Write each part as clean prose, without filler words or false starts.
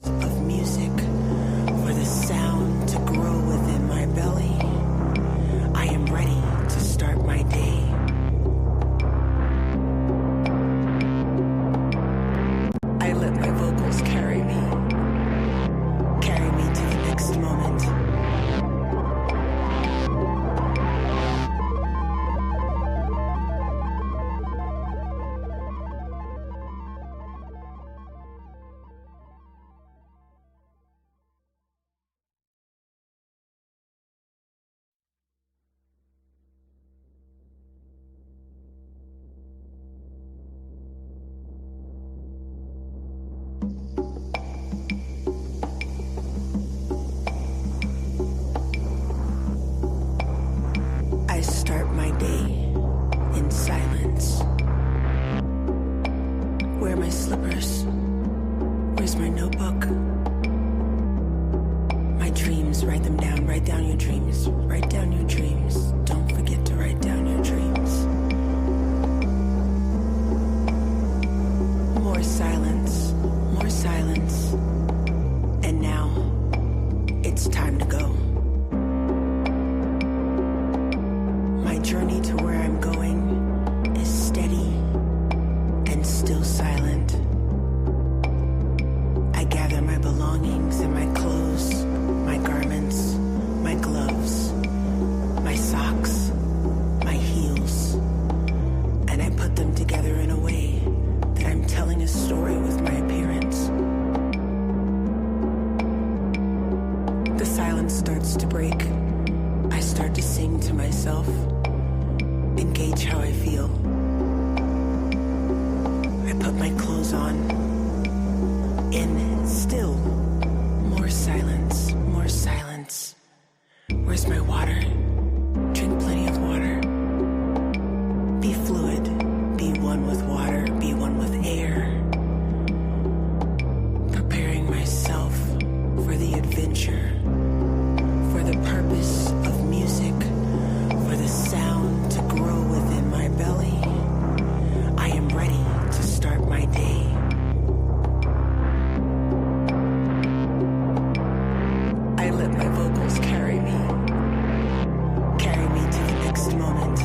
of music for the sound to grow within my belly. I am ready to start my day. I let my vocals carry me to the next moment. I start my day in silence. Where are my slippers? Where's my notebook? My dreams, write them down. Write down your dreams. Write down your dreams. Don't forget to write down your dreams. More silence, more silence. And now, it's time to go. My journey to where I'm going is steady and still silent. I gather my belongings and my clothes, my garments, my gloves, my socks, my heels, and I put them together in a way that I'm telling a story with my appearance. The silence starts to break. I start to sing to myself and gauge how I feel. I put my clothes on, and still more silence, more silence. Where's my water? Drink plenty of water. Be fluid, be one with water, be one with air. Preparing myself for the adventure, for the purpose of music, for the sound to grow within my belly. I am ready to start my day. I let my vocals carry me to the next moment.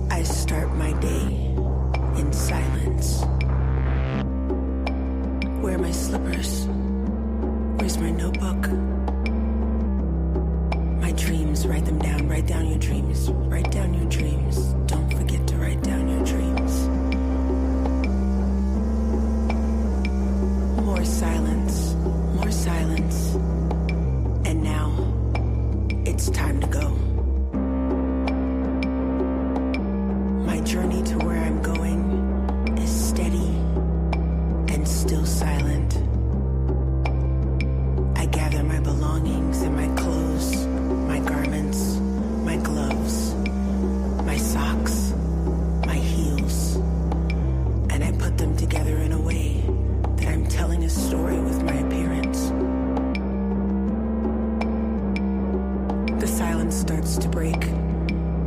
I start my day in silence. Where are my slippers? Where's my notebook? My dreams, write them down. Write down your dreams. Write down your dreams. Don't forget to write down your dreams. More silence, more silence. And now, it's time to go. My journey to where I'm going is steady and still silent. I gather my belongings and my clothes, my garments, my gloves, my socks, my heels, and I put them together in a way that I'm telling a story with my appearance. The silence starts to break.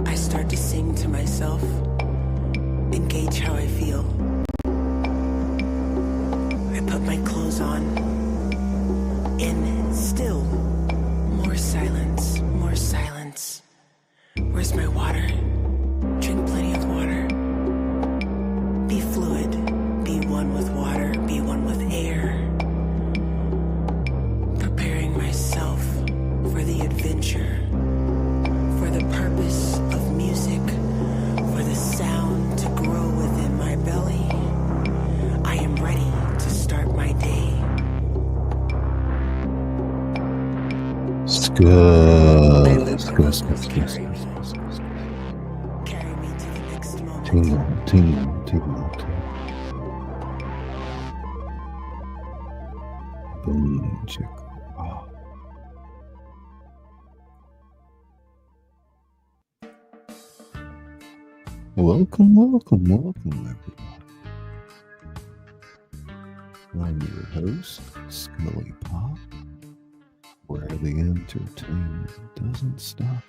I start to sing to myself and gauge how I feel. I put my clothes on, and still more silence, more silence. Where's my water? Drink plenty of water. Be fluid, be one with water, be one with air. Preparing myself for the adventure, for the purpose of music, for the sound to grow within my belly. I am ready to start my day. Tingle, tingle, tingle, tingle. boom, chicka, wow. Welcome, everybody. I'm your host, ScullyPop, where the entertainment doesn't stop.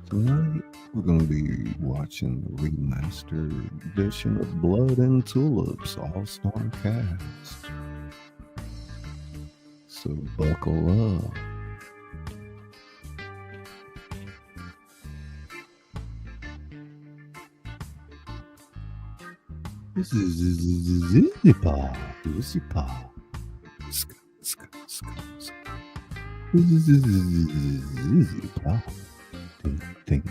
Tonight, we're going to be watching the remastered edition of Blood and Tulips All-Star Cast. So buckle up. This is ScullyPop. ScullyPop. This is ScullyPop. Ding.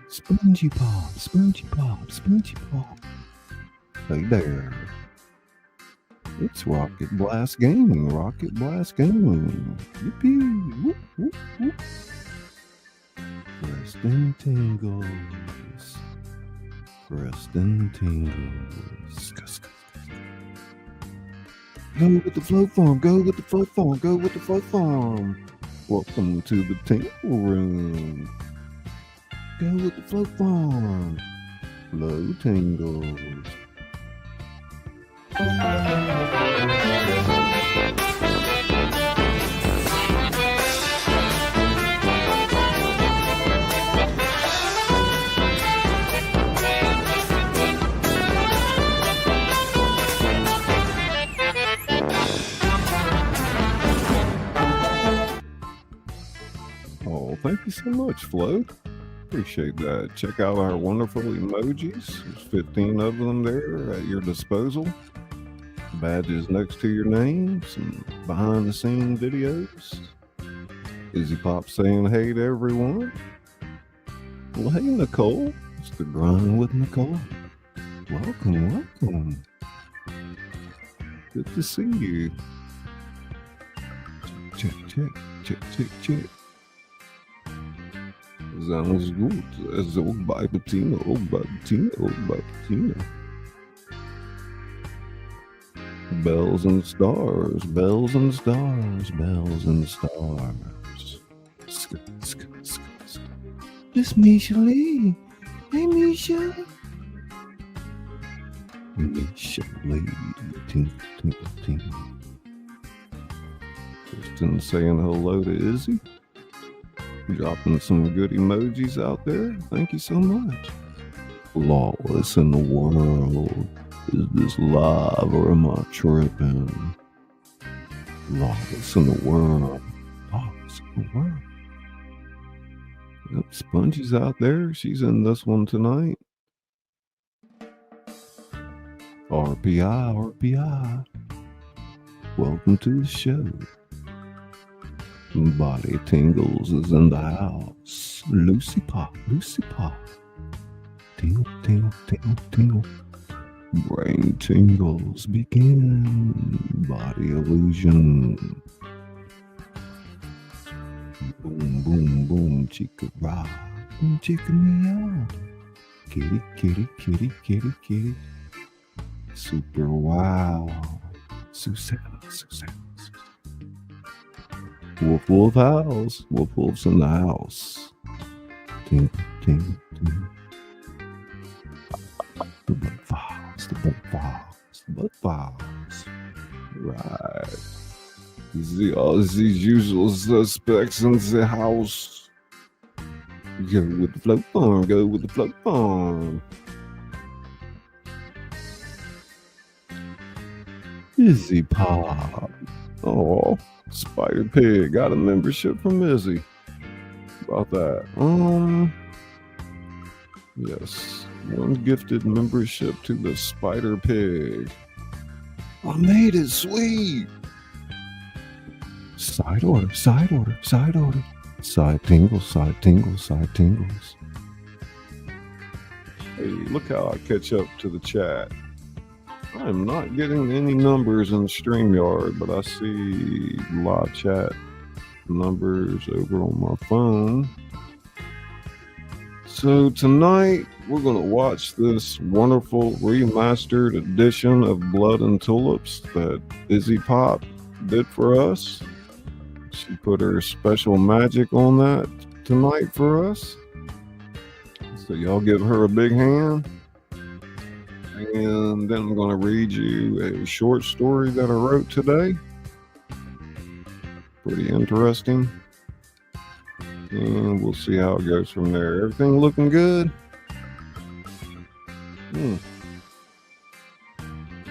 SpongyPop. Hey there. It's Rocket Blast Gaming. Yippee. Whoop, whoop, whoop. Preston Tingles. Go with the flow farm. Welcome to the Tingle Room. Go with the flow farm. Flow tingles. Oh, thank you so much, Flo. Appreciate that. Check out our wonderful emojis. There's 15 of them there at your disposal. Badges next to your name. Some behind-the-scenes videos. Izzy Pop saying hey to everyone. Well, hey, Nicole. It's the Grind with Nicole. Welcome. Good to see you. Check. Sounds good. So bye, Bettina. Bells and stars. This Misha Lee. Hey, Misha. Misha Lee. Tinkle. Kristen saying hello to Izzy. Dropping some good emojis out there. Thank you so much. Lawless in the world. Is this live or am I tripping? Lawless in the world. Yep, Spongy's out there. She's in this one tonight. RPI. Welcome to the show. Body Tingles is in the house. Lucy Pop. Tingle. Brain tingles begin. Body illusion. Boom, chica rock. Boom, chica meow. Kitty. Super wow. Susanna. Wolf house. Wolf's in the house. Ting. The butt files. Right. These usual suspects in the house. Go with the float farm. Izzy Pop. Oh, Spider Pig got a membership from Izzy. About that. Yes. One gifted membership to the Spider Pig. I made it, sweet. Side order. Side tingles. Hey, look how I catch up to the chat. I am not getting any numbers in StreamYard, but I see live chat numbers over on my phone. So tonight we're going to watch this wonderful remastered edition of Blood and Tulips that ScullyPop did for us. She put her special magic on that tonight for us. So y'all give her a big hand. And then I'm going to read you a short story that I wrote today. Pretty interesting. And we'll see how it goes from there. Everything looking good?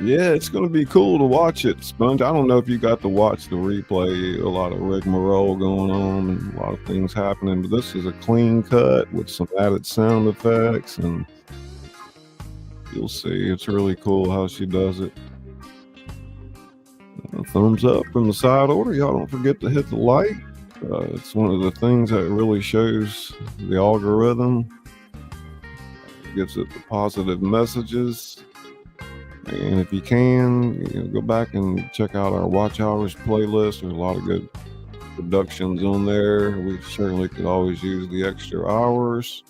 Yeah, it's going to be cool to watch it, Sponge. I don't know if you got to watch the replay. A lot of rigmarole going on and a lot of things happening, but this is a clean cut with some added sound effects, and you'll see. It's really cool how she does it. Thumbs up from the side order. Y'all don't forget to hit the like. It's one of the things that really shows the algorithm. It gives it the positive messages. And if you can, go back and check out our Watch Hours playlist. There's a lot of good productions on there. We certainly could always use the extra hours.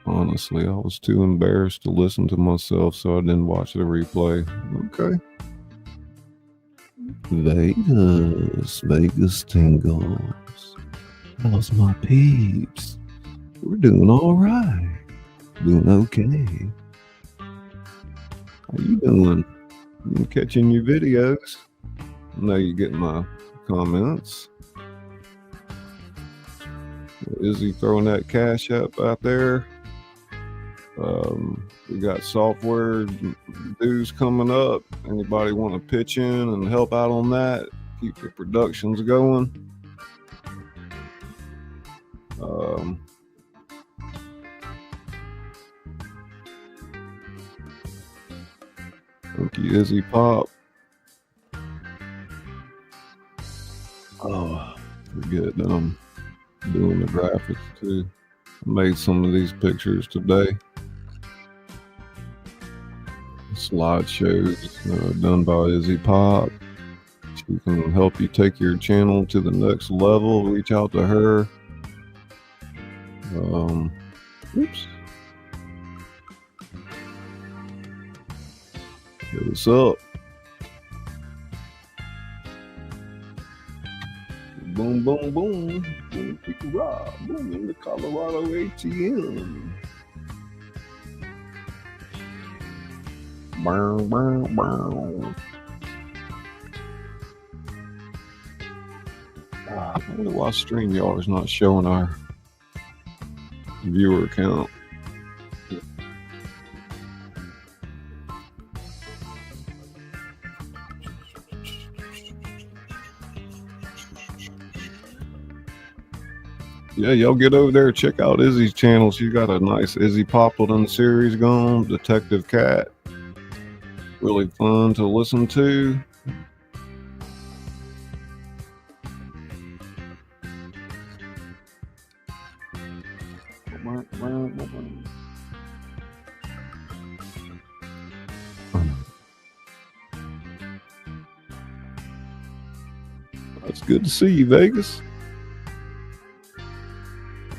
Honestly, I was too embarrassed to listen to myself, so I didn't watch the replay. Okay. Vegas tingles. How's my peeps? We're doing all right. Doing okay. How you doing? I'm catching your videos. I know you get my comments. Is he throwing that cash up out there? We got software dues coming up. Anybody want to pitch in and help out on that? Keep the productions going. Thank you, ScullyPop. Oh, forget that I'm doing the graphics too. I made some of these pictures today. Slideshows done by ScullyPop. She can help you take your channel to the next level. Reach out to her. Oops. Hit us up. Boom, boom, boom. Boom, people rob. Boom, in the Colorado ATM. Burn, burn, burn. I wonder why StreamYard is not showing our viewer count. Yeah, y'all get over there, check out Izzy's channel. She's got a nice Izzy Poppleton series going, Detective Cat. Really fun to listen to. It's good to see you, Vegas.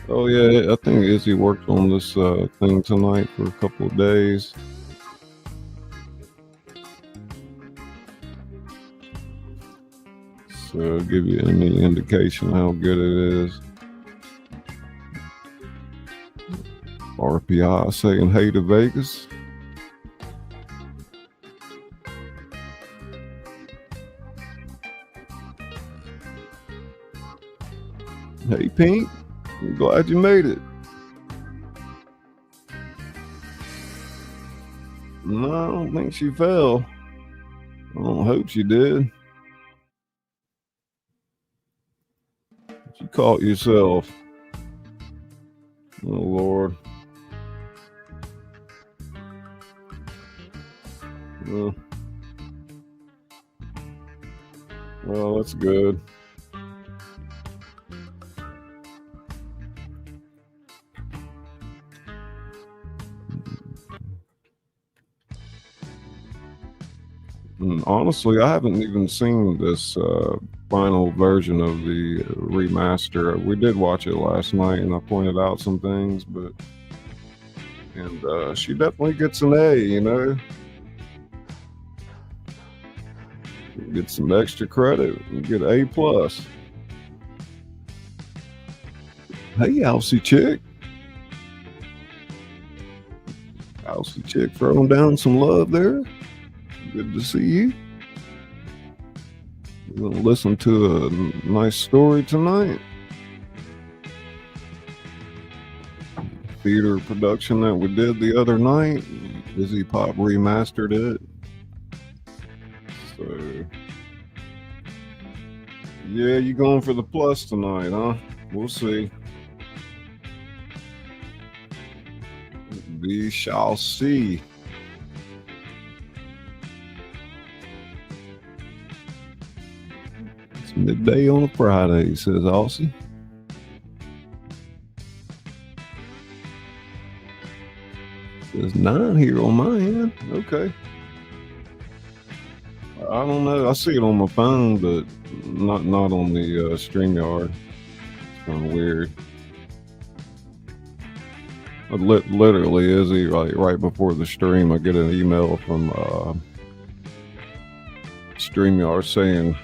Oh yeah, I think Izzy worked on this thing tonight for a couple of days. So give you any indication how good it is. RPI saying hey to Vegas. Hey Pink, I'm glad you made it. No, I don't think she fell. I don't hope she did. You caught yourself. Oh Lord. Well, that's good. And honestly, I haven't even seen this final version of the remaster. We did watch it last night, and I pointed out some things, and she definitely gets an A. You know, get some extra credit. You get A plus. Hey, Alcy chick. Alcy chick throwing down some love there. Good to see you. We're gonna listen to a nice story tonight. Theater production that we did the other night. ScullyPop remastered it. So yeah, you going for the plus tonight, huh? We'll see. We shall see. It's midday on a Friday, says Aussie. Says 9 here on my end. Okay. I don't know. I see it on my phone, but not on the StreamYard. It's kind of weird. Literally, Izzy, right before the stream, I get an email from StreamYard saying,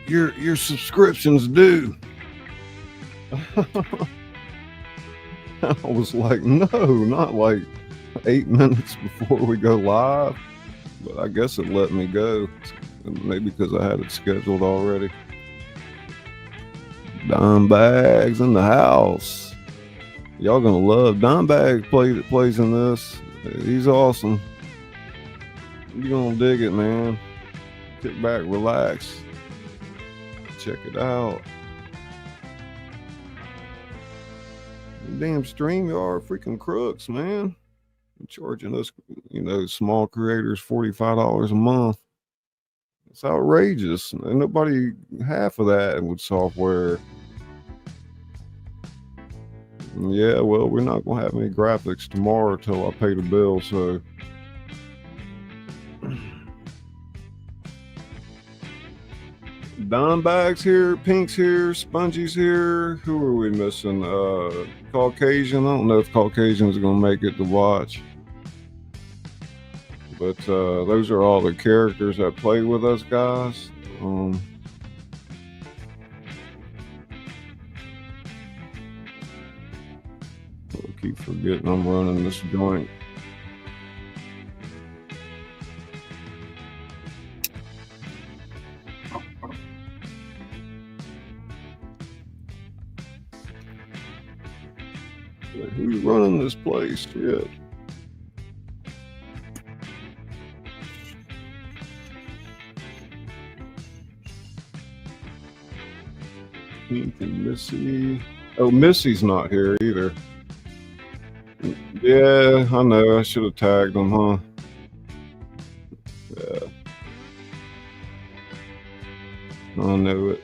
your subscription's due. I was like, no, not like 8 minutes before we go live. But I guess it let me go. Maybe because I had it scheduled already. Dime Bags in the house. Y'all gonna love Dime Bag plays in this. He's awesome. You're gonna dig it, man. Kick back, relax. Check it out. Damn StreamYard freaking crooks, man. They're charging us, small creators $45 a month. It's outrageous. And nobody, half of that with software. Yeah, well, we're not gonna have any graphics tomorrow till I pay the bill, so Dime Bags here, Pink's here, Spongy's here. Who are we missing? Caucasian. I don't know if Caucasian's gonna make it to watch. But those are all the characters that play with us, guys. I keep forgetting I'm running this joint. Who's running this place? Shit. Pink and Missy. Oh, Missy's not here either. Yeah, I know. I should have tagged them, huh? Yeah. I know it.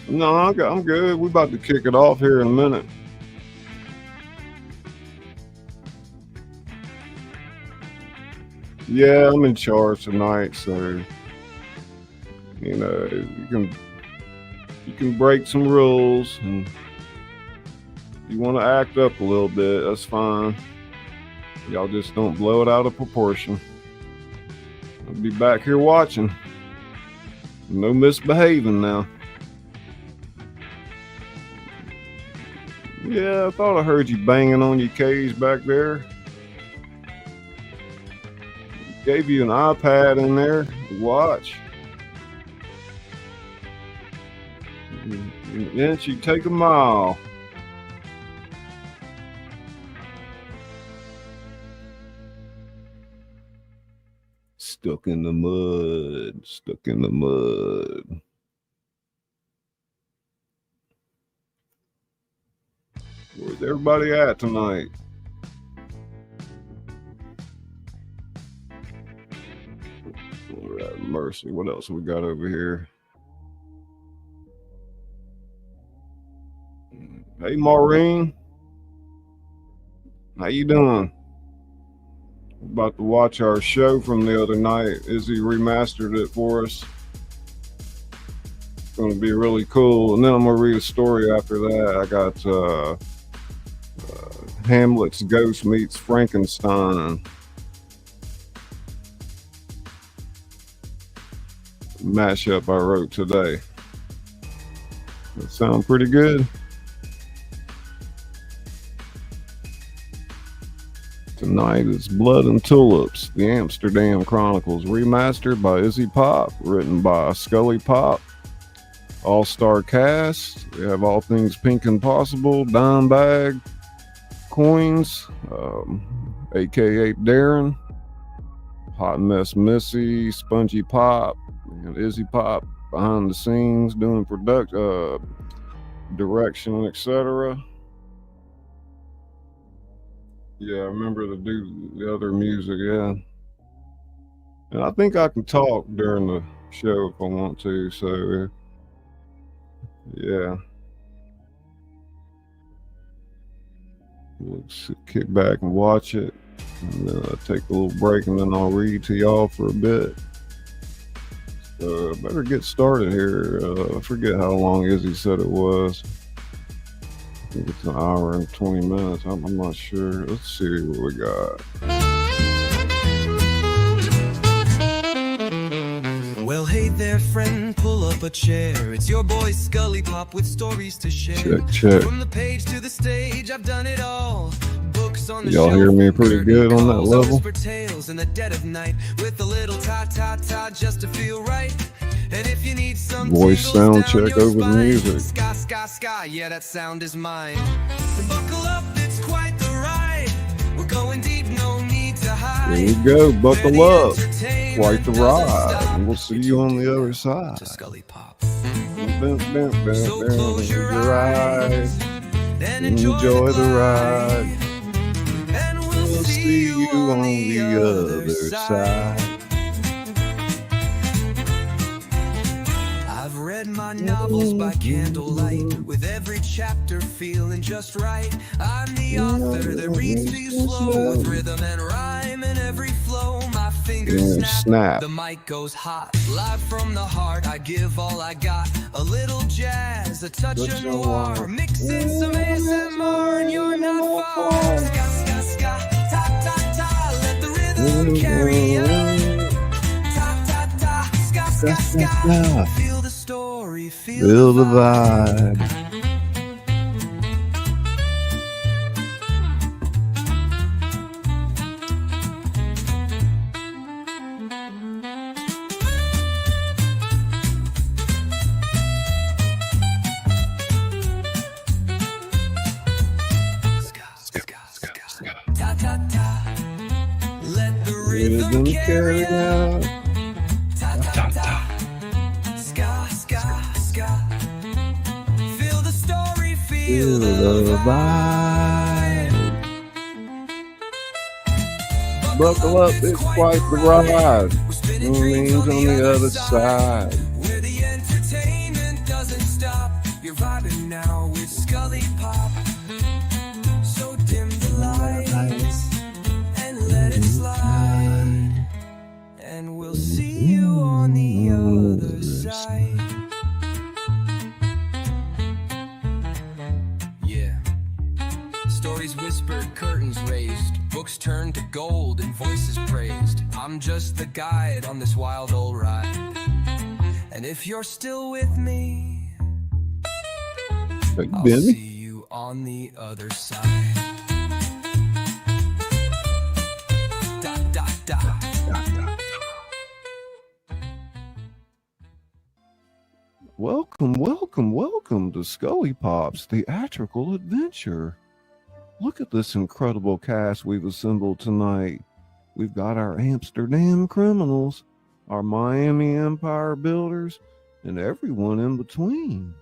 No, I'm good. We're about to kick it off here in a minute. Yeah, I'm in charge tonight, so you can break some rules, and you want to act up a little bit, that's fine. Y'all just don't blow it out of proportion. I'll be back here watching. No misbehaving now. Yeah, I thought I heard you banging on your cage back there. Gave you an iPad in there. Watch. Then she take a mile. Stuck in the mud. Where's everybody at tonight? All right, mercy. What else we got over here? Hey, Maureen. How you doing? About to watch our show from the other night. Izzy remastered it for us. It's going to be really cool. And then I'm going to read a story after that. I got Hamlet's Ghost meets Frankenstein. Mashup I wrote today. That sound pretty good. Tonight is Blood and Tulips, the Amsterdam Chronicles, remastered by Izzy Pop, written by ScullyPop. All-star cast. We have All Things Pink and Possible, Dime Bag, Coins, aka Darren, Hot Mess Missy, Spongy Pop, and Izzy Pop behind the scenes doing direction, etc. Yeah, I remember to do the other music, yeah. And I think I can talk during the show if I want to, so yeah. Let's kick back and watch it. And then I'll take a little break and then I'll read to y'all for a bit. Better get started here. I forget how long Izzy said it was. I think it's an hour and 20 minutes. I'm not sure. Let's see what we got. Well, hey there, friend, pull up a chair. It's your boy ScullyPop with stories to share. Check. From the page to the stage, I've done it all. Books on the Y'all hear me pretty good on that level? For tales in the dead of night with a little ta-ta-ta just to feel right. And if you need some voice sound check over the music. Sky, yeah, that sound is mine. So buckle up, it's quite the ride. We're going deep, no need to hide. Here we go, buckle up. Quite the ride. And we'll see you on the other side. To ScullyPop. So close your eyes and enjoy the ride. And we'll see you on the other side. I've read my novels by candlelight, with every chapter feeling just right. I'm the author that reads to you slow, with rhythm and rhyme in every flow. My fingers snap, the mic goes hot. Live from the heart, I give all I got. A little jazz, a touch of noir, mix in some ASMR, and you're not far. Ska, ska, ska, ta, ta, ta, let the rhythm carry on. Ta, ta, ta, ska, ska, ska, feel the story, feel the vibe. Rhythm carry out. Ta ta ta. Ska ska ska. Feel the story, feel the vibe. Buckle up, it's quite the ride. Remains on the other side. Where the entertainment doesn't stop. You're vibing now with ScullyPop. So dim the lights and let it slide. And we'll see you on the other side. Yeah. Stories whispered, curtains raised, books turned to gold and voices praised. I'm just the guide on this wild old ride. And if you're still with me, I'll see you on the other side. Da da da. Welcome to ScullyPop's theatrical adventure. Look at this incredible cast we've assembled tonight. We've got our Amsterdam criminals, our Miami Empire builders, and everyone in between.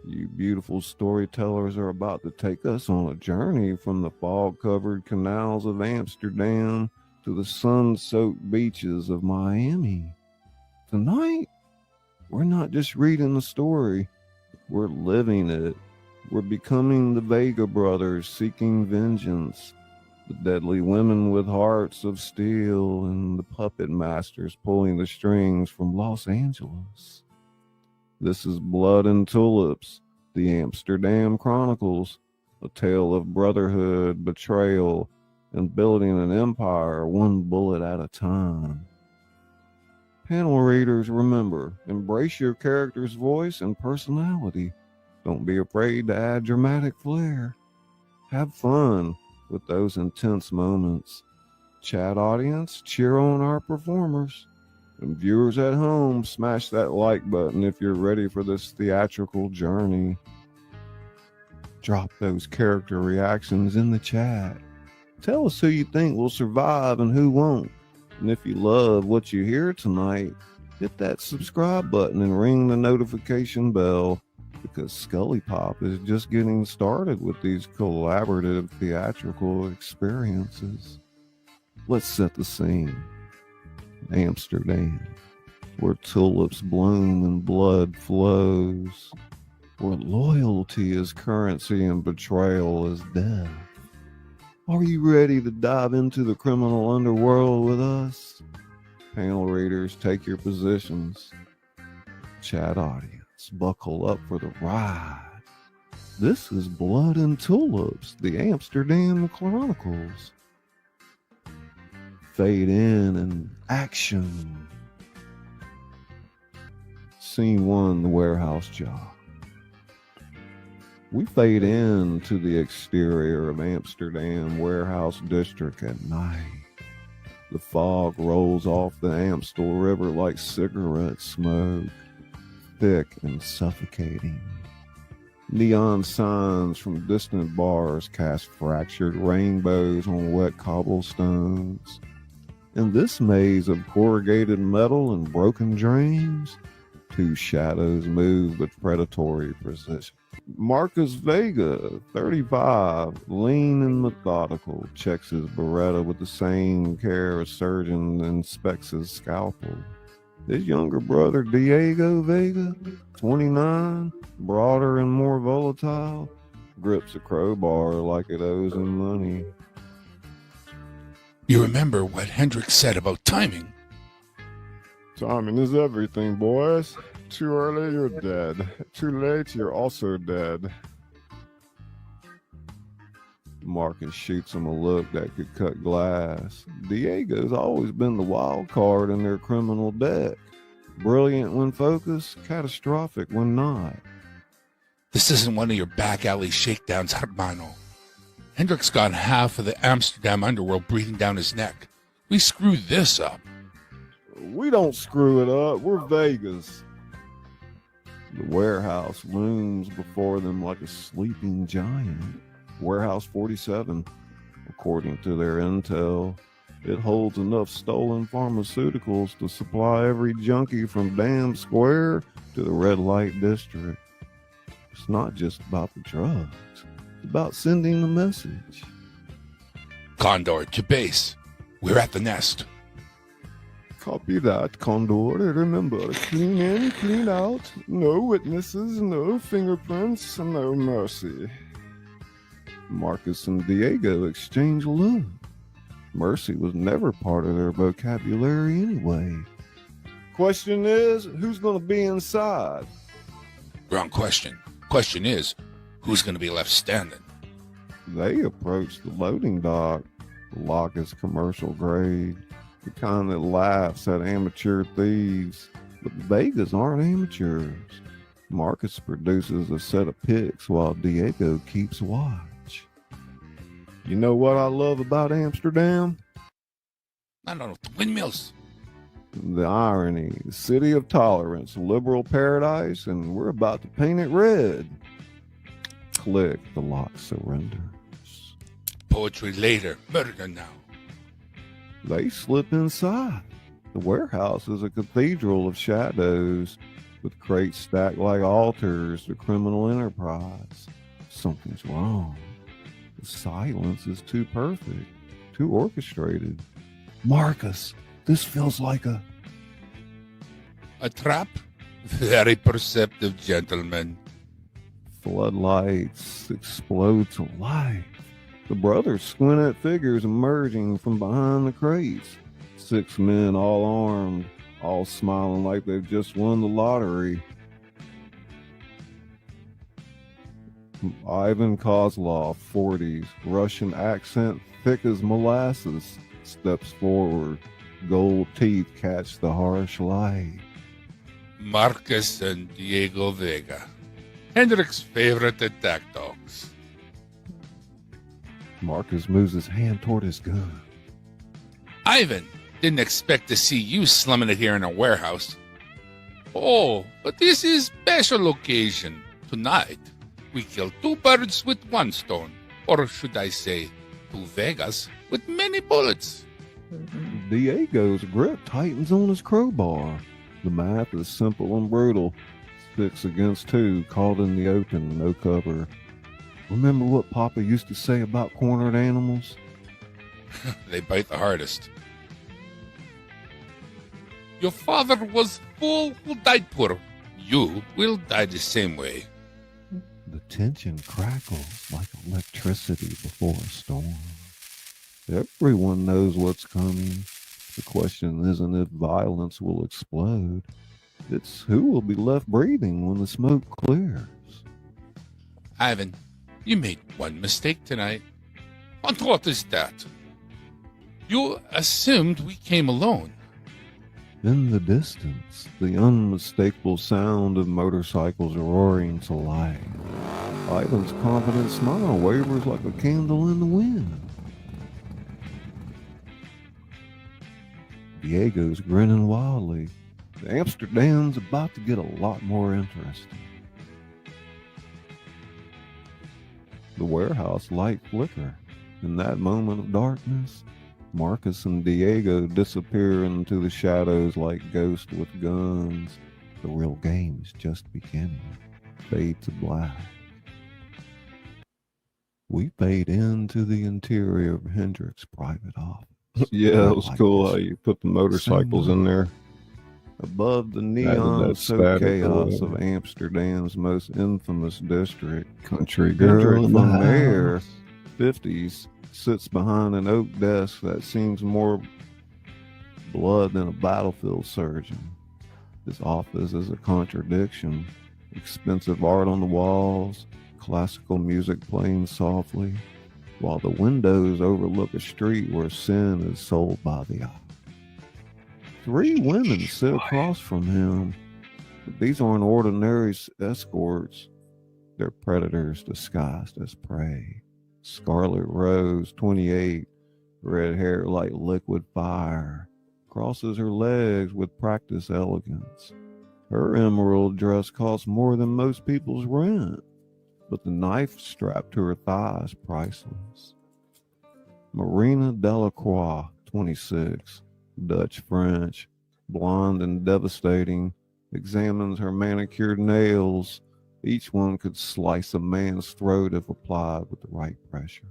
You beautiful storytellers are about to take us on a journey from the fog-covered canals of Amsterdam to the sun-soaked beaches of Miami. Tonight, we're not just reading the story, we're living it. We're becoming the Vega brothers seeking vengeance, The deadly women with hearts of steel and the puppet masters pulling the strings from Los Angeles. This is Blood and Tulips, the Amsterdam Chronicles, a tale of brotherhood, betrayal, and building an empire one bullet at a time. Panel readers, remember, embrace your character's voice and personality. Don't be afraid to add dramatic flair. Have fun with those intense moments. Chat audience, cheer on our performers. And viewers at home, smash that like button if you're ready for this theatrical journey. Drop those character reactions in the chat. Tell us who you think will survive and who won't. And if you love what you hear tonight, hit that subscribe button and ring the notification bell, because ScullyPop is just getting started with these collaborative theatrical experiences. Let's set the scene. Amsterdam, where tulips bloom and blood flows, where loyalty is currency and betrayal is death. Are you ready to dive into the criminal underworld with us? Panel readers, take your positions. Chat audience, buckle up for the ride. This is Blood and Tulips, the Amsterdam Chronicles. Fade in and action. Scene 1, the warehouse job. We fade in to the exterior of Amsterdam warehouse district at night. The fog rolls off the Amstel River like cigarette smoke, thick and suffocating. Neon signs from distant bars cast fractured rainbows on wet cobblestones. In this maze of corrugated metal and broken drains, two shadows move with predatory precision. Marcus Vega, 35, lean and methodical, checks his Beretta with the same care a surgeon inspects his scalpel. His younger brother, Diego Vega, 29, broader and more volatile, grips a crowbar like it owes him money. You remember what Hendrik said about timing? Timing is everything, boys. Too early, you're dead. Too late, you're also dead. Marcus shoots him a look that could cut glass. Diego's always been the wild card in their criminal deck. Brilliant when focused, catastrophic when not. This isn't one of your back alley shakedowns, hermano. Hendrik's got half of the Amsterdam underworld breathing down his neck. We screw this up. We don't screw it up. We're Vegas. The warehouse looms before them like a sleeping giant. Warehouse 47. According to their intel, it holds enough stolen pharmaceuticals to supply every junkie from Dam Square to the red light district. It's not just about the drugs. It's about sending the message. Condor, to base. We're at the nest. Copy that, Condor. Remember, clean in, clean out. No witnesses, no fingerprints, no mercy. Marcus and Diego exchange a look. Mercy was never part of their vocabulary anyway. Question is, who's going to be inside? Wrong question. Question is, who's going to be left standing? They approach the loading dock. The lock is commercial grade. The kind that laughs at amateur thieves. But the Vegas aren't amateurs. Marcus produces a set of picks while Diego keeps watch. You know what I love about Amsterdam? I don't know, the windmills. The irony, the city of tolerance, liberal paradise, and we're about to paint it red. Click, the lock surrenders. Poetry later, murder now. They slip inside. The warehouse is a cathedral of shadows, with crates stacked like altars to criminal enterprise. Something's wrong. The silence is too perfect, too orchestrated. Marcus, this feels like a trap? Very perceptive, gentlemen. Floodlights explode to life. The brothers squint at figures emerging from behind the crates. 6 men all armed, all smiling like they've just won the lottery. Ivan Kozlov, 40s, Russian accent thick as molasses, steps forward. Gold teeth catch the harsh light. Marcus and Diego Vega, Hendrik's favorite attack dogs. Marcus moves his hand toward his gun. Ivan, didn't expect to see you slumming it here in a warehouse. Oh, but this is special occasion. Tonight, we kill 2 birds with 1 stone. Or should I say, 2 Vegas with many bullets. Diego's grip tightens on his crowbar. The math is simple and brutal. 6 against 2, caught in the open, no cover. Remember what Papa used to say about cornered animals? They bite the hardest. Your father was fool who died poor. You will die the same way. The tension crackles like electricity before a storm. Everyone knows what's coming. The question isn't if violence will explode. It's who will be left breathing when the smoke clears. Ivan, you made one mistake tonight. And what is that? You assumed we came alone. In the distance, the unmistakable sound of motorcycles roaring to life. Ivan's confident smile wavers like a candle in the wind. Diego's grinning wildly. Amsterdam's about to get a lot more interesting. The warehouse light flicker. In that moment of darkness, Marcus and Diego disappear into the shadows like ghosts with guns. The real game is just beginning. Fade to black. We fade into the interior of Hendrik's private office. Yeah, it was cool how you put the motorcycles in there. Above the neon so chaos of Amsterdam's most infamous district, country girl in the mayor, 50s, sits behind an oak desk that seems more blood than a battlefield surgeon. His office is a contradiction. Expensive art on the walls, classical music playing softly, while the windows overlook a street where sin is sold by the eye. 3 women sit across from him, but these aren't ordinary escorts. They're predators disguised as prey. Scarlet Rose, 28, red hair like liquid fire, crosses her legs with practiced elegance. Her emerald dress costs more than most people's rent, but the knife strapped to her thigh is priceless. Marina Delacroix, 26, Dutch-French, blonde and devastating, examines her manicured nails. Each one could slice a man's throat if applied with the right pressure.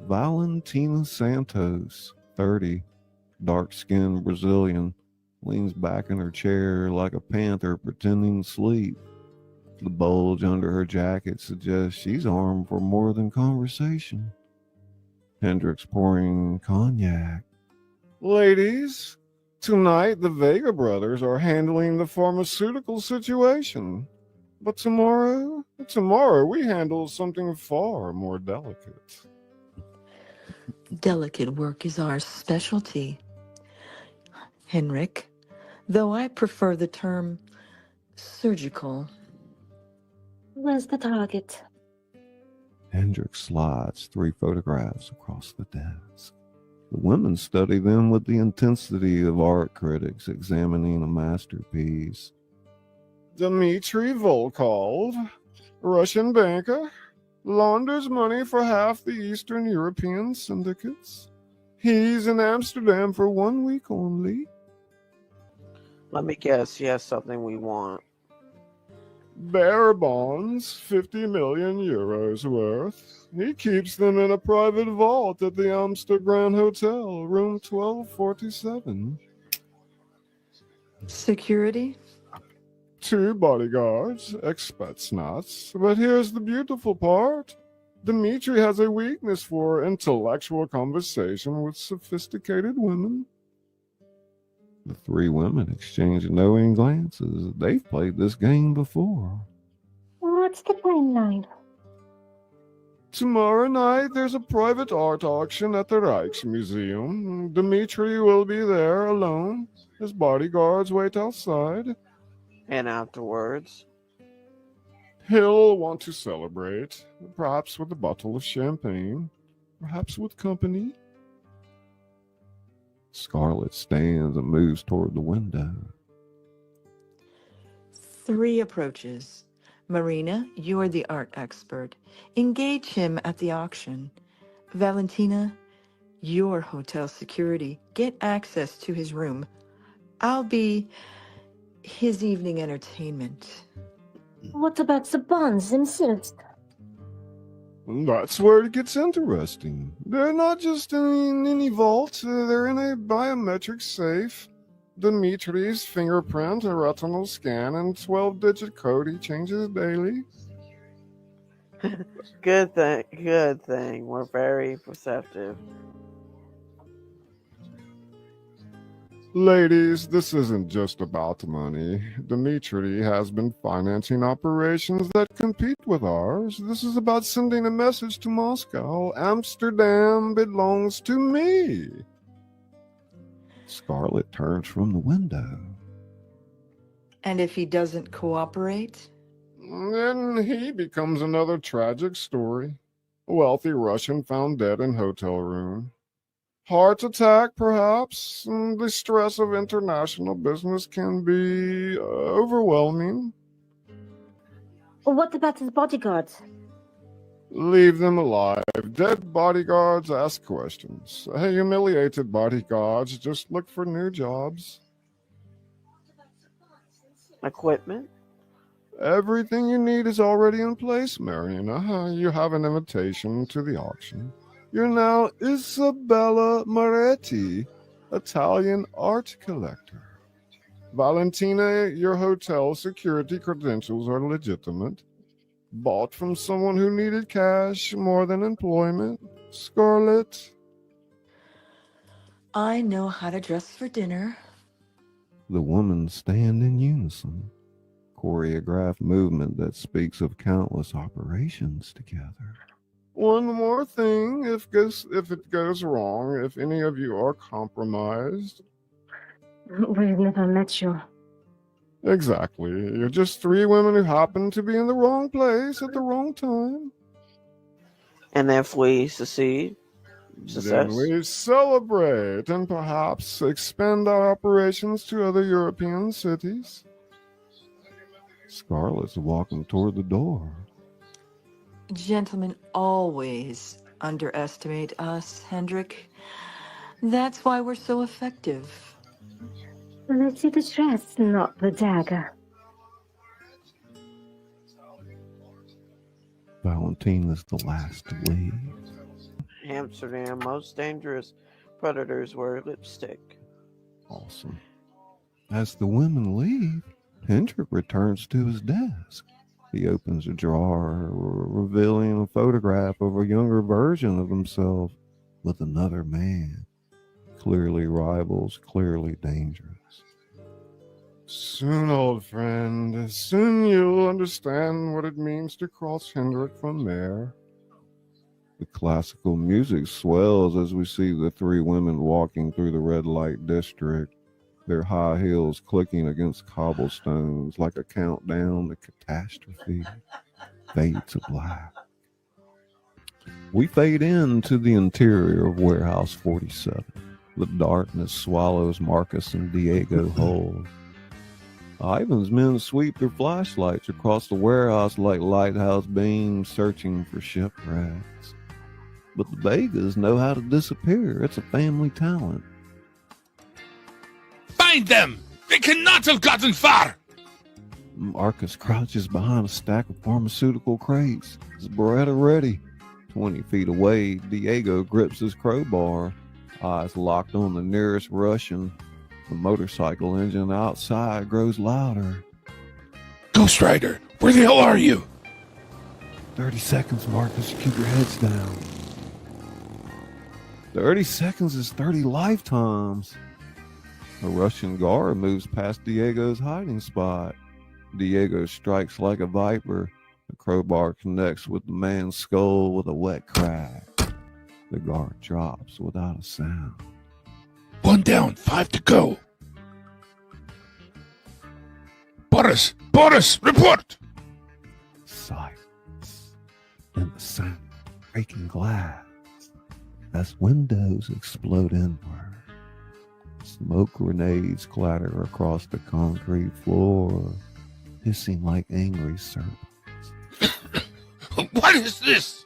Valentina Santos, 30, dark-skinned Brazilian, leans back in her chair like a panther pretending to sleep. The bulge under her jacket suggests she's armed for more than conversation. Hendrik's pouring cognac. Ladies, tonight the Vega brothers are handling the pharmaceutical situation. But tomorrow we handle something far more delicate. Delicate work is our specialty, Henrik, though I prefer the term surgical. Where's the target? Hendrik slides 3 photographs across the desk. The women study them with the intensity of art critics examining a masterpiece. Dmitry Volkov, Russian banker, launders money for half the Eastern European syndicates. He's in Amsterdam for 1 week only. Let me guess, he has something we want. Bearer bonds, 50 million euros worth. He keeps them in a private vault at the Amsterdam Hotel, room 1247. Security? 2 bodyguards, expats nuts. But here's the beautiful part. Dmitri has a weakness for intellectual conversation with sophisticated women. The three women exchange knowing glances. They've played this game before. What's the timeline? Tomorrow night, there's a private art auction at the Rijksmuseum. Dmitri will be there alone. His bodyguards wait outside. And afterwards, He'll want to celebrate, perhaps with a bottle of champagne, perhaps with company. Scarlet stands and moves toward the window. 3 approaches. Marina, you are the art expert. Engage him at the auction. Valentina, you're hotel security. Get access to his room. I'll be his evening entertainment. What about the bonds themselves? That's where it gets interesting. They're not just in any vault, they're in a biometric safe. Dimitri's fingerprint, a retinal scan, and 12-digit code he changes daily. good thing. We're very perceptive. Ladies, this isn't just about money. Dimitri has been financing operations that compete with ours. This is about sending a message to Moscow. Amsterdam belongs to me. Scarlet turns from the window. And if he doesn't cooperate? Then he becomes another tragic story. A wealthy Russian found dead in hotel room. Heart attack, perhaps. The stress of international business can be overwhelming. What about his bodyguards? Leave them alive. Dead bodyguards ask questions. Humiliated bodyguards just look for new jobs. Equipment? Everything you need is already in place, Marina. You have an invitation to the auction. You're now Isabella Moretti, Italian art collector. Valentina, your hotel security credentials are legitimate. Bought from someone who needed cash more than employment. Scarlet. I know how to dress for dinner. The women stand in unison. Choreographed movement that speaks of countless operations together. One more thing, if it goes wrong, if any of you are compromised. We've never met you. Exactly. You're just 3 women who happen to be in the wrong place at the wrong time. And if we succeed, success, Then we celebrate and perhaps expand our operations to other European cities. Scarlet's walking toward the door. Gentlemen always underestimate us, Hendrik. That's why we're so effective. Let's see the dress, not the dagger. Valentina's the last to leave. Amsterdam, most dangerous predators wear lipstick. Awesome. As the women leave, Hendrik returns to his desk. He opens a drawer, revealing a photograph of a younger version of himself with another man. Clearly rivals, clearly dangerous. Soon, old friend, soon you'll understand what it means to cross Hendrik from there. The classical music swells as we see the 3 women walking through the red light district, their high heels clicking against cobblestones like a countdown to catastrophe. Fade to black. We fade into the interior of Warehouse 47. The darkness swallows Marcus and Diego whole. Ivan's men sweep their flashlights across the warehouse like lighthouse beams searching for shipwrecks. But the Vegas know how to disappear. It's a family talent. Find them! They cannot have gotten far! Marcus crouches behind a stack of pharmaceutical crates, his Beretta ready. 20 feet away, Diego grips his crowbar, eyes locked on the nearest Russian. The motorcycle engine outside grows louder. Ghost Rider, where the hell are you? 30 seconds, Marcus. Keep your heads down. 30 seconds is 30 lifetimes. A Russian guard moves past Diego's hiding spot. Diego strikes like a viper. The crowbar connects with the man's skull with a wet crack. The guard drops without a sound. 1 down, 5 to go. Boris, report! Silence. And the sound of breaking glass as windows explode inward. Smoke grenades clatter across the concrete floor, hissing like angry serpents. What is this?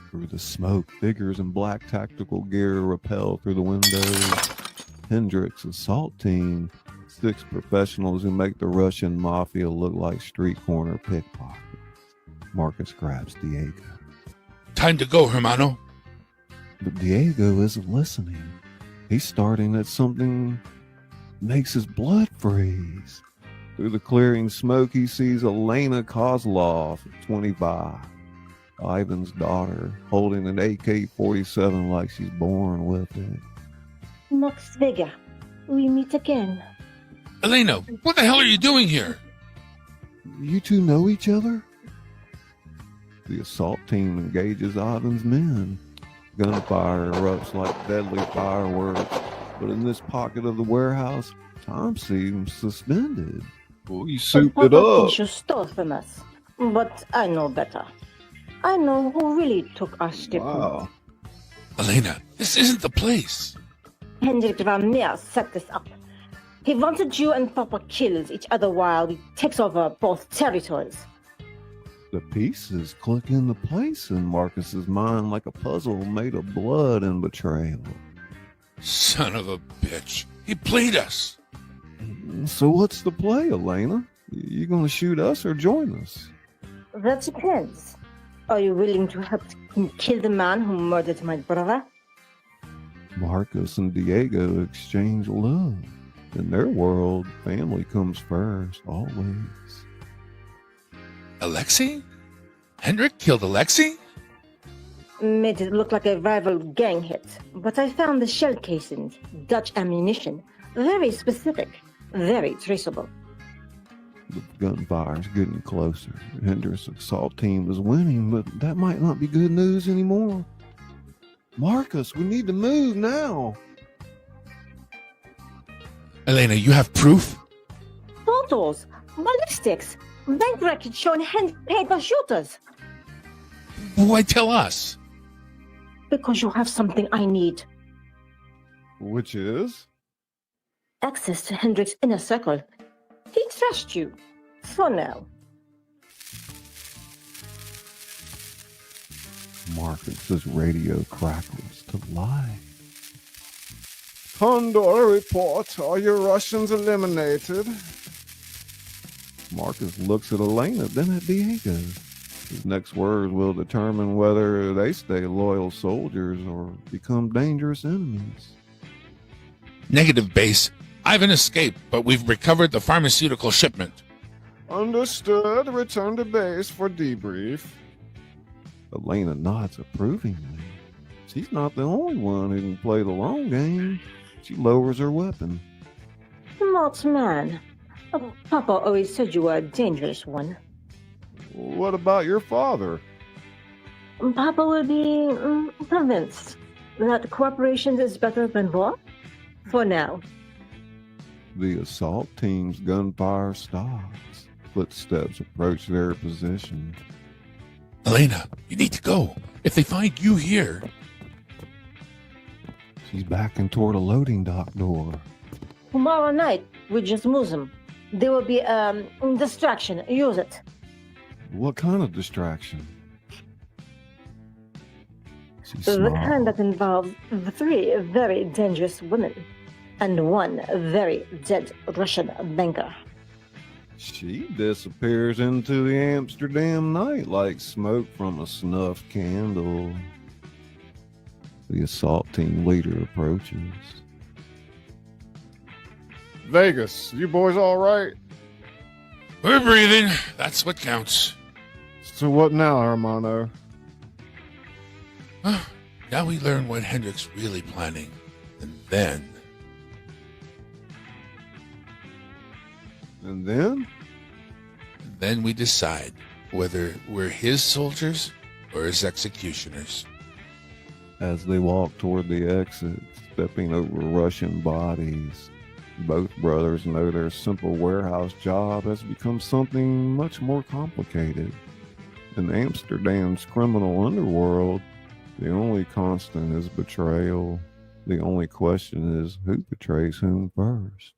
Through the smoke, figures in black tactical gear rappel through the windows. Hendricks' assault team, 6 professionals who make the Russian mafia look like street corner pickpockets. Marcus grabs Diego. Time to go, hermano. But Diego isn't listening. He's starting at something makes his blood freeze. Through the clearing smoke, he sees Elena Kozlov, 25, Ivan's daughter, holding an AK-47 like she's born with it. Max Vega, we meet again. Elena, what the hell are you doing here? You two know each other? The assault team engages Ivan's men. Gunfire erupts like deadly fireworks, but in this pocket of the warehouse, time seems suspended. Well, you souped it up. You stole from us, but I know better. I know who really took our ship. Wow. Elena, this isn't the place. Hendrik Vermeer set this up. He wanted you and Papa kills each other while we takes over both territories. The pieces click into place in Marcus's mind like a puzzle made of blood and betrayal. Son of a bitch. He played us. So what's the play, Elena? You gonna shoot us or join us? That depends. Are you willing to help him kill the man who murdered my brother? Marcus and Diego exchange love. In their world, family comes first, always. Alexei? Hendrik killed Alexei? Made it look like a rival gang hit, but I found the shell casings, Dutch ammunition, very specific, very traceable. The gunfire's getting closer. Hendrik's assault team is winning, but that might not be good news anymore. Marcus, we need to move now. Elena, you have proof? Photos, ballistics, bank records showing hand-paid by shooters. Why tell us? Because you have something I need. Which is? Access to Hendrik's inner circle. He trusts you. For now. Marcus's radio crackles to life. Condor report. Are your Russians eliminated? Marcus looks at Elena, then at Diego. His next words will determine whether they stay loyal soldiers or become dangerous enemies. Negative, base. Ivan escaped, but we've recovered the pharmaceutical shipment. Understood. Return to base for debrief. Elena nods approvingly. She's not the only one who can play the long game. She lowers her weapon. Smart man. Papa always said you were a dangerous one. What about your father? Papa will be convinced that cooperation is better than war. For now. The assault team's gunfire stops. Footsteps approach their position. Elena, you need to go. If they find you here... She's backing toward a loading dock door. Tomorrow night, we just move them. There will be a distraction. Use it. What kind of distraction? She The snarls. kind that involves 3 very dangerous women and 1 very dead Russian banker. She disappears into the Amsterdam night like smoke from a snuff candle. The assault team leader approaches. Vegas, you boys all right? We're breathing. That's what counts. So what now, Hermano? Now we learn what Hendrik's really planning. And then... And then? Then we decide whether we're his soldiers or his executioners. As they walk toward the exit, stepping over Russian bodies, both brothers know their simple warehouse job has become something much more complicated. In Amsterdam's criminal underworld, the only constant is betrayal. The only question is who betrays whom first.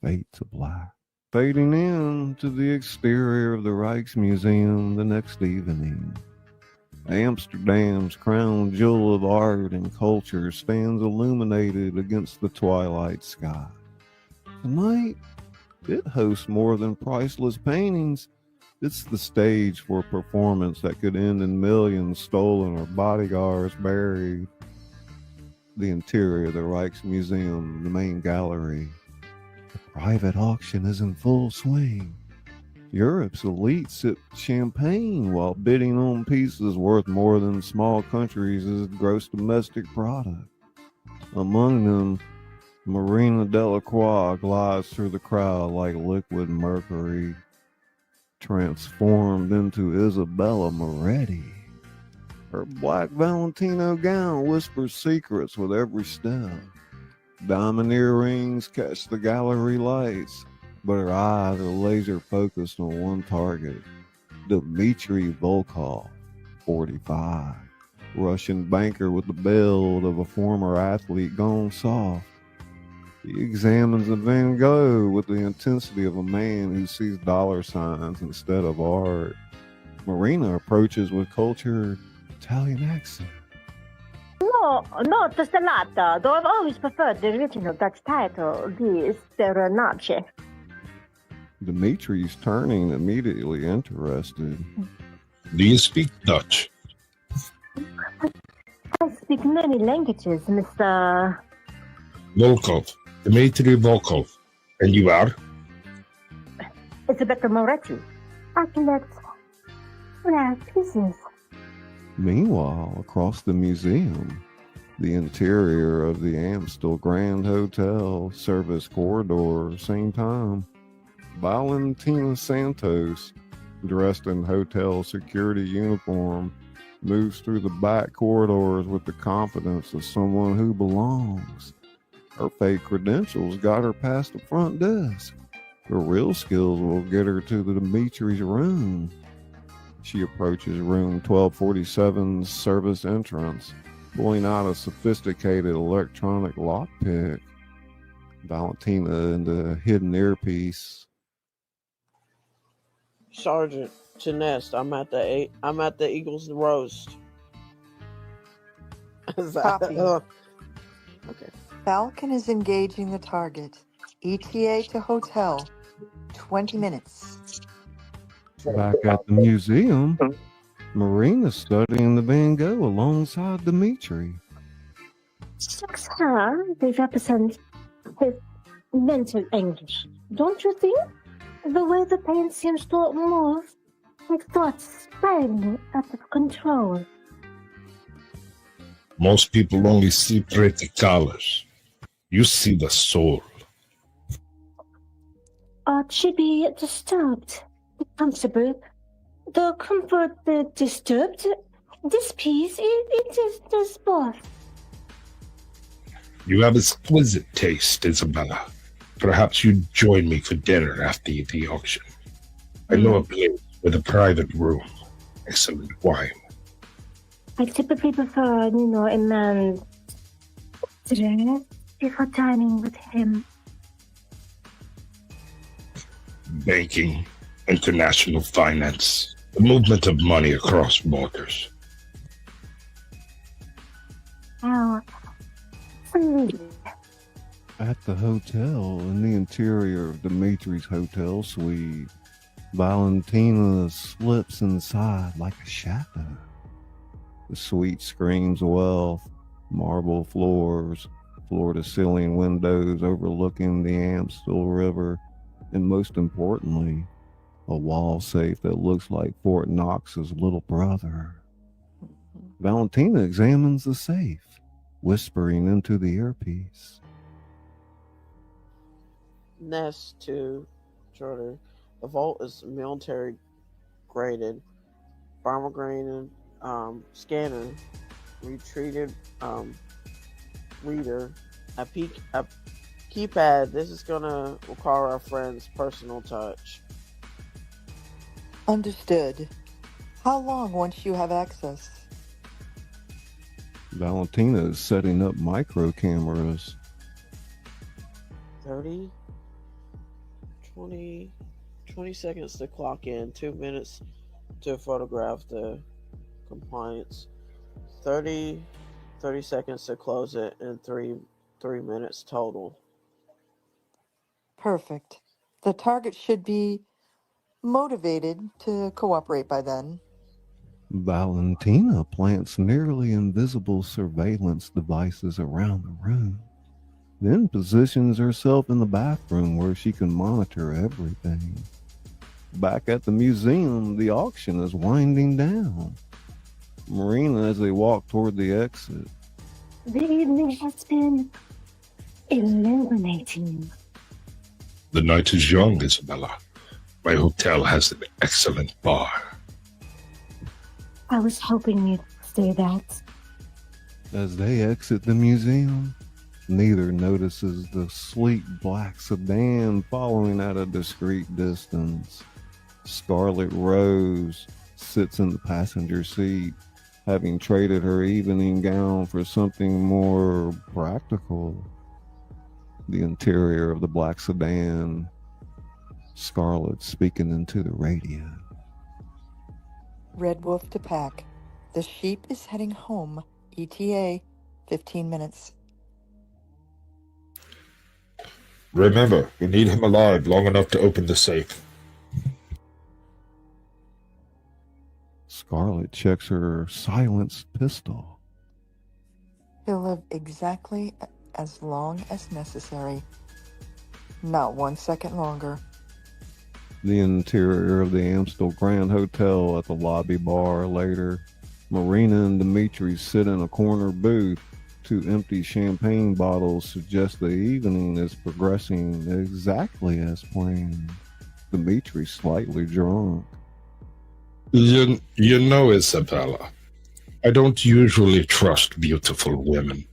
Fate's a black. Fading in to the exterior of the Rijksmuseum the next evening. Amsterdam's crown jewel of art and culture stands illuminated against the twilight sky. Tonight, it hosts more than priceless paintings. It's the stage for a performance that could end in millions stolen or bodyguards buried. The interior of the Rijksmuseum, the main gallery. The private auction is in full swing. Europe's elite sip champagne while bidding on pieces worth more than small countries' gross domestic product. Among them, Marina Delacroix glides through the crowd like liquid mercury, transformed into Isabella Moretti. Her black Valentino gown whispers secrets with every step. Diamond earrings catch the gallery lights, but her eyes are laser focused on one target, Dmitry Volkov, 45, Russian banker with the build of a former athlete gone soft. He examines a Van Gogh with the intensity of a man who sees dollar signs instead of art. Marina approaches with cultured Italian accent. No, not the Stellata, though I've always preferred the original Dutch title, the Serenace. Dimitri's turning immediately interested. Do you speak Dutch? I speak many languages, Mr. Volkov. Dmitry Volkov. And you are? Isabella Moretti. I collect rare pieces. Meanwhile, across the museum, the interior of the Amstel Grand Hotel, service corridor, same time. Valentina Santos, dressed in hotel security uniform, moves through the back corridors with the confidence of someone who belongs. Her fake credentials got her past the front desk. Her real skills will get her to the Dimitri's room. She approaches room 1247's service entrance, pulling out a sophisticated electronic lockpick. Valentina in the hidden earpiece. Sergeant to Nest, I'm at the Eagles roast. Copy. Okay. Falcon is engaging the target. ETA to hotel. 20 minutes. Back at the museum, Marina's studying the Van Gogh alongside Dimitri. Shucks, her, they represent his mental anguish. Don't you think? The way the paint seems to move, like thoughts spiraling out of control. Most people only see pretty colors. You see the soul. Ought she be disturbed? Comfortable? The comfort disturbed? This piece, it does both. You have exquisite taste, Isabella. Perhaps you'd join me for dinner after the auction. I know a place with a private room, excellent wine. I typically prefer, a man dressed before dining with him. Banking, international finance, the movement of money across borders. Oh, At the hotel, in the interior of Dimitri's hotel suite, Valentina slips inside like a shadow. The suite screams wealth, marble floors, floor-to-ceiling windows overlooking the Amstel River, and most importantly, a wall safe that looks like Fort Knox's little brother. Valentina examines the safe, whispering into the earpiece. Nest to Jordan. The vault is military graded. Pomegranate scanner. Retreated reader. A keypad. This is gonna require our friend's personal touch. Understood. How long once you have access? Valentina is setting up micro cameras. 30, 20 seconds to clock in, 2 minutes to photograph the compliance, 30 seconds to close it, and 3 minutes total. Perfect. The target should be motivated to cooperate by then. Valentina plants nearly invisible surveillance devices around the room, then positions herself in the bathroom where she can monitor everything. Back at the museum, the auction is winding down. Marina, as they walk toward the exit. The evening has been illuminating. The night is young, Isabella. My hotel has an excellent bar. I was hoping you'd say that. As they exit the museum, neither notices the sleek black sedan following at a discreet distance. Scarlet Rose sits in the passenger seat, having traded her evening gown for something more practical. The interior of the black sedan, Scarlet speaking into the radio. Red Wolf to pack. The sheep is heading home. ETA, 15 minutes. Remember, we need him alive long enough to open the safe. Scarlet checks her silenced pistol. He'll live exactly as long as necessary. Not 1 second longer. The interior of the Amstel Grand Hotel at the lobby bar later. Marina and Dimitri sit in a corner booth. 2 empty champagne bottles suggest the evening is progressing exactly as planned. Dimitri slightly drunk. You know, Isabella, I don't usually trust beautiful women.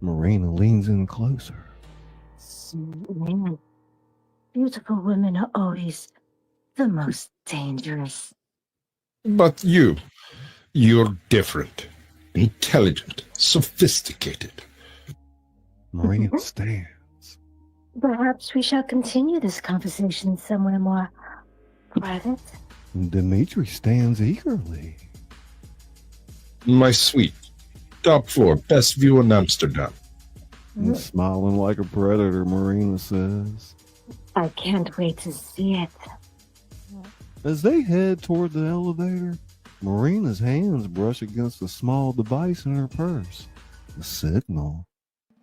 Marina leans in closer. Man, beautiful women are always the most dangerous. But you're different, intelligent, sophisticated. Marina stands. Perhaps we shall continue this conversation somewhere more private. Dimitri stands eagerly. My suite, top floor, best view in Amsterdam. And smiling like a predator, Marina says. I can't wait to see it. As they head toward the elevator, Marina's hands brush against a small device in her purse. A signal.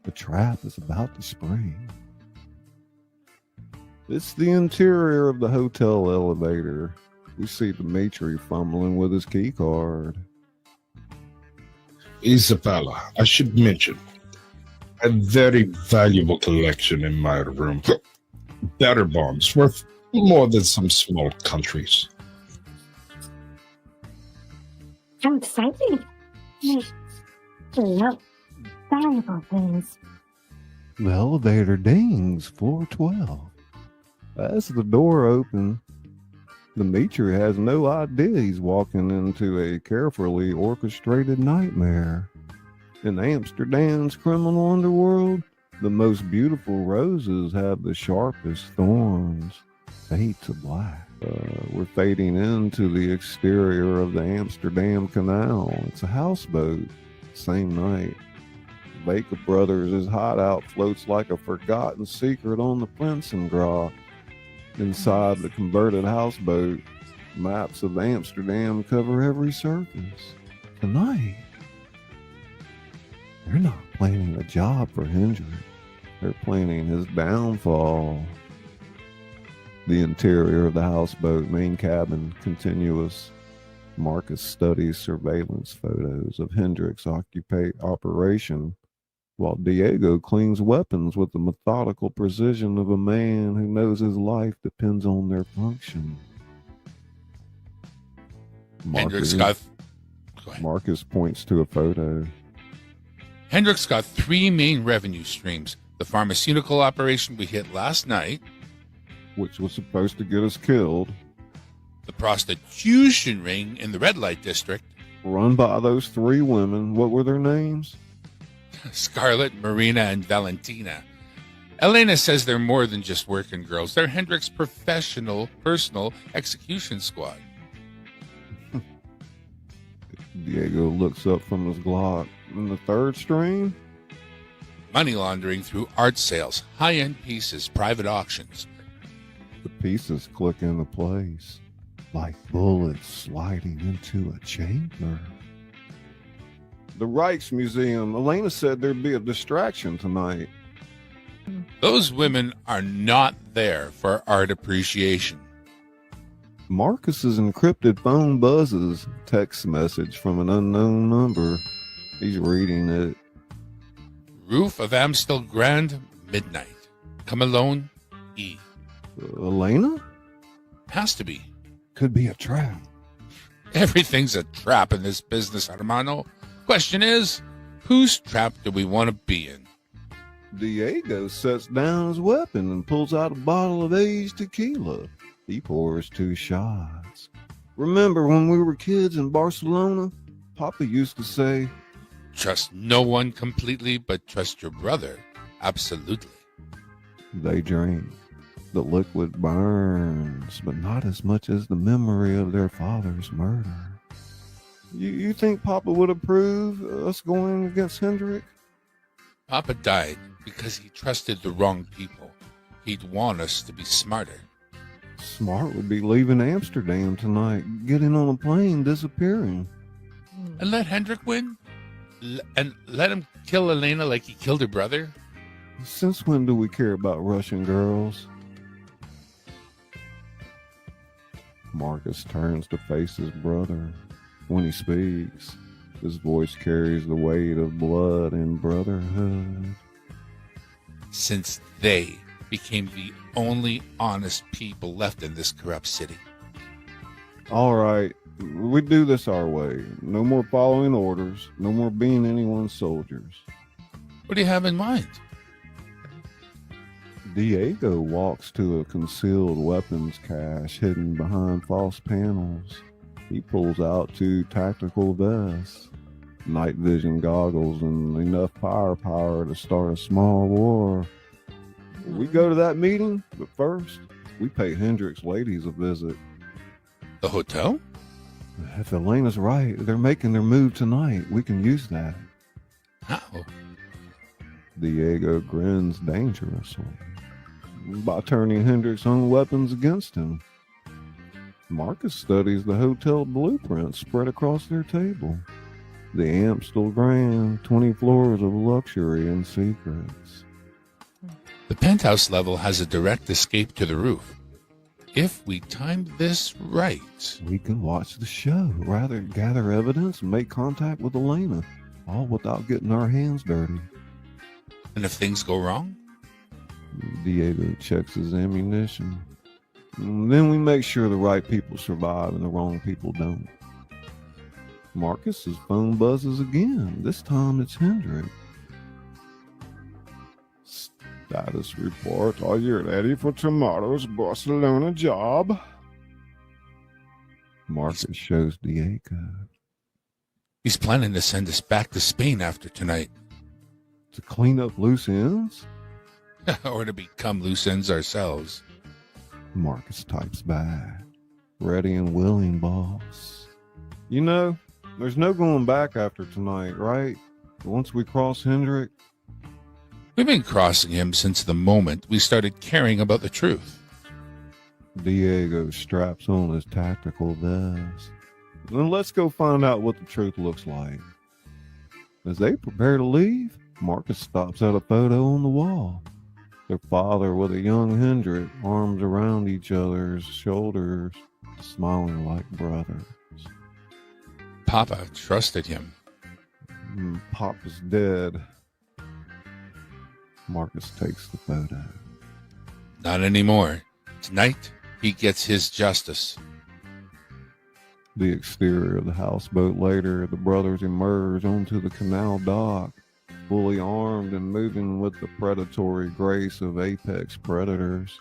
The trap is about to spring. It's the interior of the hotel elevator. We see Dimitri fumbling with his key card. Isabella, I should mention, a very valuable collection in my room. Batter bombs worth more than some small countries. How exciting! I love valuable things. The elevator dings, floor 12. As the door opens, Dimitri has no idea he's walking into a carefully orchestrated nightmare. In Amsterdam's criminal underworld, the most beautiful roses have the sharpest thorns. Fade to black. We're fading into the exterior of the Amsterdam Canal. It's a houseboat. Same night. Baker Brothers' hideout floats like a forgotten secret on the Prinsengracht. Inside the converted houseboat, maps of Amsterdam cover every surface. Tonight, they're not planning a job for Hendrik. They're planning his downfall. The interior of the houseboat, main cabin, continuous. Marcus studies surveillance photos of Hendricks' operation, while Diego cleans weapons with the methodical precision of a man who knows his life depends on their function. Hendricks got. Marcus points to a photo. Hendricks got 3 main revenue streams: the pharmaceutical operation we hit last night, which was supposed to get us killed, the prostitution ring in the red light district, run by those 3 women. What were their names? Scarlett, Marina, and Valentina. Elena says they're more than just working girls. They're Hendricks' personal execution squad. Diego looks up from his Glock. And the 3rd stream? Money laundering through art sales, high-end pieces, private auctions. The pieces click into place, like bullets sliding into a chamber. The Rijksmuseum. Elena said there'd be a distraction tonight. Those women are not there for art appreciation. Marcus's encrypted phone buzzes. Text message from an unknown number. He's reading it. Roof of Amsterdam, midnight. Come alone, E. Elena? Has to be. Could be a trap. Everything's a trap in this business, hermano. Question is, whose trap do we want to be in? Diego sets down his weapon and pulls out a bottle of aged tequila. He pours 2 shots. Remember when we were kids in Barcelona? Papa used to say, trust no one completely, but trust your brother. Absolutely. They drink. The liquid burns, but not as much as the memory of their father's murder. You think Papa would approve us going against Hendrick? Papa died because he trusted the wrong people. He'd want us to be smarter. Smart would be leaving Amsterdam tonight, getting on a plane, disappearing. And let Hendrick win? And let him kill Elena like he killed her brother? Since when do we care about Russian girls? Marcus turns to face his brother. When he speaks, his voice carries the weight of blood and brotherhood. Since they became the only honest people left in this corrupt city. All right, we do this our way. No more following orders. No more being anyone's soldiers. What do you have in mind? Diego walks to a concealed weapons cache hidden behind false panels. He pulls out 2 tactical vests, night vision goggles, and enough firepower to start a small war. We go to that meeting, but first, we pay Hendrick's ladies a visit. The hotel? If Elena's right, they're making their move tonight. We can use that. How? Diego grins dangerously. By turning Hendrick's own weapons against him. Marcus studies the hotel blueprints spread across their table. The Amsterdam, 20 floors of luxury and secrets. The penthouse level has a direct escape to the roof. If we timed this right, we can watch the show, rather gather evidence and make contact with Elena, all without getting our hands dirty. And if things go wrong? Diego checks his ammunition. And then we make sure the right people survive and the wrong people don't. Marcus's phone buzzes again. This time it's Hendrick. Status report. Are you ready for tomorrow's Barcelona job? Marcus shows Diego. He's planning to send us back to Spain after tonight. To clean up loose ends? Or to become loose ends ourselves. Marcus types back. Ready and willing, boss. You know, there's no going back after tonight, right? Once we cross Hendrick. We've been crossing him since the moment we started caring about the truth. Diego straps on his tactical vest. Then let's go find out what the truth looks like. As they prepare to leave, Marcus stops at a photo on the wall. their father with a young Hendrik, arms around each other's shoulders, smiling like brothers. Papa trusted him. Pop is dead. Marcus takes the photo. Not anymore. Tonight, he gets his justice. The exterior of the houseboat later, the brothers emerge onto the canal dock, fully armed and moving with the predatory grace of apex predators.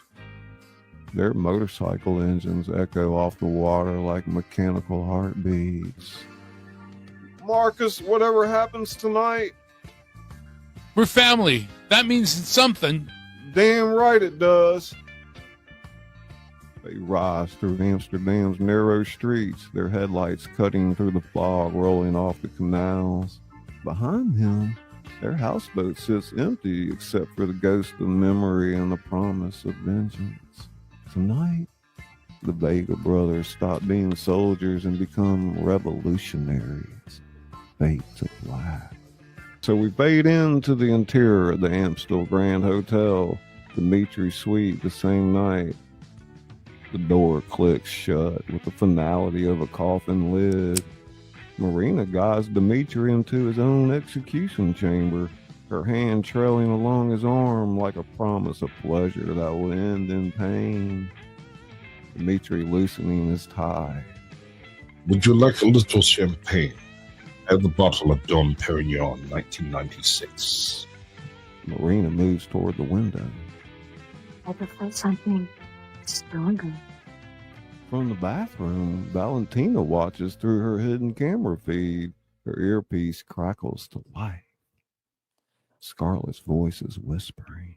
Their motorcycle engines echo off the water like mechanical heartbeats. Marcus, whatever happens tonight? We're family. That means something. Damn right it does. They rise through Amsterdam's narrow streets, their headlights cutting through the fog rolling off the canals. Behind him, their houseboat sits empty except for the ghost of memory and the promise of vengeance. Tonight, the Vega brothers stop being soldiers and become revolutionaries. Fade to black. So we fade into the interior of the Amstel Grand Hotel, Dimitri's suite the same night. The door clicks shut with the finality of a coffin lid. Marina guides Dimitri into his own execution chamber, her hand trailing along his arm like a promise of pleasure that will end in pain. Dimitri loosening his tie. Would you like a little champagne? I have a bottle of Dom Perignon 1996. Marina moves toward the window. I prefer something stronger. From the bathroom, Valentina watches through her hidden camera feed. Her earpiece crackles to life. Scarlett's voice is whispering.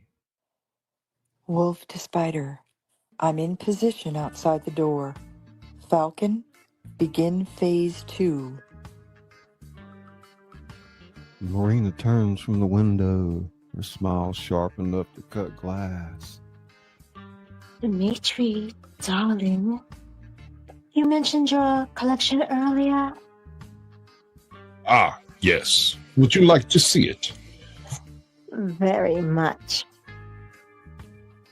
Wolf to Spider. I'm in position outside the door. Falcon, begin phase 2. Marina turns from the window, her smile sharp enough to cut glass. Dimitri, darling, you mentioned your collection earlier. Ah, yes. Would you like to see it? Very much.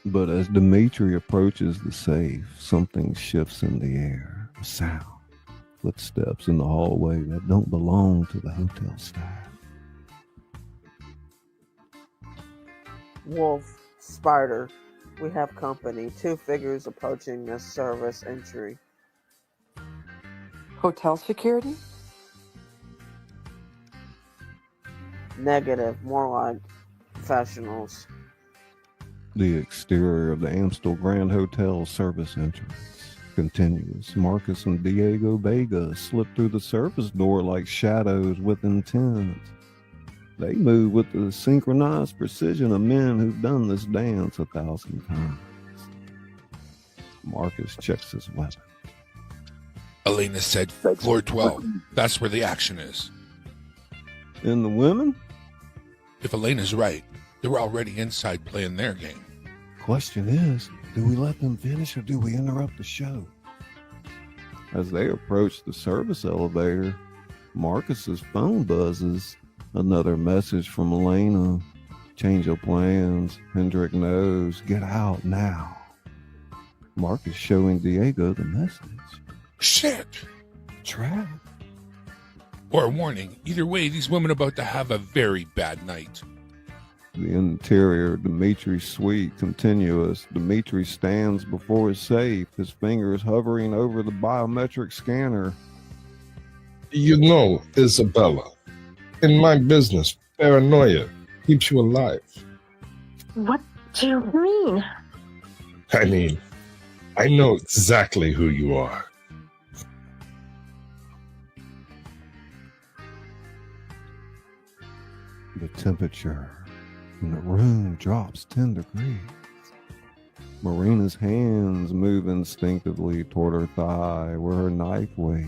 But as Dimitri approaches the safe, something shifts in the air. A sound. Footsteps in the hallway that don't belong to the hotel staff. Wolf, Spider, we have company. 2 figures approaching the service entry. Hotel security? Negative, more like professionals. The exterior of the Amstel Grand Hotel service entrance. Continuous. Marcus and Diego Vega slip through the service door like shadows with intent. They move with the synchronized precision of men who've done this dance 1,000 times. Marcus checks his weapon. Elena said floor 12. That's where the action is. And the women? If Elena's right, they're already inside playing their game. Question is, do we let them finish or do we interrupt the show? As they approach the service elevator, Marcus's phone buzzes. Another message from Elena. Change of plans. Hendrik knows. Get out now. Marcus showing Diego the message. Shit! Trap. Or a warning. Either way, these women are about to have a very bad night. The interior of Dimitri's suite continuous. Dimitri stands before his safe, his fingers hovering over the biometric scanner. You know, Isabella, in my business, paranoia keeps you alive. What do you mean? I mean, I know exactly who you are. The temperature in the room drops 10 degrees. Marina's hands move instinctively toward her thigh where her knife waits.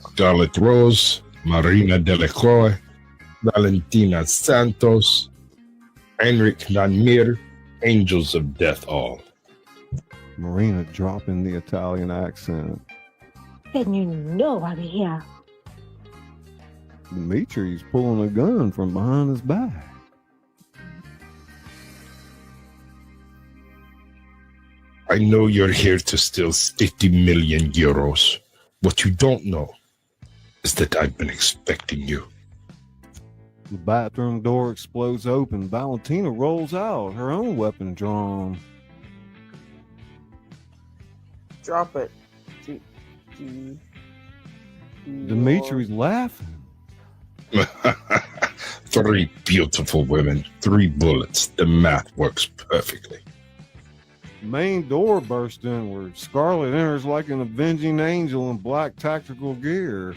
Scarlet Rose, Marina Delacroix, Valentina Santos, Heinrich Nanmir, Angels of Death all. Marina dropping the Italian accent. Then you know I'm here. Dimitri's pulling a gun from behind his back. I know you're here to steal 50 million euros. What you don't know is that I've been expecting you. The bathroom door explodes open. Valentina rolls out, her own weapon drawn. Drop it. Dimitri's laughing. 3 beautiful women, 3 bullets. The math works perfectly. Main door bursts inward. Scarlet enters like an avenging angel in black tactical gear.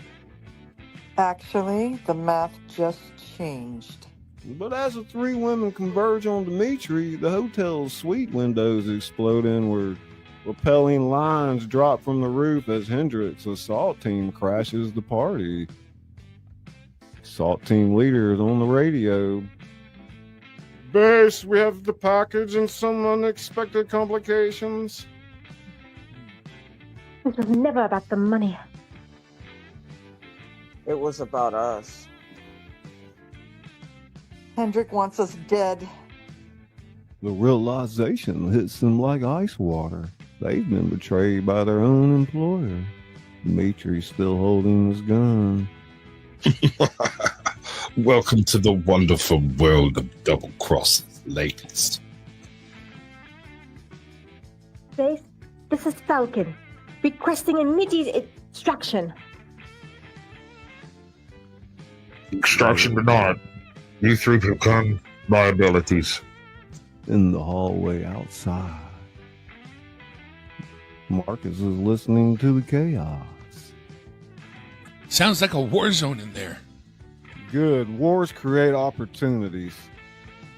Actually, the math just changed. But as the 3 women converge on Dimitri, the hotel's suite windows explode inward. Repelling lines drop from the roof as Hendrick's assault team crashes the party. Assault team leader is on the radio. Base, we have the package and some unexpected complications. It was never about the money. It was about us. Hendrik wants us dead. The realization hits them like ice water. They've been betrayed by their own employer. Dimitri's still holding his gun. Welcome to the wonderful world of double crosses, ladies. Base, this is Falcon, requesting immediate extraction. Extraction denied. You 3 become liabilities. In the hallway outside, Marcus is listening to the chaos. Sounds like a war zone in there. Good. Wars create opportunities.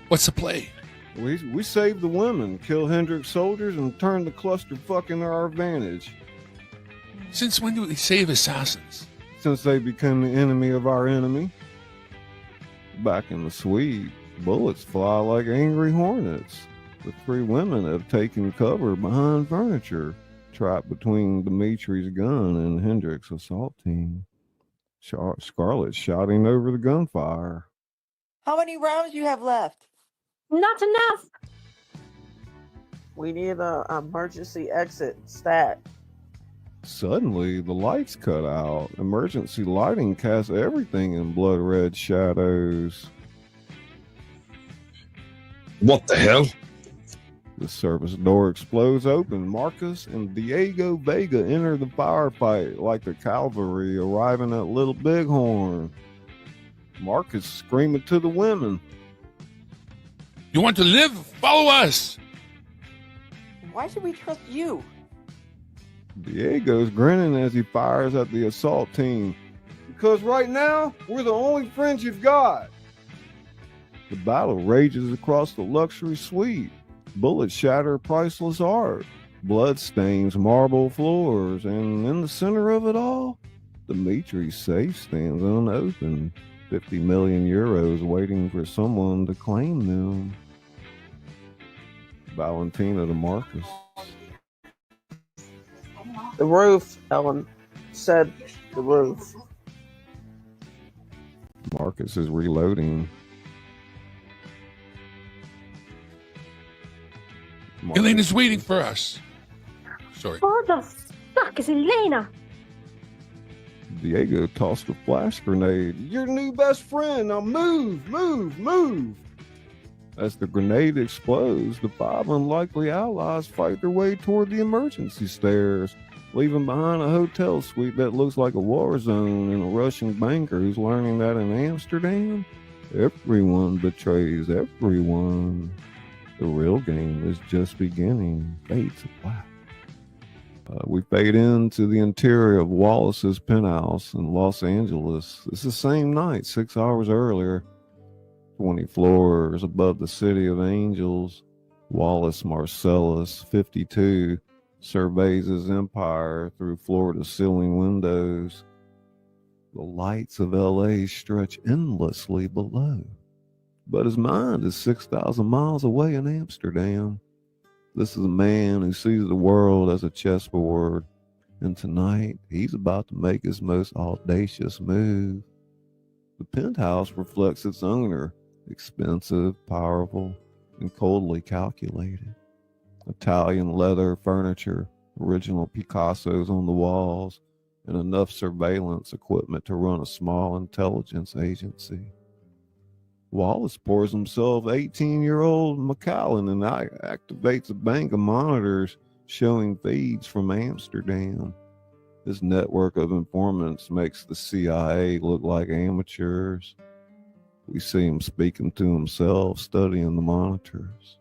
What's the play? We save the women, kill Hendrick's soldiers, and turn the clusterfuck into our advantage. Since when do we save assassins? Since they become the enemy of our enemy. Back in the suite, bullets fly like angry hornets. The 3 women have taken cover behind furniture, trapped between Dimitri's gun and Hendrick's assault team. Scarlet's shouting over the gunfire. How many rounds you have left? Not enough! We need an emergency exit stat. Suddenly, the lights cut out. Emergency lighting casts everything in blood red shadows. What the hell? The service door explodes open. Marcus and Diego Vega enter the firefight like the cavalry arriving at Little Bighorn. Marcus screaming to the women. You want to live? Follow us! Why should we trust you? Diego's grinning as he fires at the assault team. Because right now, we're the only friends you've got. The battle rages across the luxury suite. Bullets shatter priceless art. Blood stains marble floors. And in the center of it all, Dimitri's safe stands unopened. 50 million euros waiting for someone to claim them. Valentina to Marcus. The roof, Ellen said. The roof. Marcus is reloading. Elena's waiting for us. Sorry. What the fuck is Elena? Diego tossed a flash grenade. Your new best friend. Now move, move, move. As the grenade explodes, the 5 unlikely allies fight their way toward the emergency stairs, leaving behind a hotel suite that looks like a war zone and a Russian banker who's learning that in Amsterdam, everyone betrays everyone. The real game is just beginning. Fade to black. We fade into the interior of Wallace's penthouse in Los Angeles. It's the same night, 6 hours earlier. 20 floors above the city of angels. Wallace Marcellus, 52, surveys his empire through floor-to-ceiling windows. The lights of L.A. stretch endlessly below. But his mind is 6,000 miles away in Amsterdam. This is a man who sees the world as a chessboard, and tonight he's about to make his most audacious move. The penthouse reflects its owner, expensive, powerful, and coldly calculated. Italian leather furniture, original Picassos on the walls, and enough surveillance equipment to run a small intelligence agency. Wallace pours himself 18-year-old McAllen and activates a bank of monitors showing feeds from Amsterdam. This network of informants makes the CIA look like amateurs. We see him speaking to himself, studying the monitors.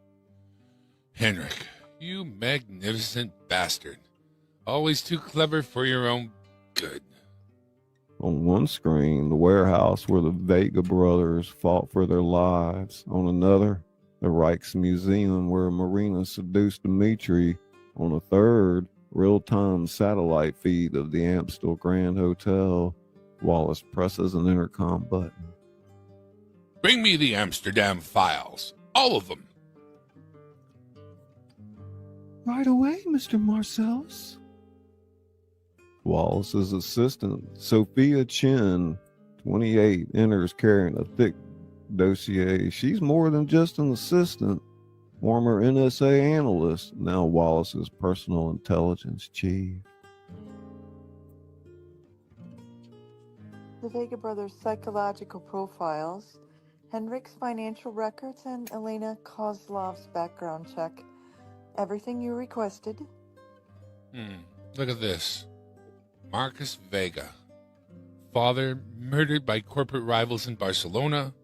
Henrik, you magnificent bastard. Always too clever for your own good. On one screen, the warehouse where the Vega brothers fought for their lives. On another, the Rijksmuseum where Marina seduced Dmitri. On a third, real-time satellite feed of the Amstel Grand Hotel. Wallace presses an intercom button. Bring me the Amsterdam files. All of them. Right away, Mr. Marcellus. Wallace's assistant, Sophia Chin, 28, enters carrying a thick dossier. She's more than just an assistant. Former NSA analyst, now Wallace's personal intelligence chief. The Vega brothers' psychological profiles, Henrik's financial records, and Elena Kozlov's background check. Everything you requested. Look at this. Marcus Vega. Father murdered by corporate rivals in Barcelona.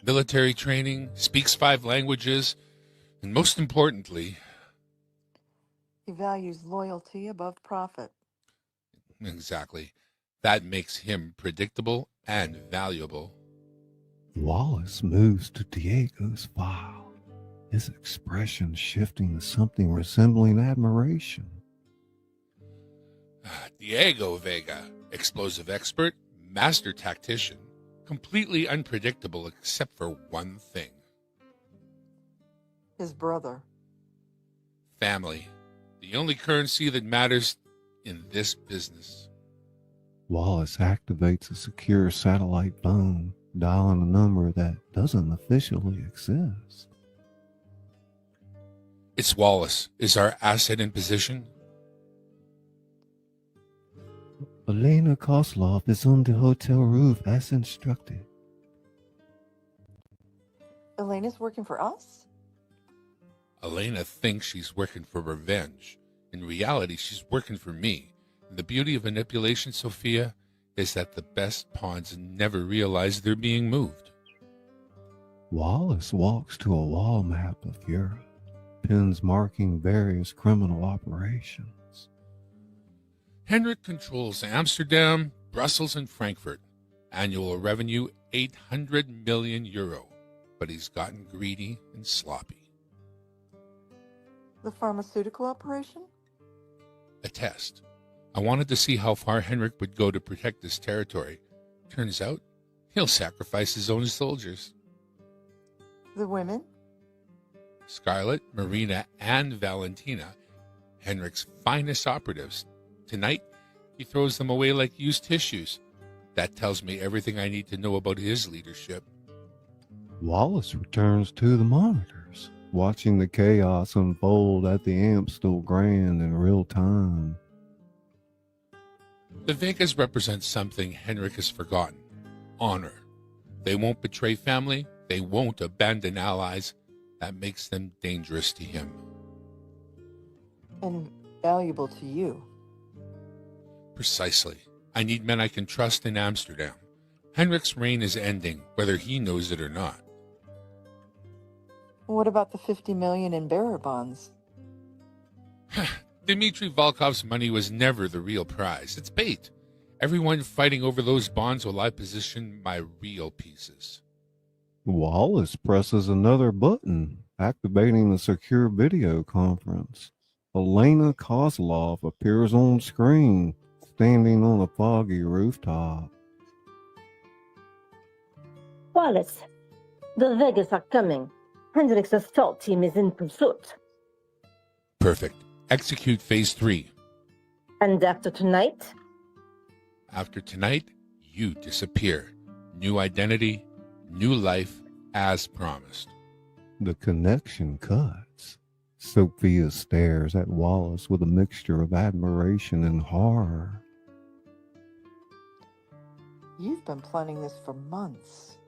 Military training, speaks 5 languages, and most importantly... He values loyalty above profit. Exactly. That makes him predictable and valuable. Wallace moves to Diego's file, his expression shifting to something resembling admiration. Diego Vega, explosive expert, master tactician, completely unpredictable except for one thing. His brother. Family. The only currency that matters in this business. Wallace activates a secure satellite phone, dialing a number that doesn't officially exist. It's Wallace. Is our asset in position? Elena Kozlov is on the hotel roof as instructed. Elena's working for us? Elena thinks she's working for revenge. In reality, she's working for me. And the beauty of manipulation, Sophia, is that the best pawns never realize they're being moved. Wallace walks to a wall map of Europe, pins marking various criminal operations. Henrik controls Amsterdam, Brussels, and Frankfurt. Annual revenue 800 million euro. But he's gotten greedy and sloppy. The pharmaceutical operation? A test. I wanted to see how far Henrik would go to protect this territory. Turns out, he'll sacrifice his own soldiers. The women? Scarlett, Marina, and Valentina, Henrik's finest operatives. Tonight, he throws them away like used tissues. That tells me everything I need to know about his leadership. Wallace returns to the monitors, watching the chaos unfold at the Amstel Grand in real time. The Vegas represent something Henrik has forgotten. Honor. They won't betray family. They won't abandon allies. That makes them dangerous to him. And valuable to you. Precisely. I need men I can trust in Amsterdam. Henrik's reign is ending, whether he knows it or not. What about the 50 million in bearer bonds? Dmitry Volkov's money was never the real prize. It's bait. Everyone fighting over those bonds while I position my real pieces. Wallace presses another button, activating the secure video conference. Elena Kozlov appears on screen, standing on a foggy rooftop. Wallace, the Vegas are coming. Hendrik's assault team is in pursuit. Perfect. Execute phase 3. And after tonight? After tonight, you disappear. New identity, new life, as promised. The connection cuts. Sophia stares at Wallace with a mixture of admiration and horror. You've been planning this for months.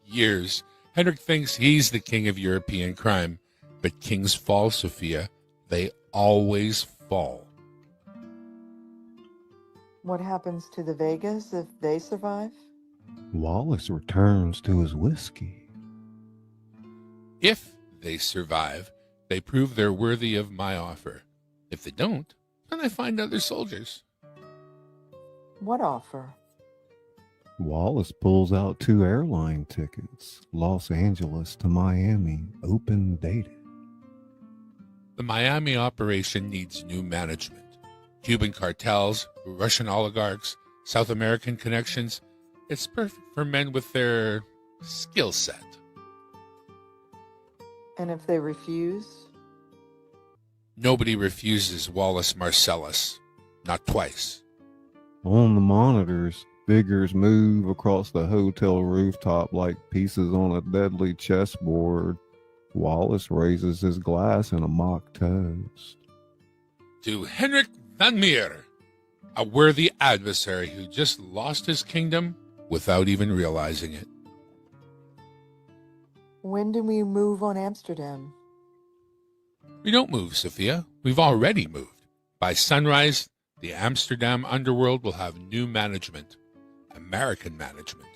Years. Henrik thinks he's the king of European crime, but kings fall, Sophia. They always fall. What happens to the Vegas if they survive? Wallace returns to his whiskey. If they survive, they prove they're worthy of my offer. If they don't, then I find other soldiers. What offer? Wallace pulls out 2 airline tickets, Los Angeles to Miami, open dated. The Miami operation needs new management. Cuban cartels, Russian oligarchs, South American connections. It's perfect for men with their skill set. And if they refuse? Nobody refuses Wallace Marcellus. Not twice. On the monitors, figures move across the hotel rooftop like pieces on a deadly chessboard. Wallace raises his glass in a mock toast. To Henrik van Meer, a worthy adversary who just lost his kingdom without even realizing it. When do we move on Amsterdam? We don't move, Sophia. We've already moved. By sunrise, the Amsterdam underworld will have new management. American management.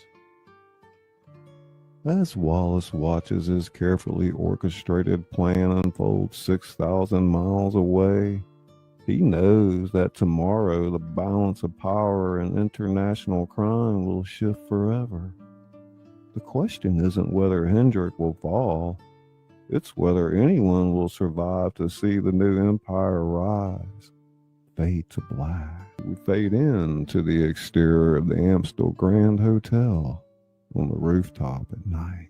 As Wallace watches his carefully orchestrated plan unfold 6,000 miles away, he knows that tomorrow the balance of power in international crime will shift forever. The question isn't whether Hendrik will fall, it's whether anyone will survive to see the new empire rise. Fade to black. We fade into the exterior of the Amstel Grand Hotel on the rooftop at night.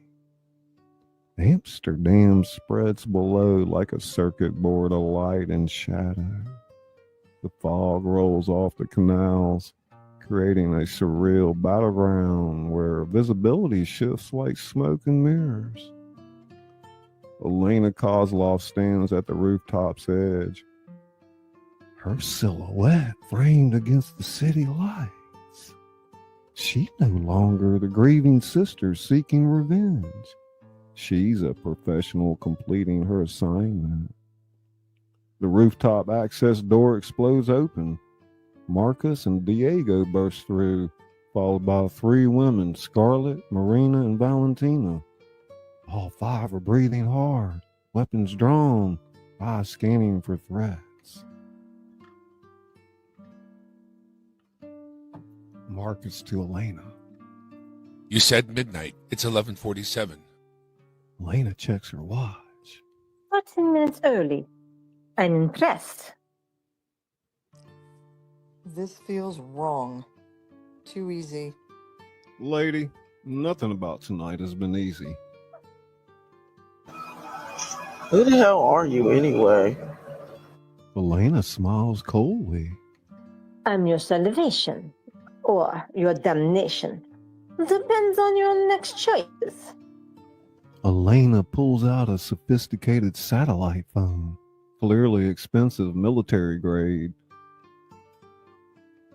Amsterdam spreads below like a circuit board of light and shadow. The fog rolls off the canals, creating a surreal battleground where visibility shifts like smoke and mirrors. Elena Kozlov stands at the rooftop's edge, her silhouette framed against the city lights. She's no longer the grieving sister seeking revenge. She's a professional completing her assignment. The rooftop access door explodes open. Marcus and Diego burst through, followed by 3 women, Scarlett, Marina, and Valentina. All 5 are breathing hard, weapons drawn, eyes scanning for threats. Marcus to Elena. You said midnight. It's 11:47. Elena checks her watch. 14 minutes early. I'm impressed. This feels wrong. Too easy. Lady, nothing about tonight has been easy. Who the hell are you anyway? Elena smiles coldly. I'm your salvation. Or your damnation. Depends on your next choice. Elena pulls out a sophisticated satellite phone, clearly expensive military grade.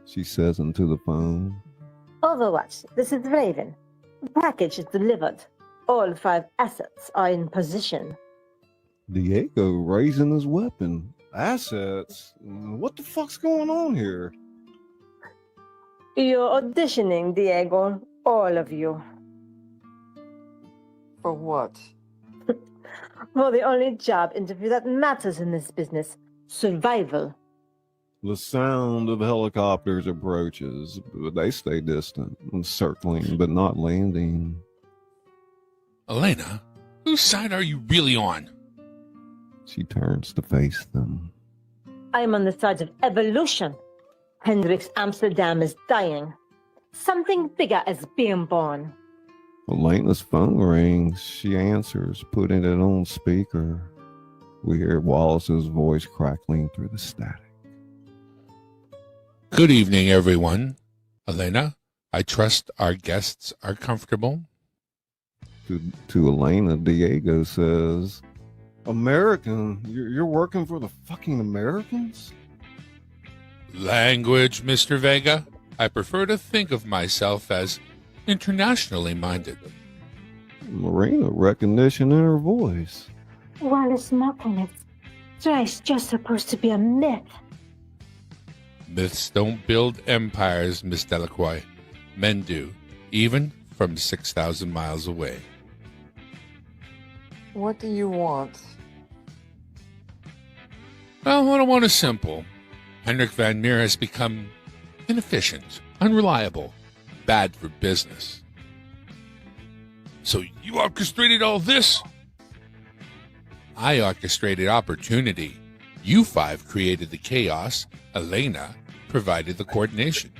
She says into the phone. Overwatch, this is Raven. The package is delivered. All 5 assets are in position. Diego raising his weapon. Assets? What the fuck's going on here? You're auditioning, Diego. All of you. For what? For the only job interview that matters in this business. Survival. The sound of helicopters approaches, but they stay distant, circling but not landing. Elena, whose side are you really on? She turns to face them. I'm on the side of evolution. Hendrik's Amsterdam is dying. Something bigger is being born. Elena's phone rings. She answers, putting it on speaker. We hear Wallace's voice crackling through the static. Good evening, everyone. Elena, I trust our guests are comfortable. To Elena, Diego says, American? You're working for the fucking Americans? Language, Mr. Vega. I prefer to think of myself as internationally minded. Marina recognition in her voice. Wallace Malcolm, it's just supposed to be a myth. Myths don't build empires, Miss Delacroix. Men do, even from 6,000 miles away. What do you want? Well, what I want is simple. Henrik Van Meer has become inefficient, unreliable, bad for business. So you orchestrated all this? I orchestrated opportunity. You five created the chaos. Elena provided the coordination.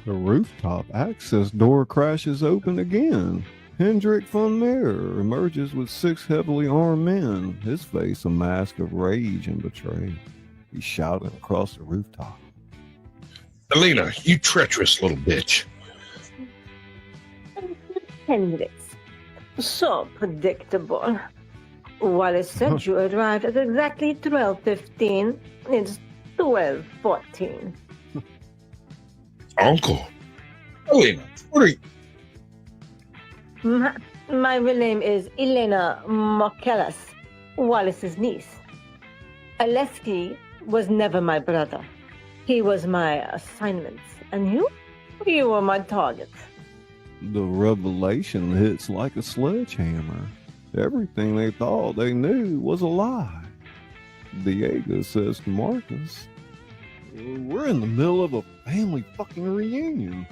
The rooftop access door crashes open again. Hendrik von Meer emerges with 6 heavily armed men, his face a mask of rage and betrayal. He's shouting across the rooftop. Elena, you treacherous little bitch. Hendrix. So predictable. Wallace said you arrived at exactly 12:15. It's 12:14. Uncle. Elena, what are you? My real name is Elena Markellas, Wallace's niece. Alesky was never my brother. He was my assignment. And you? You were my target. The revelation hits like a sledgehammer. Everything they thought they knew was a lie. Diego says to Marcus, "We're in the middle of a family fucking reunion."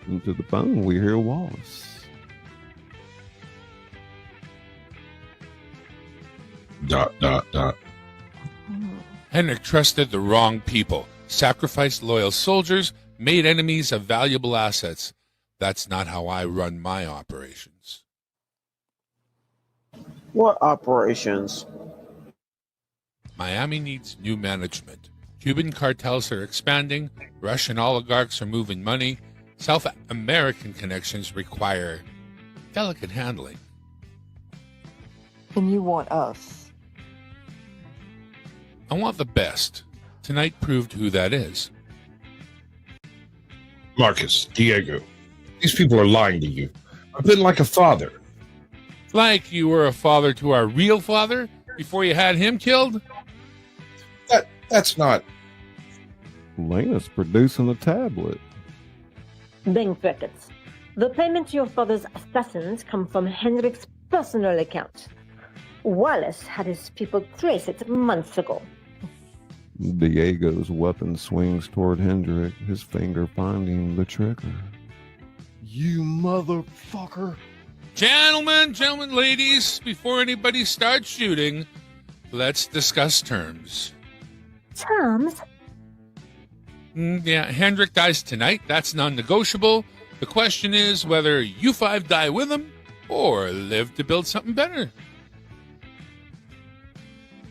Into the phone we hear Wallace. Dot, dot, dot. Henrik trusted the wrong people, sacrificed loyal soldiers, made enemies of valuable assets. That's not how I run my operations. What operations? Miami needs new management. Cuban cartels are expanding. Russian oligarchs are moving money. South American connections require delicate handling. And you want us? I want the best. Tonight proved who that is. Marcus, Diego, these people are lying to you. I've been like a father. Like you were a father to our real father before you had him killed? That's not... Lena's producing a tablet. Bank records. The payment to your father's assassins come from Hendrik's personal account. Wallace had his people trace it months ago. Diego's weapon swings toward Hendrik, his finger finding the trigger. You motherfucker! Gentlemen, ladies, before anybody starts shooting, let's discuss terms. Terms? Yeah, Hendrik dies tonight. That's non-negotiable. The question is whether you five die with him or live to build something better.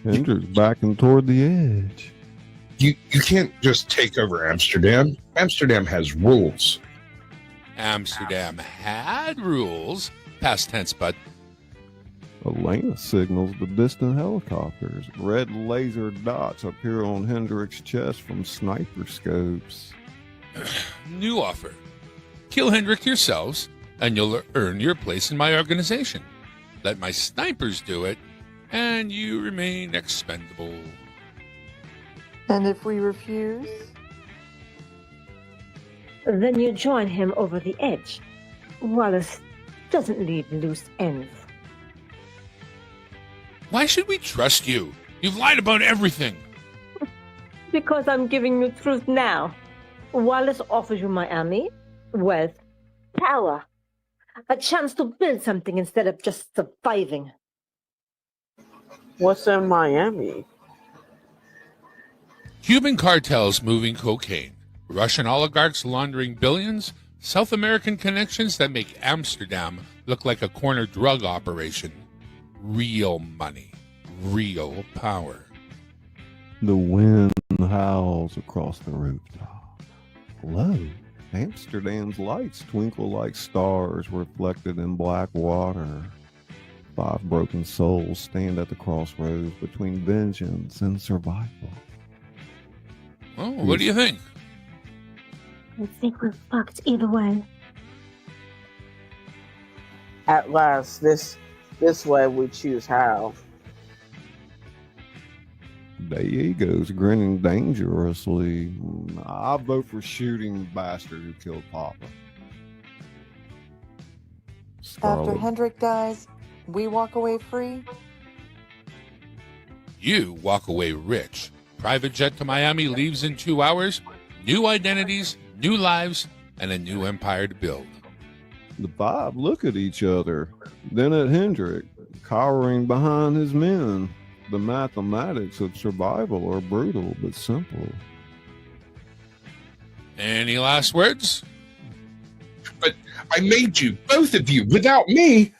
Hendrik's backing toward the edge. You can't just take over Amsterdam. Amsterdam has rules. Amsterdam had rules. Past tense, bud. Elena signals the distant helicopters. Red laser dots appear on Hendrik's chest from sniper scopes. New offer. Kill Hendrik yourselves, and you'll earn your place in my organization. Let my snipers do it, and you remain expendable. And if we refuse? Then you join him over the edge. Wallace doesn't leave loose ends. Why should we trust you? You've lied about everything. Because I'm giving you truth now. Wallace offers you Miami, wealth, power, a chance to build something instead of just surviving. What's in Miami? Cuban cartels moving cocaine, Russian oligarchs laundering billions, South American connections that make Amsterdam look like a corner drug operation. Real money, real power. The wind howls across the rooftop. Lo, Amsterdam's lights twinkle like stars reflected in black water. 5 broken souls stand at the crossroads between vengeance and survival. Oh, what do you think? I think we're fucked either way. At last, this way we choose how. Diego's grinning dangerously. I vote for shooting the bastard who killed Papa. After Scarlet. Hendrik dies, we walk away free? You walk away rich. Private jet to Miami leaves in 2 hours. New identities, new lives, and a new empire to build. The 5 look at each other, then at Hendrik, cowering behind his men. The mathematics of survival are brutal but simple. Any last words? But I made you, both of you. Without me,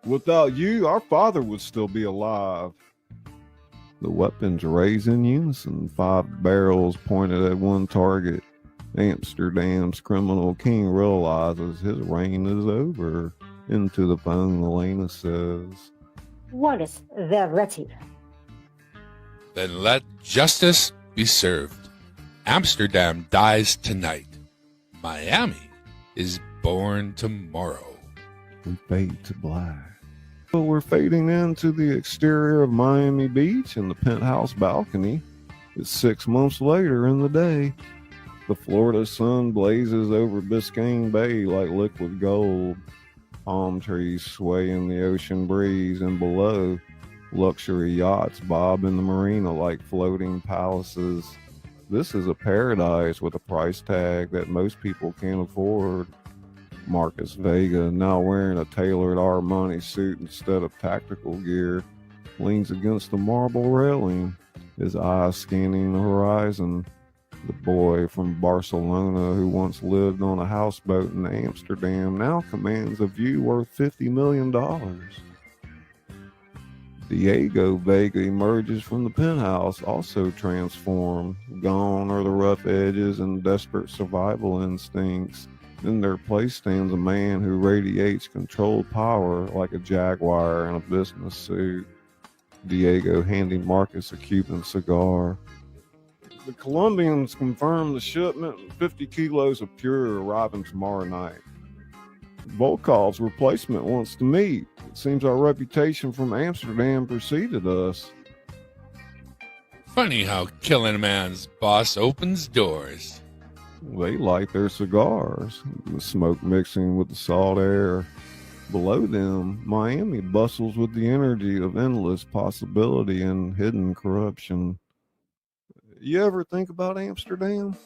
Without you, our father would still be alive. The weapons raise in unison, 5 barrels pointed at one target. Amsterdam's criminal king realizes his reign is over. Into the phone, Elena says, Wallace, they're ready. Then let justice be served. Amsterdam dies tonight. Miami is born tomorrow. We fade to black. But we're fading into the exterior of Miami Beach and the penthouse balcony. It's 6 months later in the day. The Florida sun blazes over Biscayne Bay like liquid gold. Palm trees sway in the ocean breeze, and below, luxury yachts bob in the marina like floating palaces. This is a paradise with a price tag that most people can't afford. Marcus Vega, now wearing a tailored Armani suit instead of tactical gear, leans against the marble railing, his eyes scanning the horizon. The boy from Barcelona who once lived on a houseboat in Amsterdam now commands a view worth $50 million. Diego Vega emerges from the penthouse, also transformed. Gone are the rough edges and desperate survival instincts. In their place stands a man who radiates controlled power like a jaguar in a business suit. Diego handing Marcus a Cuban cigar. The Colombians confirm the shipment, 50 kilos of pure arriving tomorrow night. Volkov's replacement wants to meet. It seems our reputation from Amsterdam preceded us. Funny how killing a man's boss opens doors. They light their cigars, the smoke mixing with the salt air. Below them, Miami bustles with the energy of endless possibility and hidden corruption. You ever think about Amsterdam?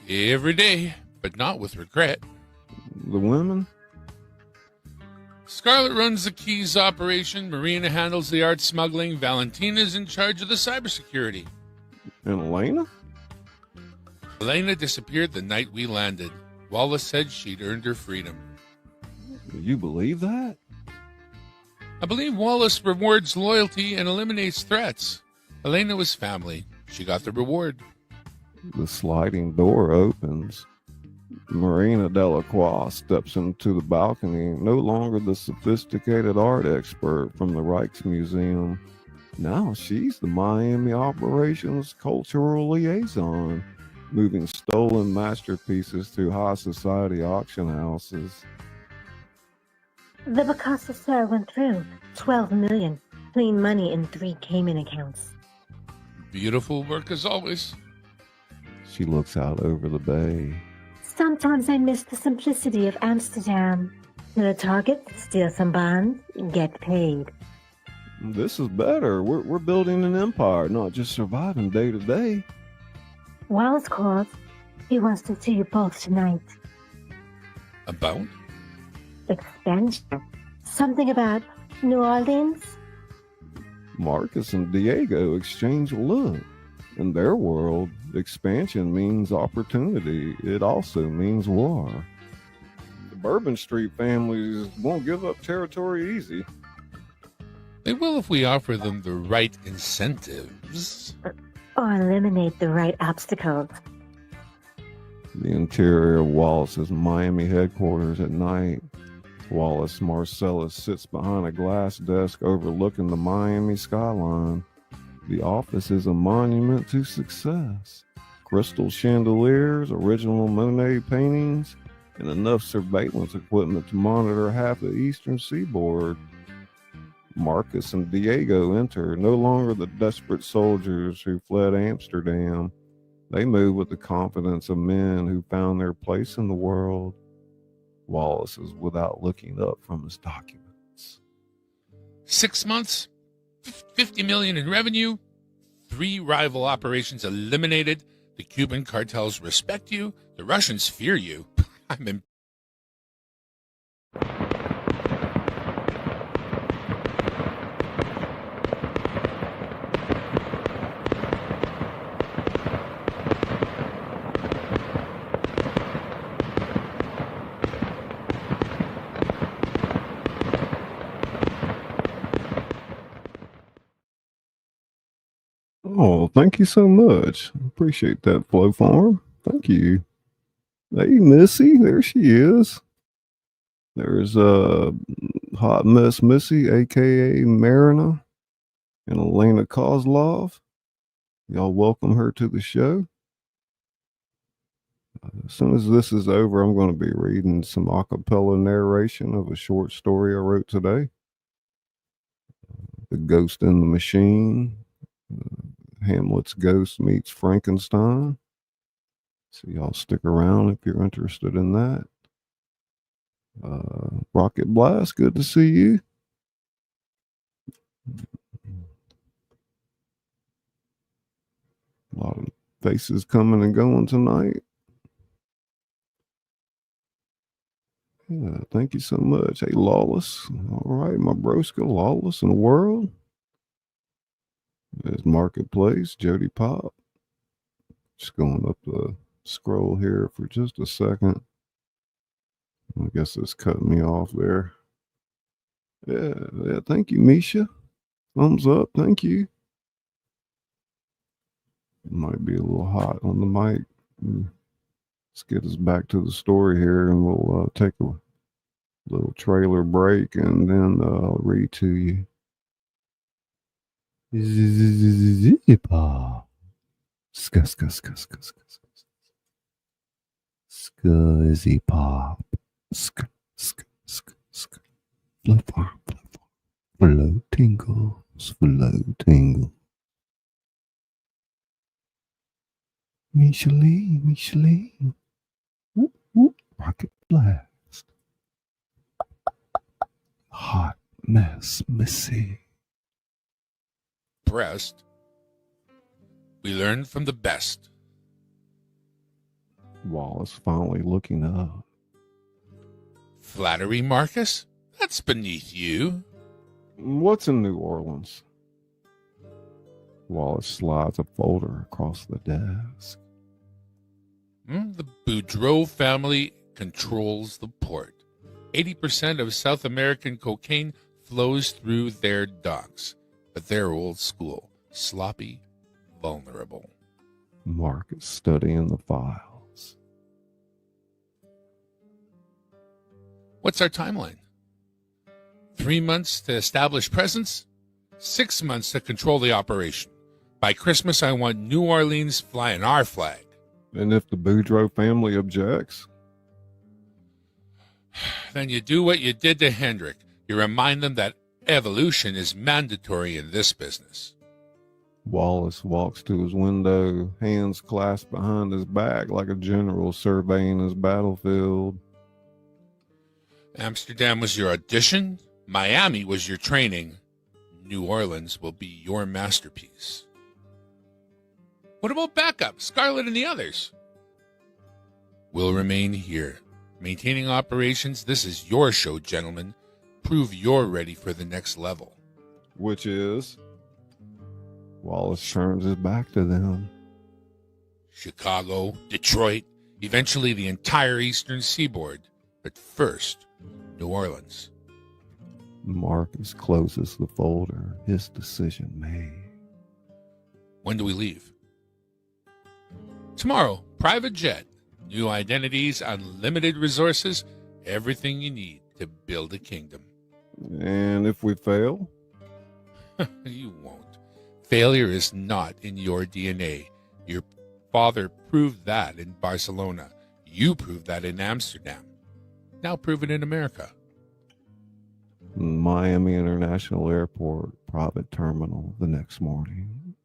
Every day, but not with regret. The women? Scarlet runs the Keys operation, Marina handles the art smuggling, Valentina's in charge of the cybersecurity. And Elena? Elena disappeared the night we landed. Wallace said she'd earned her freedom. You believe that? I believe Wallace rewards loyalty and eliminates threats. Elena was family. She got the reward. The sliding door opens. Marina Delacroix steps into the balcony, no longer the sophisticated art expert from the Rijksmuseum. Now she's the Miami operations cultural liaison, moving stolen masterpieces through high society auction houses. The Picasso sale went through. 12 million. Clean money in 3 Cayman accounts. Beautiful work as always. She looks out over the bay. Sometimes I miss the simplicity of Amsterdam. Hit a target, steal some bonds, get paid. This is better. We're building an empire, not just surviving day to day. Wallace called. He wants to see you both tonight. About? Expansion. Something about New Orleans? Marcus and Diego exchange a look. In their world, expansion means opportunity. It also means war. The Bourbon Street families won't give up territory easy. They will if we offer them the right incentives. Or eliminate the right obstacles. The interior of Wallace's Miami headquarters at night. Wallace Marcellus sits behind a glass desk overlooking the Miami skyline. The office is a monument to success. Crystal chandeliers, original Monet paintings, and enough surveillance equipment to monitor half the eastern seaboard. Marcus and Diego enter, no longer the desperate soldiers who fled Amsterdam. They move with the confidence of men who found their place in the world. Wallace is without looking up from his documents. 6 months, 50 million in revenue, 3 rival operations eliminated. The Cuban cartels respect you. The Russians fear you. I'm in. Oh, thank you so much. Appreciate that, Flow Farm. Thank you. Hey, Missy, there she is. There's Hot Mess Missy, aka Marina, and Elena Kozlov. Y'all welcome her to the show. As soon as this is over, I'm going to be reading some a cappella narration of a short story I wrote today. The Ghost in the Machine. Hamlet's Ghost meets Frankenstein. So y'all stick around if you're interested in that. Rocket Blast, good to see you. A lot of faces coming and going tonight. Yeah, thank you so much. Hey, Lawless. All right, my broska, Lawless in the world. There's Marketplace, Jody Pop. Just going up the scroll here for just a second. I guess it's cutting me off there. Yeah, thank you, Misha. Thumbs up, thank you. Might be a little hot on the mic. Let's get us back to the story here, and we'll take a little trailer break, and then I'll read to you. ScullyPop. ScullyPop. Flow tingles. Micheline. Whoop. Rocket Blast. Hot Mess Missy. Breast. We learn from the best. Wallace finally looking up. Flattery, Marcus? That's beneath you. What's in New Orleans? Wallace slides a folder across the desk. The Boudreaux family controls the port. 80% of South American cocaine flows through their docks, but they're old school, sloppy, vulnerable. Marcus studying the files. What's our timeline? 3 months to establish presence, 6 months to control the operation. By Christmas, I want New Orleans flying our flag. And if the Boudreaux family objects? Then you do what you did to Hendrik. You remind them that evolution is mandatory in this business. Wallace walks to his window, hands clasped behind his back like a general surveying his battlefield. Amsterdam was your audition. Miami was your training. New Orleans will be your masterpiece. What about backup, Scarlet and the others? We'll remain here. Maintaining operations, this is your show, gentlemen. Prove you're ready for the next level. Which is? Wallace turns his back to them. Chicago, Detroit, eventually the entire eastern seaboard. But first, New Orleans. Marcus closes the folder, his decision made. When do we leave? Tomorrow, private jet, new identities, unlimited resources, everything you need. to build a kingdom. And if we fail? You won't. Failure is not in your DNA. Your father proved that in Barcelona. You proved that in Amsterdam. Now prove it in America. Miami International Airport, private terminal the next morning.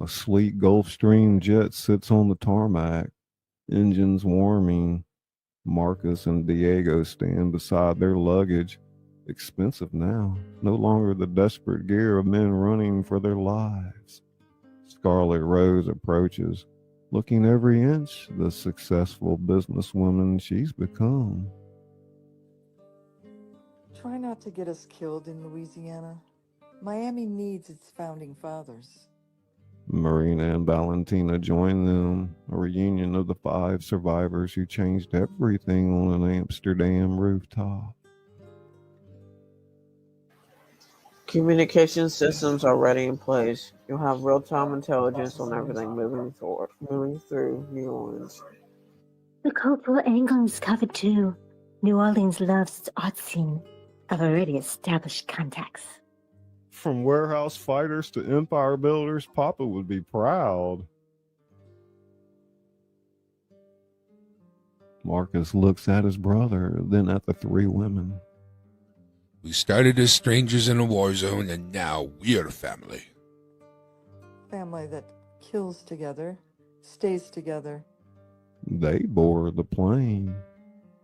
A sleek Gulfstream jet sits on the tarmac, engines warming. Marcus and Diego stand beside their luggage, expensive now, no longer the desperate gear of men running for their lives. Scarlet Rose approaches, looking every inch the successful businesswoman she's become. Try not to get us killed in Louisiana. Miami needs its founding fathers. Marina and Valentina join them, a reunion of the 5 survivors who changed everything on an Amsterdam rooftop. Communication systems are already in place. You'll have real-time intelligence on everything moving through New Orleans. The cultural angle is covered too. New Orleans loves its art scene. I've already established contacts. From warehouse fighters to empire builders, Papa would be proud. Marcus looks at his brother, then at the 3 women. We started as strangers in a war zone, and now we're family. Family that kills together, stays together. They board the plane.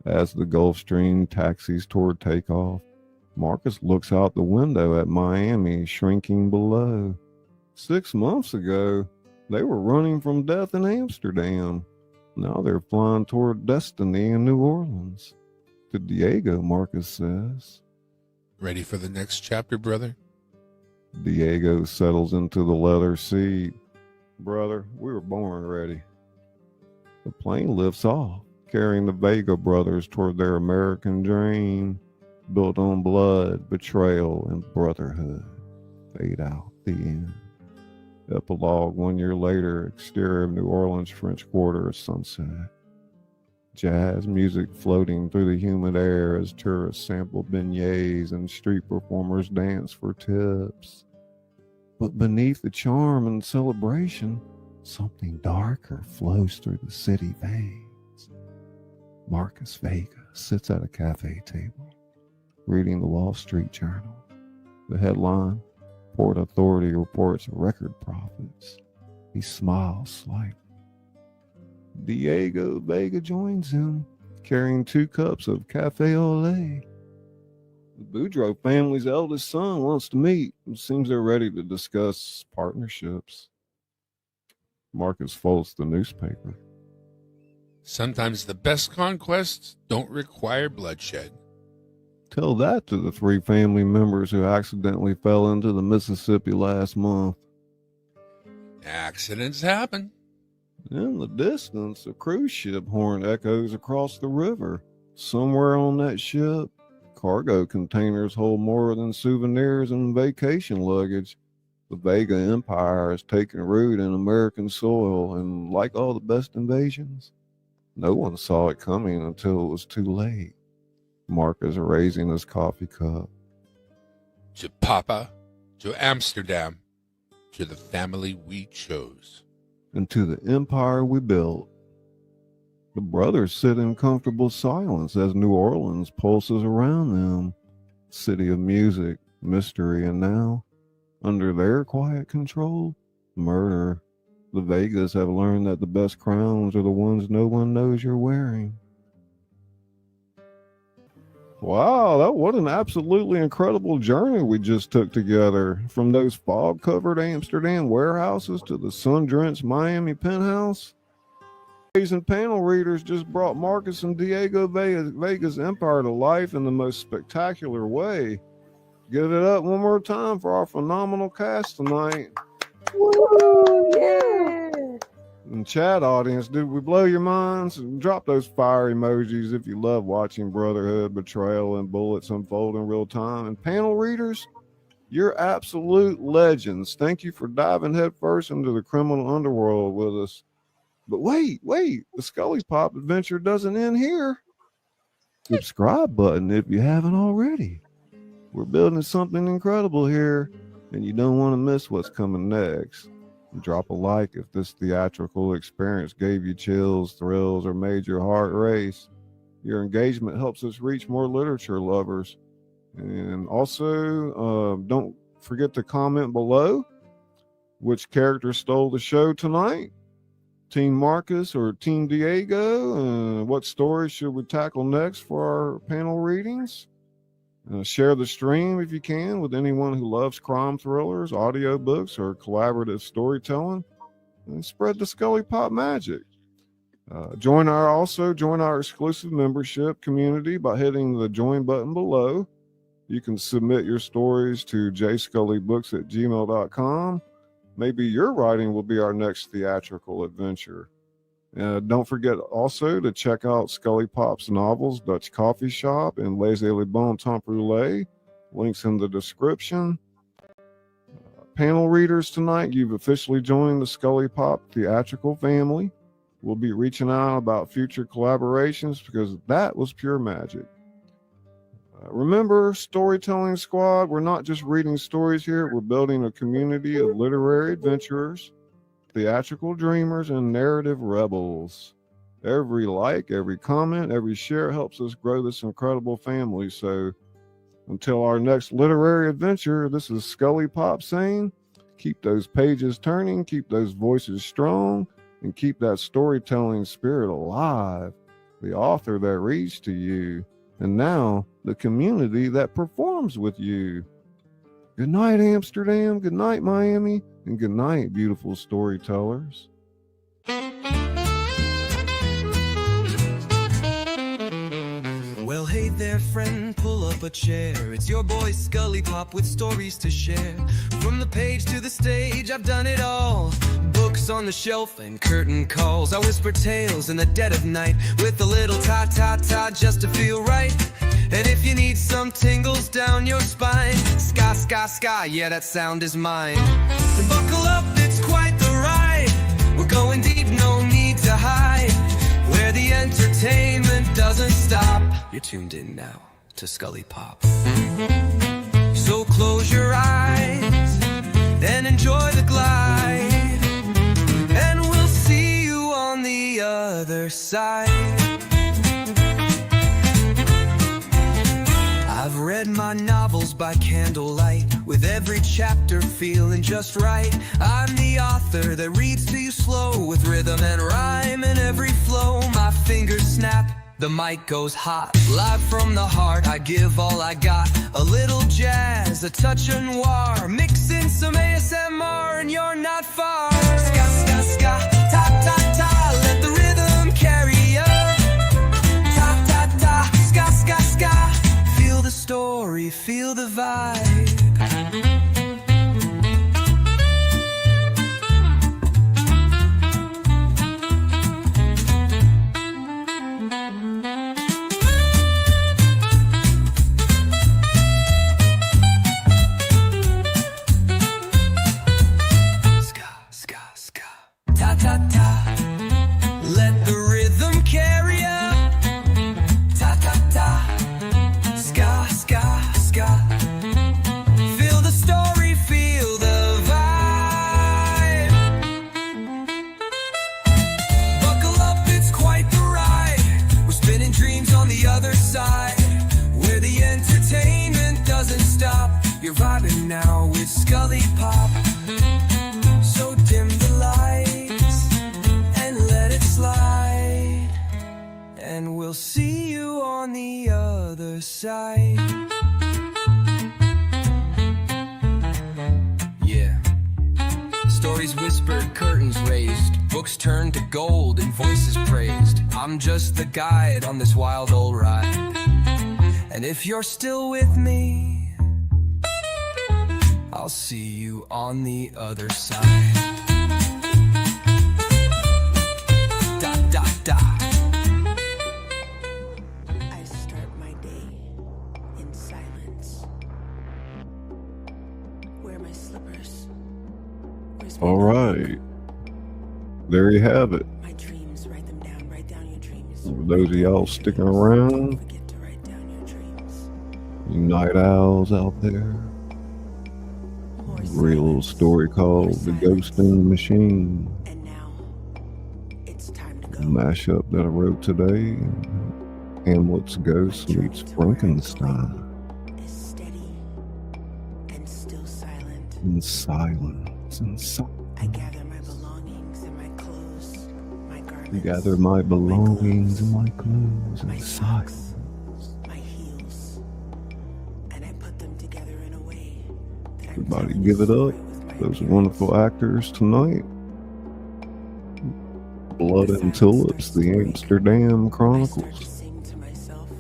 As the Gulfstream taxis toward takeoff, Marcus looks out the window at Miami shrinking below. 6 months ago, they were running from death in Amsterdam. Now they're flying toward destiny in New Orleans. To Diego, Marcus says. Ready for the next chapter, brother? Diego settles into the leather seat. Brother, we were born ready. The plane lifts off, carrying the Vega brothers toward their American dream, built on blood, betrayal, and brotherhood. Fade out. The end. Epilogue 1 year later, exterior of New Orleans French Quarter, sunset. Jazz music floating through the humid air as tourists sample beignets and street performers dance for tips. But beneath the charm and celebration, something darker flows through the city veins. Marcus Vega sits at a cafe table, reading the Wall Street Journal. The headline, Port Authority reports record profits. He smiles slightly. Diego Vega joins him, carrying 2 cups of cafe au lait. The Boudreaux family's eldest son wants to meet. It seems they're ready to discuss partnerships. Marcus folds the newspaper. Sometimes the best conquests don't require bloodshed. Tell that to the 3 family members who accidentally fell into the Mississippi last month. Accidents happen. In the distance, a cruise ship horn echoes across the river. Somewhere on that ship, cargo containers hold more than souvenirs and vacation luggage. The Vega Empire has taken root in American soil, and like all the best invasions, no one saw it coming until it was too late. Marcus raising his coffee cup. To Papa, to Amsterdam, to the family we chose. And to the empire we built. The brothers sit in comfortable silence as New Orleans pulses around them. City of music, mystery, and now, under their quiet control, murder. The Vegas have learned that the best crowns are the ones no one knows you're wearing. Wow, what an absolutely incredible journey we just took together. From those fog-covered Amsterdam warehouses to the sun-drenched Miami penthouse. And panel readers just brought Marcus and Diego Vega's empire to life in the most spectacular way. Give it up one more time for our phenomenal cast tonight. Woo! Yeah! And chat audience, did we blow your minds? Drop those fire emojis if you love watching brotherhood, betrayal, and bullets unfold in real time. And panel readers, you're absolute legends. Thank you for diving headfirst into the criminal underworld with us. But wait, the ScullyPop adventure doesn't end here. subscribe button if you haven't already. We're building something incredible here, and you don't want to miss what's coming next. Drop a like if this theatrical experience gave you chills, thrills, or made your heart race. Your engagement helps us reach more literature lovers. And also, don't forget to comment below which character stole the show tonight. Team Marcus or Team Diego? What story should we tackle next for our panel readings? Share the stream if you can with anyone who loves crime thrillers, audiobooks, or collaborative storytelling. And spread the ScullyPop magic. Join our exclusive membership community by hitting the join button below. You can submit your stories to jscullybooks@gmail.com. Maybe your writing will be our next theatrical adventure. Don't forget also to check out ScullyPop's novels, Dutch Coffee Shop, and Les Bon Temps Brûlés. Links in the description. Panel readers tonight, you've officially joined the ScullyPop theatrical family. We'll be reaching out about future collaborations because that was pure magic. Remember, Storytelling Squad, we're not just reading stories here, we're building a community of literary adventurers, theatrical dreamers, and narrative rebels. Every like, every comment, every share helps us grow this incredible family. So until our next literary adventure, this is ScullyPop saying, keep those pages turning, keep those voices strong, and keep that storytelling spirit alive. The author that reads to you, and now the community that performs with you. Good night, Amsterdam. Good night, Miami. And good night, beautiful storytellers. Well, hey there, friend, pull up a chair. It's your boy ScullyPop with stories to share. From the page to the stage, I've done it all. Books on the shelf and curtain calls. I whisper tales in the dead of night with a little ta-ta-ta just to feel right. And if you need some tingles down your spine, ska, ska, ska, yeah, that sound is mine. And buckle up, it's quite the ride. We're going deep, no need to hide. Where the entertainment doesn't stop. You're tuned in now to ScullyPop. So close your eyes, then enjoy the glide. And we'll see you on the other side. I've read my novels by candlelight, with every chapter feeling just right. I'm the author that reads to you slow, with rhythm and rhyme in every flow. My fingers snap, the mic goes hot. Live from the heart, I give all I got. A little jazz, a touch of noir, mix in some ASMR and you're not far. Ska, ska, ska, ta, ta, ta, let the rhythm carry you. Ta, ta, ta, ska, ska, ska. Feel the story, feel the vibe. Ska, ska, ska. Ta, ta, ta. Let the rhythm carry ya. Ta, ta, ta. Ska, ska, ska. Feel the story, feel the vibe. Buckle up, it's quite the ride. We're spinning dreams on the other side, where the entertainment doesn't stop. You're vibing now with ScullyPop. So dim the lights and let it slide. And we'll see you on the other side. Yeah. Stories whispered, curtains raised, books turned to gold and voices praised. I'm just the guide on this wild old ride. And if you're still with me, I'll see you on the other side. Da, da, da. I start my day in silence. Wear my slippers. Where's my All right. There you have it. My dreams, write them down. Write down your dreams. For those of y'all sticking around, Forget to write You night owls out there. More Real little silence, story called more The silence. Ghost in the Machine. And now, it's time to A go. mashup that I wrote today. Hamlet's Ghost meets Frankenstein. Is steady and still silent. In silence, in silence. I gather my belongings and my clothes, my garments. Gather my belongings and my clothes my in socks, silence. my heels, and I put them together in a way that I'm Everybody telling give a it story up. with my Those appearance. wonderful actors tonight. Blood and Tulips, the Amsterdam I start to Chronicles. sing to myself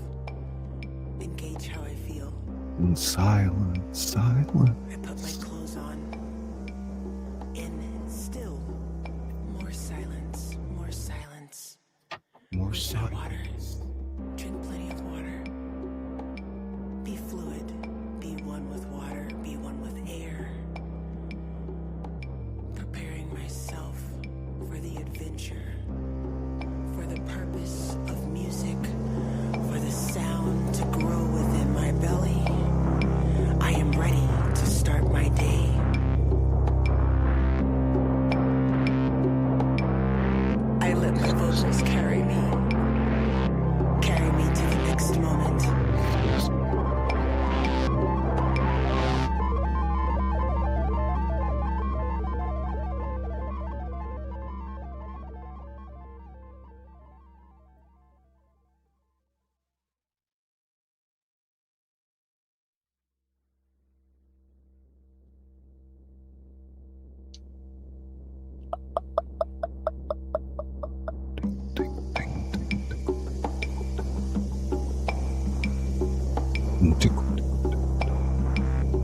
and gauge how I feel. In silence, silence. I put my clothes on. In still more silence, more silence. More Where's my silence. water? Drink plenty of water. Be fluid. Be one with water. Be one with air. Preparing myself for the adventure. For the purpose of music. For the sound to grow within my belly. I am ready to start my day. I let my vocals carry me. Carry me to the next moment.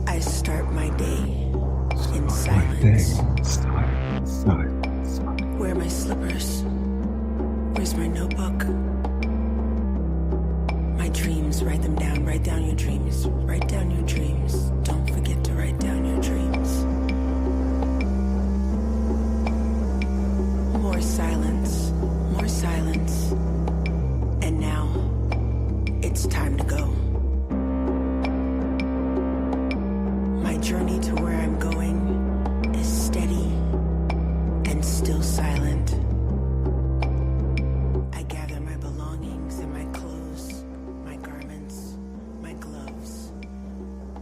I start my day in silence. Silence. Where are my slippers? Where's my notebook? My dreams, write them down. Write down your dreams. Write down your dreams. Don't forget to write down your dreams. More silence. More silence. And now, it's time to go. My journey to where I'm going is steady and still silent. I gather my belongings and my clothes, my garments, my gloves,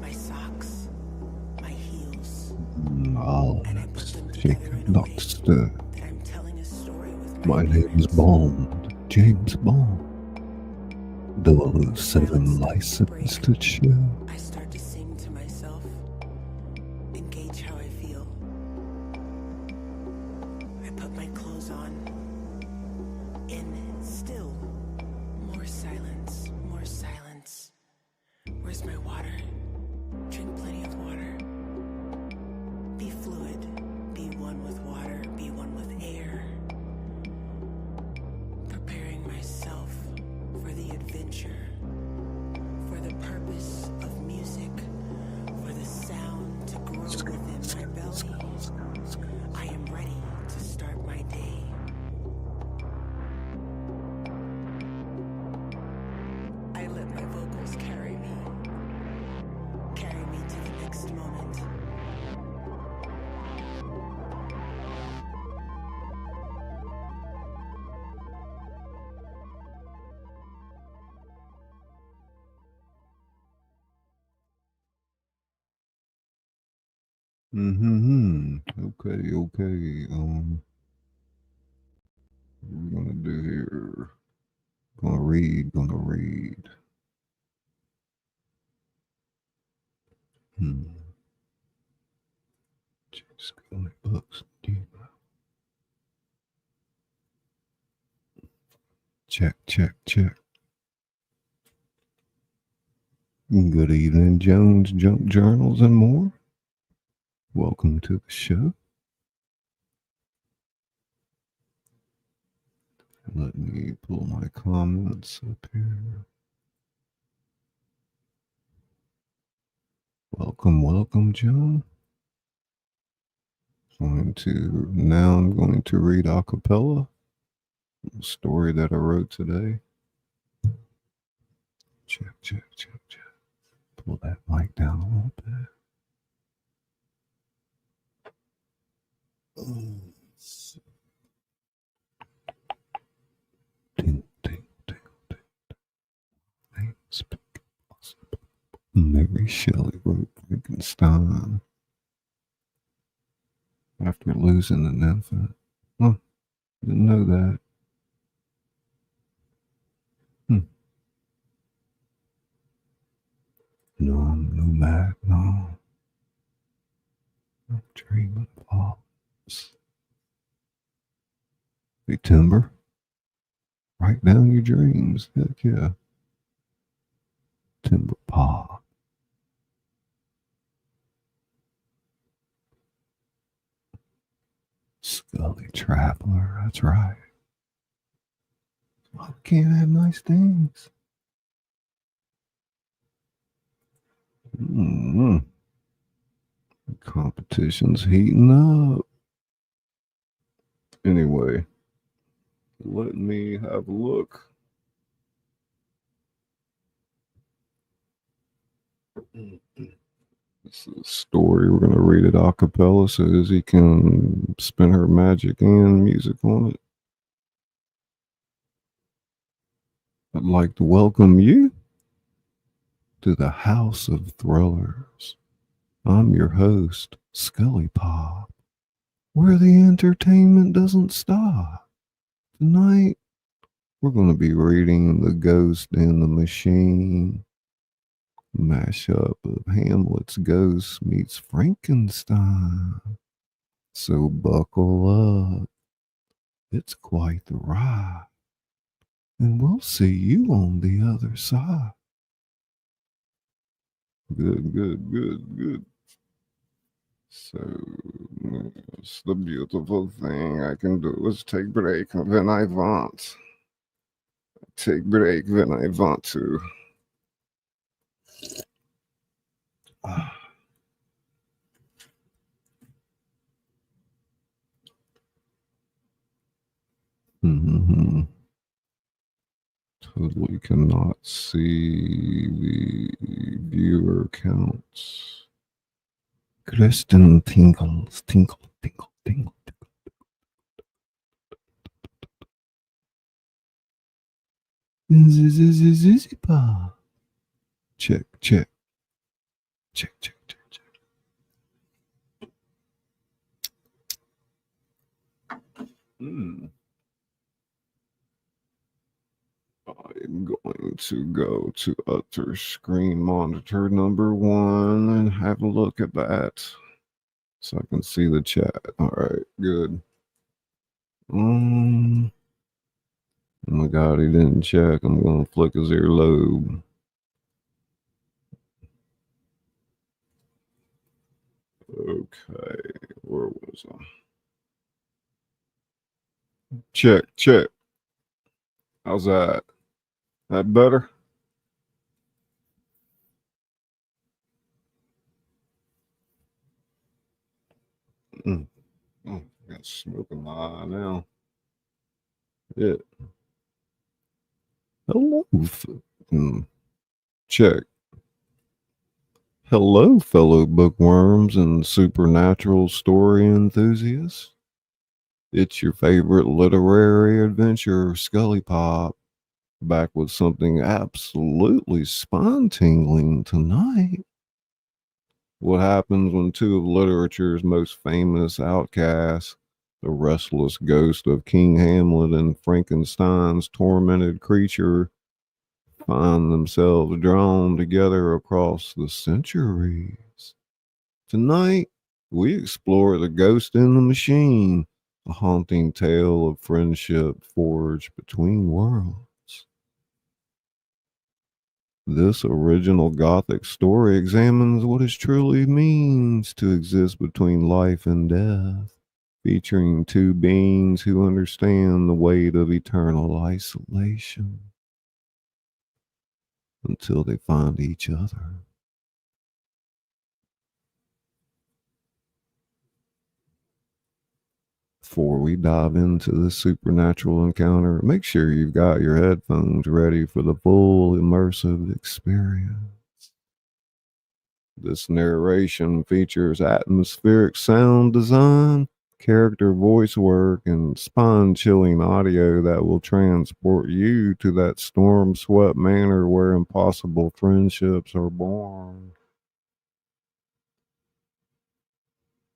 my socks, my heels, I'll and I put them shake together in a not way stir. that I'm telling a story with My my name's appearance. Bond, James Bond. 007 license to chill. I start to sing to myself and gauge how I feel. I put my clothes on. In still more silence, more silence. Where's my water? Drink plenty of water. Be fluid. Be one with water. Be one with air. Preparing myself for the adventure. For the purpose of music. For the sound to grow within my belly. I am ready to start my day. I let my vocals carry me. Carry me to the next moment. Okay. What are we gonna do here? Gonna read. Just got my books. Check. Good evening, Jones Junk Journals and more. Welcome to the show. Let me pull my comments up here. Welcome, John. I'm going to read a cappella, a story that I wrote today. Check. Mary Shelley wrote Frankenstein after losing an infant. Huh, didn't know that. No, no. I'm dreaming of olives. Hey, Timber, write down your dreams. Heck yeah. Timber Pop. Scully Traveler, that's right. Why can't have nice things? Mm-hmm. The competition's heating up. Anyway, let me have a look. This is a story. We're going to read it a cappella so Izzy can spin her magic and music on it. I'd like to welcome you to the House of Thrillers. I'm your host, ScullyPop, where the entertainment doesn't stop. Tonight, we're going to be reading The Ghost in the Machine, mashup of Hamlet's Ghost meets Frankenstein. So buckle up. It's quite the ride. And we'll see you on the other side. Good. So, it's the beautiful thing I can do is take break when I want. Take break when I want to. Mm-hmm. Totally cannot see the viewer counts. Kristen tinkles, tinkle. Check. I'm going to go to Utter Screen Monitor number 1 and have a look at that so I can see the chat. All right, good. Oh my God, he didn't check. I'm going to flick his earlobe. Okay, where was I? Check. How's that? That better? I got smoke in my eye now. Yeah. Hello. Check. Hello, fellow bookworms and supernatural story enthusiasts. It's your favorite literary adventurer, ScullyPop, back with something absolutely spine-tingling tonight. What happens when two of literature's most famous outcasts, the restless ghost of King Hamlet and Frankenstein's tormented creature, find themselves drawn together across the centuries? Tonight, we explore The Ghost in the Machine, a haunting tale of friendship forged between worlds. This original Gothic story examines what it truly means to exist between life and death, featuring two beings who understand the weight of eternal isolation until they find each other. Before we dive into this supernatural encounter, make sure you've got your headphones ready for the full immersive experience. This narration features atmospheric sound design, character voice work, and spine chilling audio that will transport you to that storm swept manor where impossible friendships are born.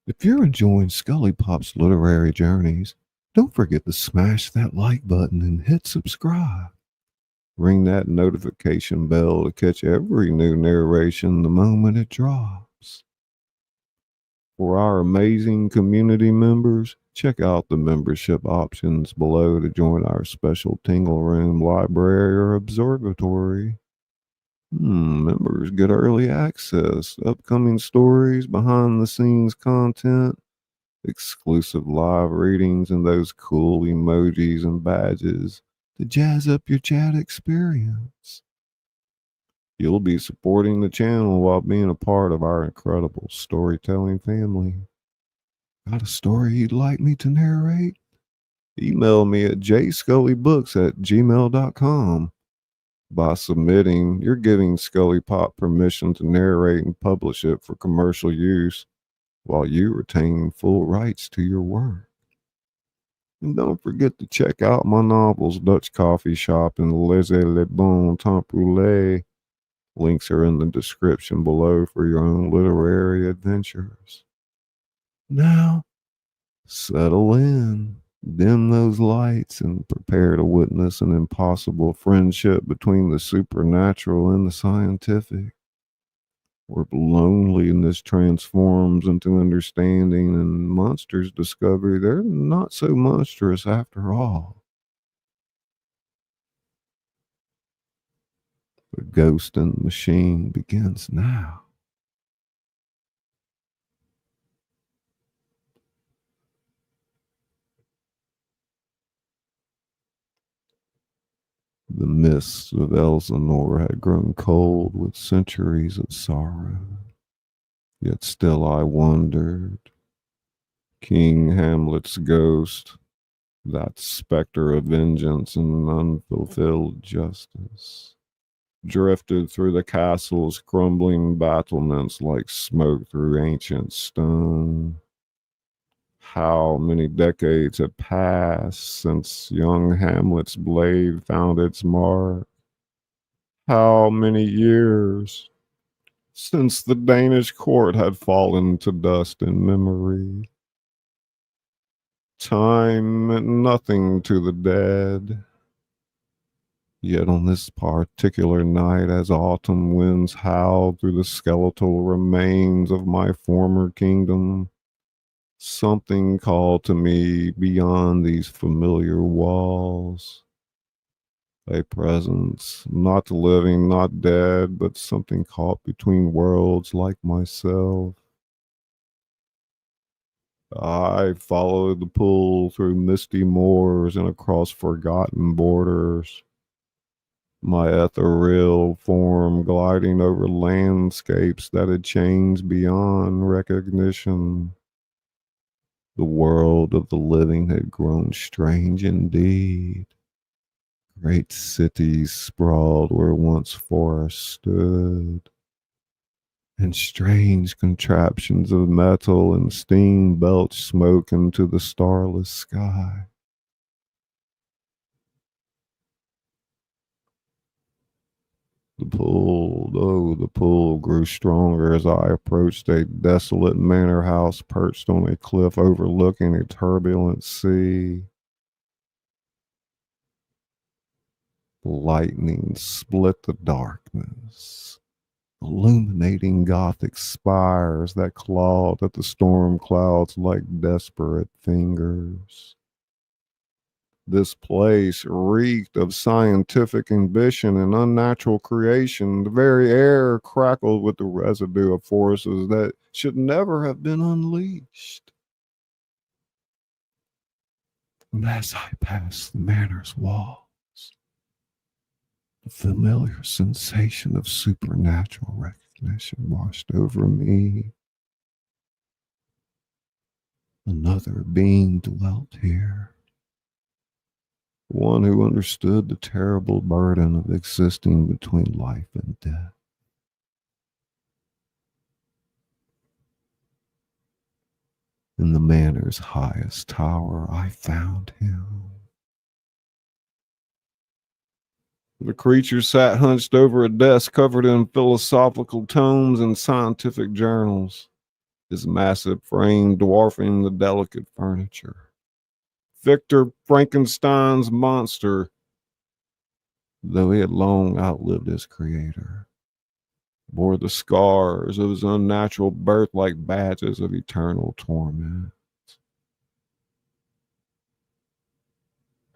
If you're enjoying ScullyPop's literary journeys, don't forget to smash that like button and hit subscribe. Ring that notification bell to catch every new narration the moment it drops. For our amazing community members, check out the membership options below to join our special Tingle Room library or observatory. Members get early access, upcoming stories, behind the scenes content, exclusive live readings, and those cool emojis and badges to jazz up your chat experience. You'll be supporting the channel while being a part of our incredible storytelling family. Got a story you'd like me to narrate? Email me at jscullybooks@gmail.com. By submitting, you're giving ScullyPop permission to narrate and publish it for commercial use while you retain full rights to your work. And don't forget to check out my novels, Dutch Coffee Shop and Laissez le Bon Temps Brûlé. Links are in the description below for your own literary adventures. Now, settle in, dim those lights, and prepare to witness an impossible friendship between the supernatural and the scientific, where loneliness transforms into understanding and monsters discover they're not so monstrous after all. The Ghost in the Machine begins now. The mists of Elsinore had grown cold with centuries of sorrow. Yet still I wondered. King Hamlet's ghost, that specter of vengeance and unfulfilled justice, drifted through the castle's crumbling battlements like smoke through ancient stone. How many decades had passed since young Hamlet's blade found its mark? How many years since the Danish court had fallen to dust in memory? Time meant nothing to the dead. Yet on this particular night, as autumn winds howled through the skeletal remains of my former kingdom, something called to me beyond these familiar walls. A presence, not living, not dead, but something caught between worlds like myself. I followed the pull through misty moors and across forgotten borders, my ethereal form gliding over landscapes that had changed beyond recognition. The world of the living had grown strange indeed. Great cities sprawled where once forests stood, and strange contraptions of metal and steam belched smoke into the starless sky. The pull grew stronger as I approached a desolate manor house perched on a cliff overlooking a turbulent sea. Lightning split the darkness, illuminating Gothic spires that clawed at the storm clouds like desperate fingers. This place reeked of scientific ambition and unnatural creation. The very air crackled with the residue of forces that should never have been unleashed. And as I passed the manor's walls, the familiar sensation of supernatural recognition washed over me. Another being dwelt here. One who understood the terrible burden of existing between life and death. In the manor's highest tower, I found him. The creature sat hunched over a desk covered in philosophical tomes and scientific journals, his massive frame dwarfing the delicate furniture. Victor Frankenstein's monster, though he had long outlived his creator, bore the scars of his unnatural birth like badges of eternal torment.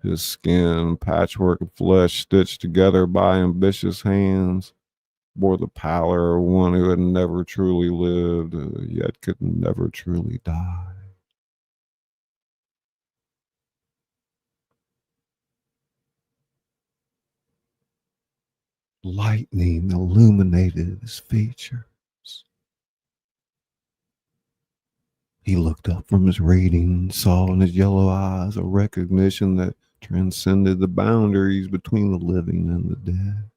His skin, patchwork of flesh stitched together by ambitious hands, bore the pallor of one who had never truly lived, yet could never truly die. Lightning illuminated his features. He looked up from his reading, saw in his yellow eyes a recognition that transcended the boundaries between the living and the dead.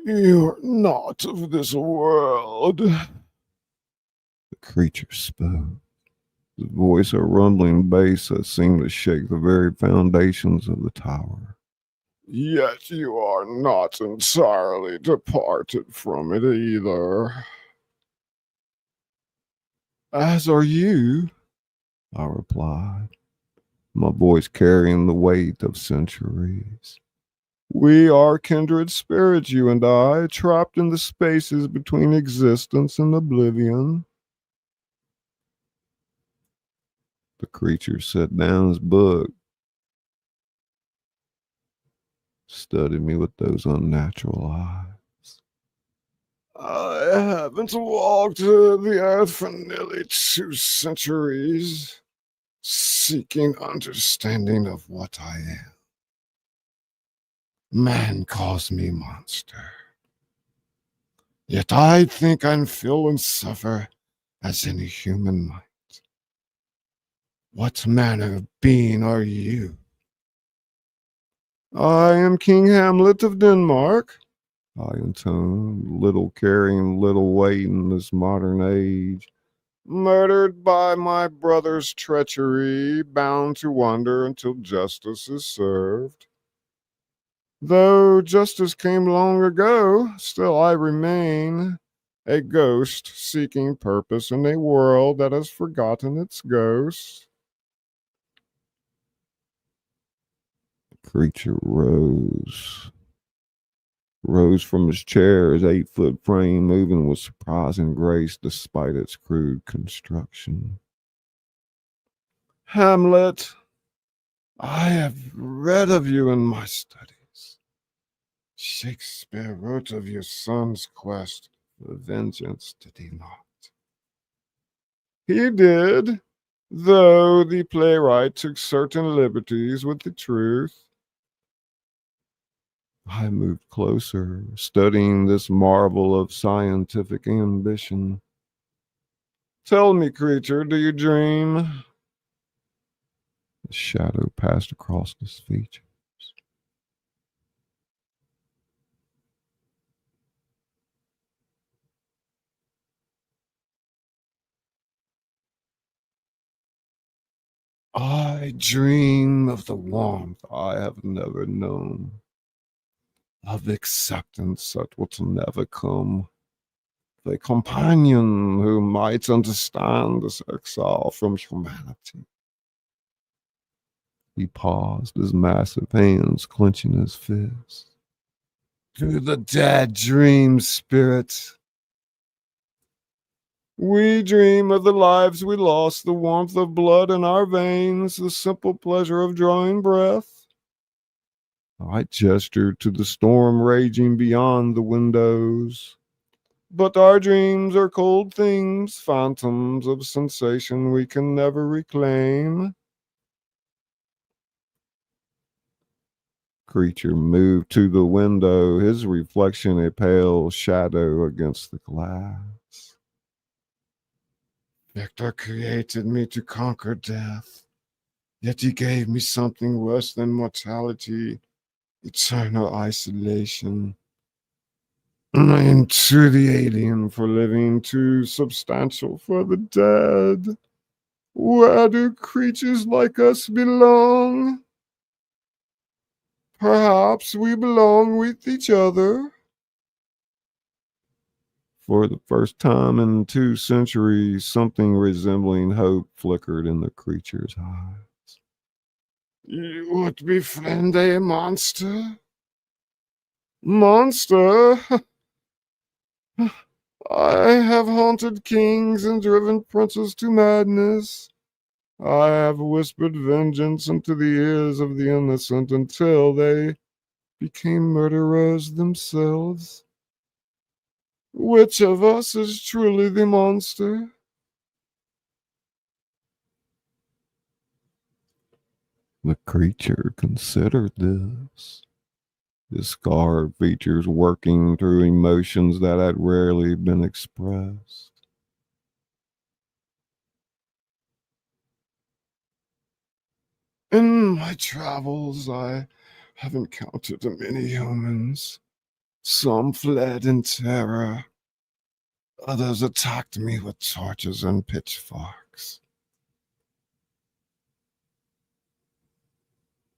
You're not of this world, the creature spoke, his voice a rumbling bass that seemed to shake the very foundations of the tower. Yet you are not entirely departed from it either. As are you, I replied, my voice carrying the weight of centuries. We are kindred spirits, you and I, trapped in the spaces between existence and oblivion. The creature set down his book, studied me with those unnatural eyes. I haven't walked the earth for nearly 2 centuries, seeking understanding of what I am. Man calls me monster. Yet I think and feel and suffer as any human might. What manner of being are you? I am King Hamlet of Denmark, I intoned, little carrying little weight in this modern age, murdered by my brother's treachery, bound to wander until justice is served. Though justice came long ago, still I remain a ghost seeking purpose in a world that has forgotten its ghost. The creature rose from his chair, his 8-foot frame moving with surprising grace despite its crude construction. Hamlet, I have read of you in my studies. Shakespeare wrote of your son's quest for vengeance, did he not? He did, though the playwright took certain liberties with the truth. I moved closer, studying this marvel of scientific ambition. Tell me, creature, do you dream? A shadow passed across his features. I dream of the warmth I have never known, of acceptance that will never come, of a companion who might understand this exile from humanity. He paused, his massive hands clenching his fists. Do the dead dream, spirit? We dream of the lives we lost, the warmth of blood in our veins, the simple pleasure of drawing breath. I gestured to the storm raging beyond the windows. But our dreams are cold things, phantoms of sensation we can never reclaim. Creature moved to the window, his reflection a pale shadow against the glass. Victor created me to conquer death, yet he gave me something worse than mortality, eternal isolation. Into the alien for living, too substantial for the dead. Where do creatures like us belong? Perhaps we belong with each other. For the first time in 2 centuries, something resembling hope flickered in the creature's eyes. You would befriend a monster? Monster? I have haunted kings and driven princes to madness. I have whispered vengeance into the ears of the innocent until they became murderers themselves. Which of us is truly the monster? The creature considered this. His scarred features working through emotions that had rarely been expressed. In my travels, I have encountered many humans. Some fled in terror. Others attacked me with torches and pitchforks.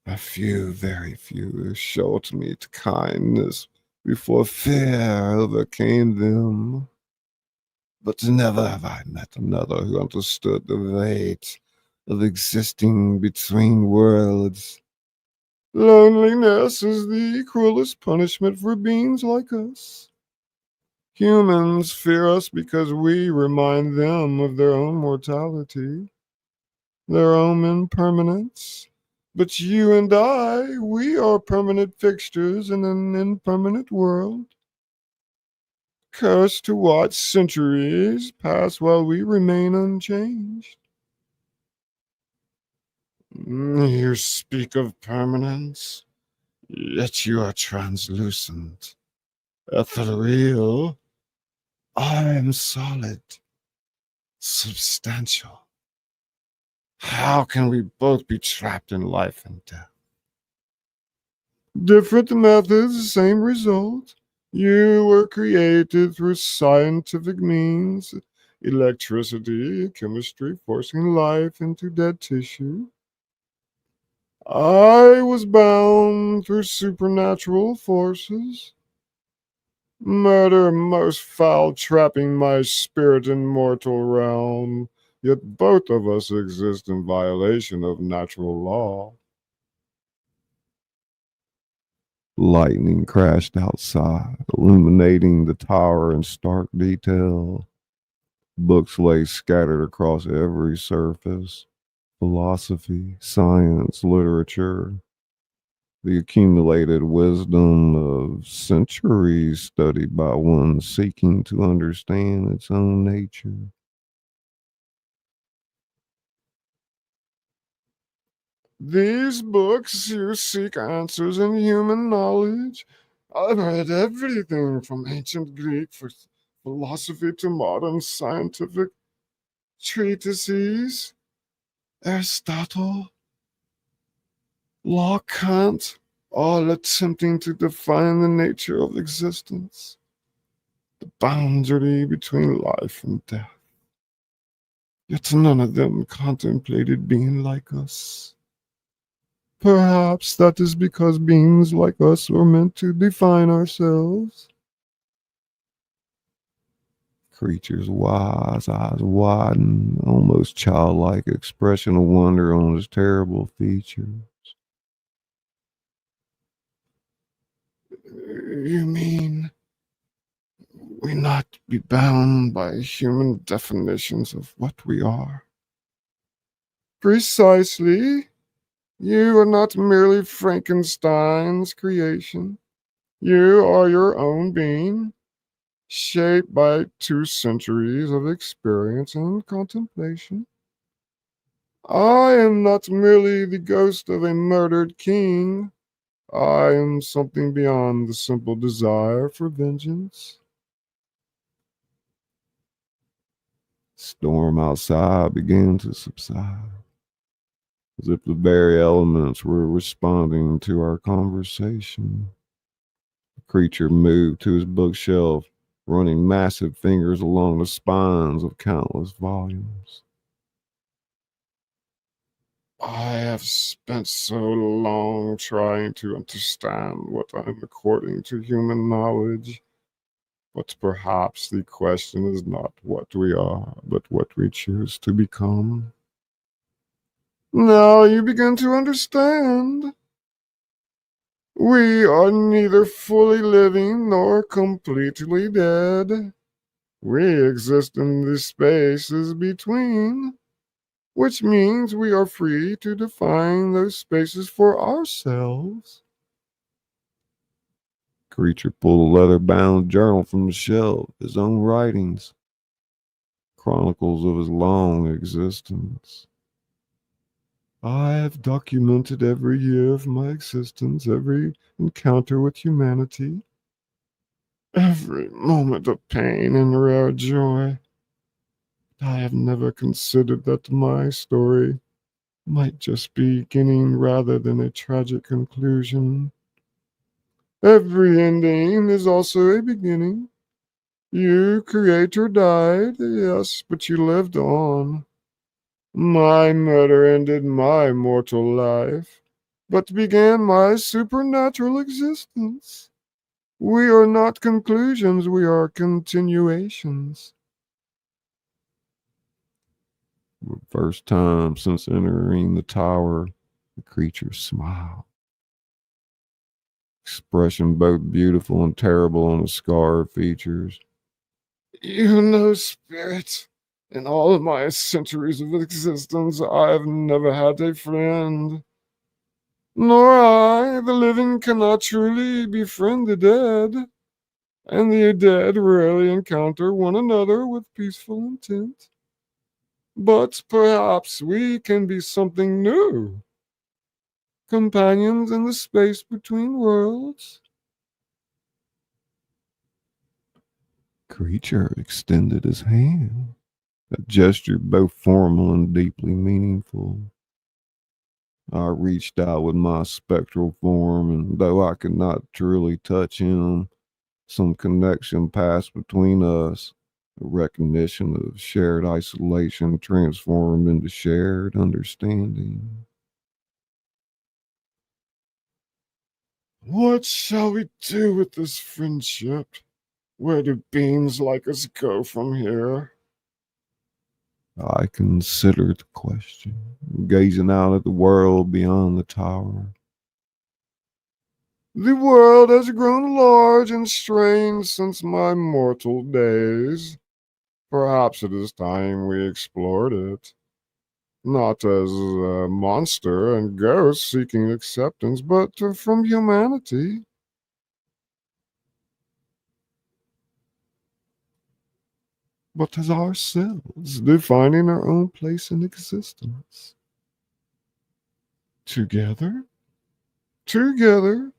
A few, very few, showed me kindness before fear overcame them. But never have I met another who understood the weight of existing between worlds. Loneliness is the cruelest punishment for beings like us. Humans fear us because we remind them of their own mortality, their own impermanence. But you and I, we are permanent fixtures in an impermanent world. Cursed to watch centuries pass while we remain unchanged. You speak of permanence, yet you are translucent, ethereal. I am solid, substantial. How can we both be trapped in life and death? Different methods, same result. You were created through scientific means, electricity, chemistry, forcing life into dead tissue. I was bound through supernatural forces. Murder most foul, trapping my spirit in mortal realm. Yet both of us exist in violation of natural law. Lightning crashed outside, illuminating the tower in stark detail. Books lay scattered across every surface. Philosophy, science, literature, the accumulated wisdom of centuries studied by one seeking to understand its own nature. These books, you seek answers in human knowledge. I've read everything from ancient Greek for philosophy to modern scientific treatises. Aristotle, Locke, Kant, all attempting to define the nature of existence, the boundary between life and death. Yet none of them contemplated being like us. Perhaps that is because beings like us were meant to define ourselves. Creature's wise eyes widen, almost childlike expression of wonder on his terrible features. You mean we not be bound by human definitions of what we are? Precisely. You are not merely Frankenstein's creation. You are your own being, shaped by 2 centuries of experience and contemplation. I am not merely the ghost of a murdered king. I am something beyond the simple desire for vengeance. Storm outside began to subside, as if the very elements were responding to our conversation. The creature moved to his bookshelf, running massive fingers along the spines of countless volumes. I have spent so long trying to understand what I'm according to human knowledge. But perhaps the question is not what we are, but what we choose to become. Now you begin to understand. We are neither fully living nor completely dead. We exist in the spaces between, which means we are free to define those spaces for ourselves. Creature pulled a leather-bound journal from the shelf, his own writings, chronicles of his long existence. I have documented every year of my existence, every encounter with humanity, every moment of pain and rare joy. I have never considered that my story might just be beginning rather than a tragic conclusion. Every ending is also a beginning. You, creator, died, yes, but you lived on. My murder ended my mortal life, but began my supernatural existence. We are not conclusions, we are continuations. For the first time since entering the tower, the creature smiled. Expression both beautiful and terrible on the scarred features. You know, spirit, in all of my centuries of existence, I have never had a friend. Nor I, the living, cannot truly befriend the dead, and the dead rarely encounter one another with peaceful intent. But perhaps we can be something new. Companions in the space between worlds. Creature extended his hand, a gesture both formal and deeply meaningful. I reached out with my spectral form, and though I could not truly touch him, some connection passed between us. A recognition of shared isolation transformed into shared understanding. What shall we do with this friendship? Where do beings like us go from here? I considered the question, gazing out at the world beyond the tower. The world has grown large and strange since my mortal days. Perhaps it is time we explored it. Not as a monster and ghost seeking acceptance, but from humanity. But as ourselves, defining our own place in existence. Together? Together.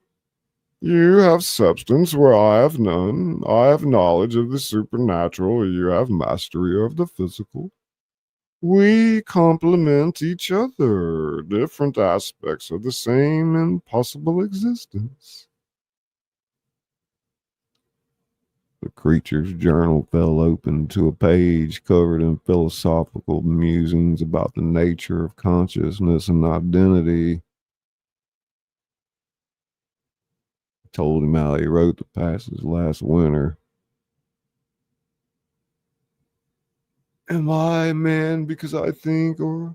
You have substance where I have none. I have knowledge of the supernatural. You have mastery of the physical. We complement each other, different aspects of the same impossible existence. The creature's journal fell open to a page covered in philosophical musings about the nature of consciousness and identity. I told him how he wrote the passage last winter. Am I a man because I think, or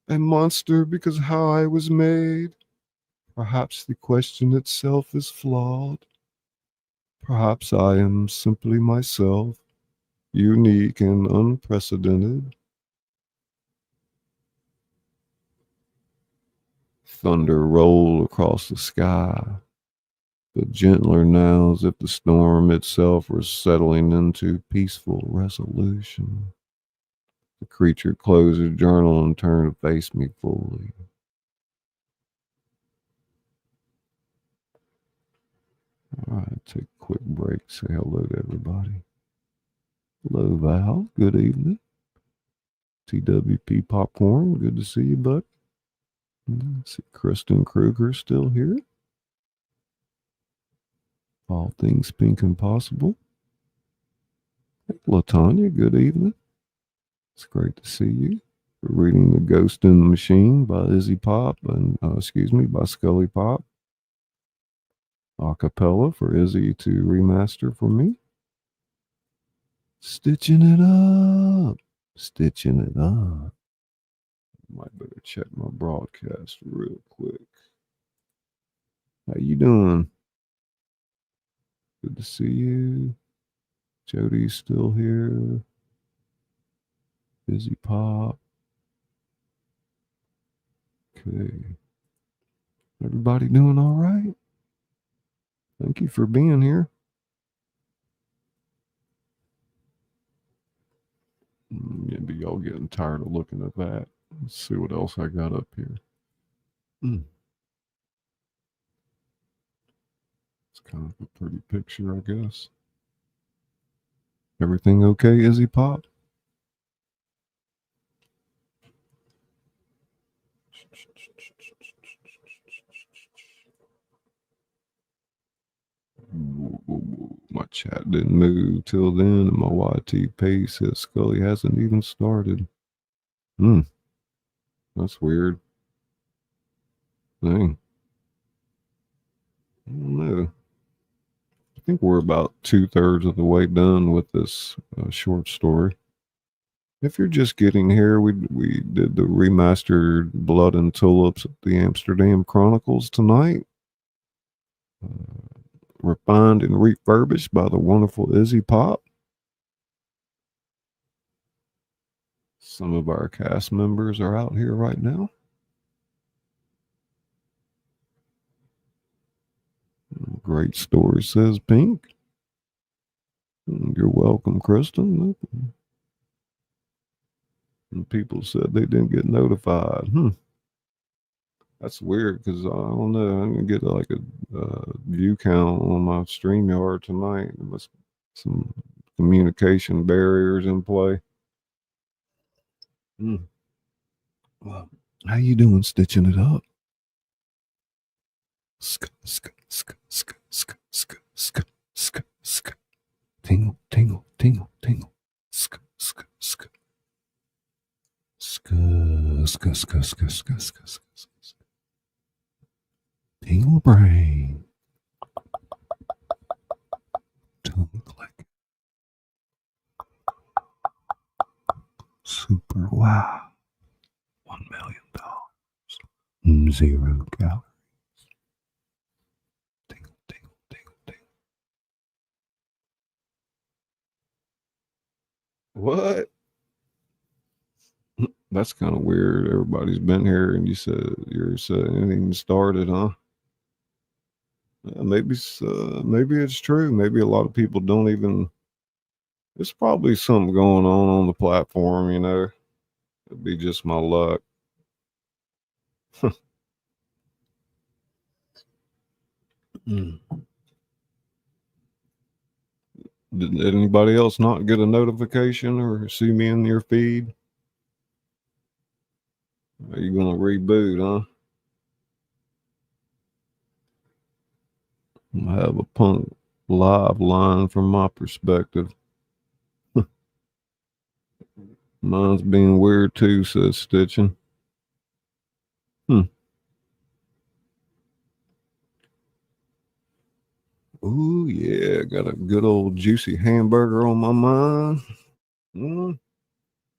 a monster because how I was made? Perhaps the question itself is flawed. Perhaps I am simply myself, unique and unprecedented. Thunder rolled across the sky, but gentler now as if the storm itself were settling into peaceful resolution. The creature closed his journal and turned to face me fully. All right, take a quick break. Say hello to everybody. Hello, Val. Good evening. TWP Popcorn. Good to see you, bud. Let's see, Kristen Kruger still here. All things pink and possible. Hey, Latanya, good evening. It's great to see you. We're reading The Ghost in the Machine by Izzy Pop and by ScullyPop. A cappella for Izzy to remaster for me. Stitching it up. Might better check my broadcast real quick. How you doing? Good to see you. Jody's still here. Izzy Pop. Okay. Everybody doing all right? Thank you for being here. Maybe y'all getting tired of looking at that. Let's see what else I got up here. It's kind of a pretty picture, I guess. Everything okay, Izzy Pop? My chat didn't move till then, and my YT page says Scully hasn't even started. That's weird. Dang. I don't know. I think we're about 2/3 of the way done with this short story. If you're just getting here, we did the remastered Blood and Tulips at the Amsterdam Chronicles tonight. Refined and refurbished by the wonderful Izzy Pop. Some of our cast members are out here right now. Great story, says Pink. You're welcome, Kristen. And people said they didn't get notified. That's weird because I don't know. I'm gonna get like a view count on my StreamYard tonight. There must be some communication barriers in play. Well, how you doing, stitching it up? Tingle, tingle, tingle, tingle. Tingle brain. Tongue click. Super wow. $1 million. 0 calories. Tingle, tingle, tingle, tingle. What? That's kind of weird. Everybody's been here, and you're saying it even started, huh? Maybe it's true. Maybe a lot of people don't even. There's probably something going on the platform. It'd be just my luck. Did anybody else not get a notification or see me in your feed? Are you gonna reboot, huh? I have a punk live line from my perspective. Mine's being weird too, says Stitching. Ooh, yeah, got a good old juicy hamburger on my mind.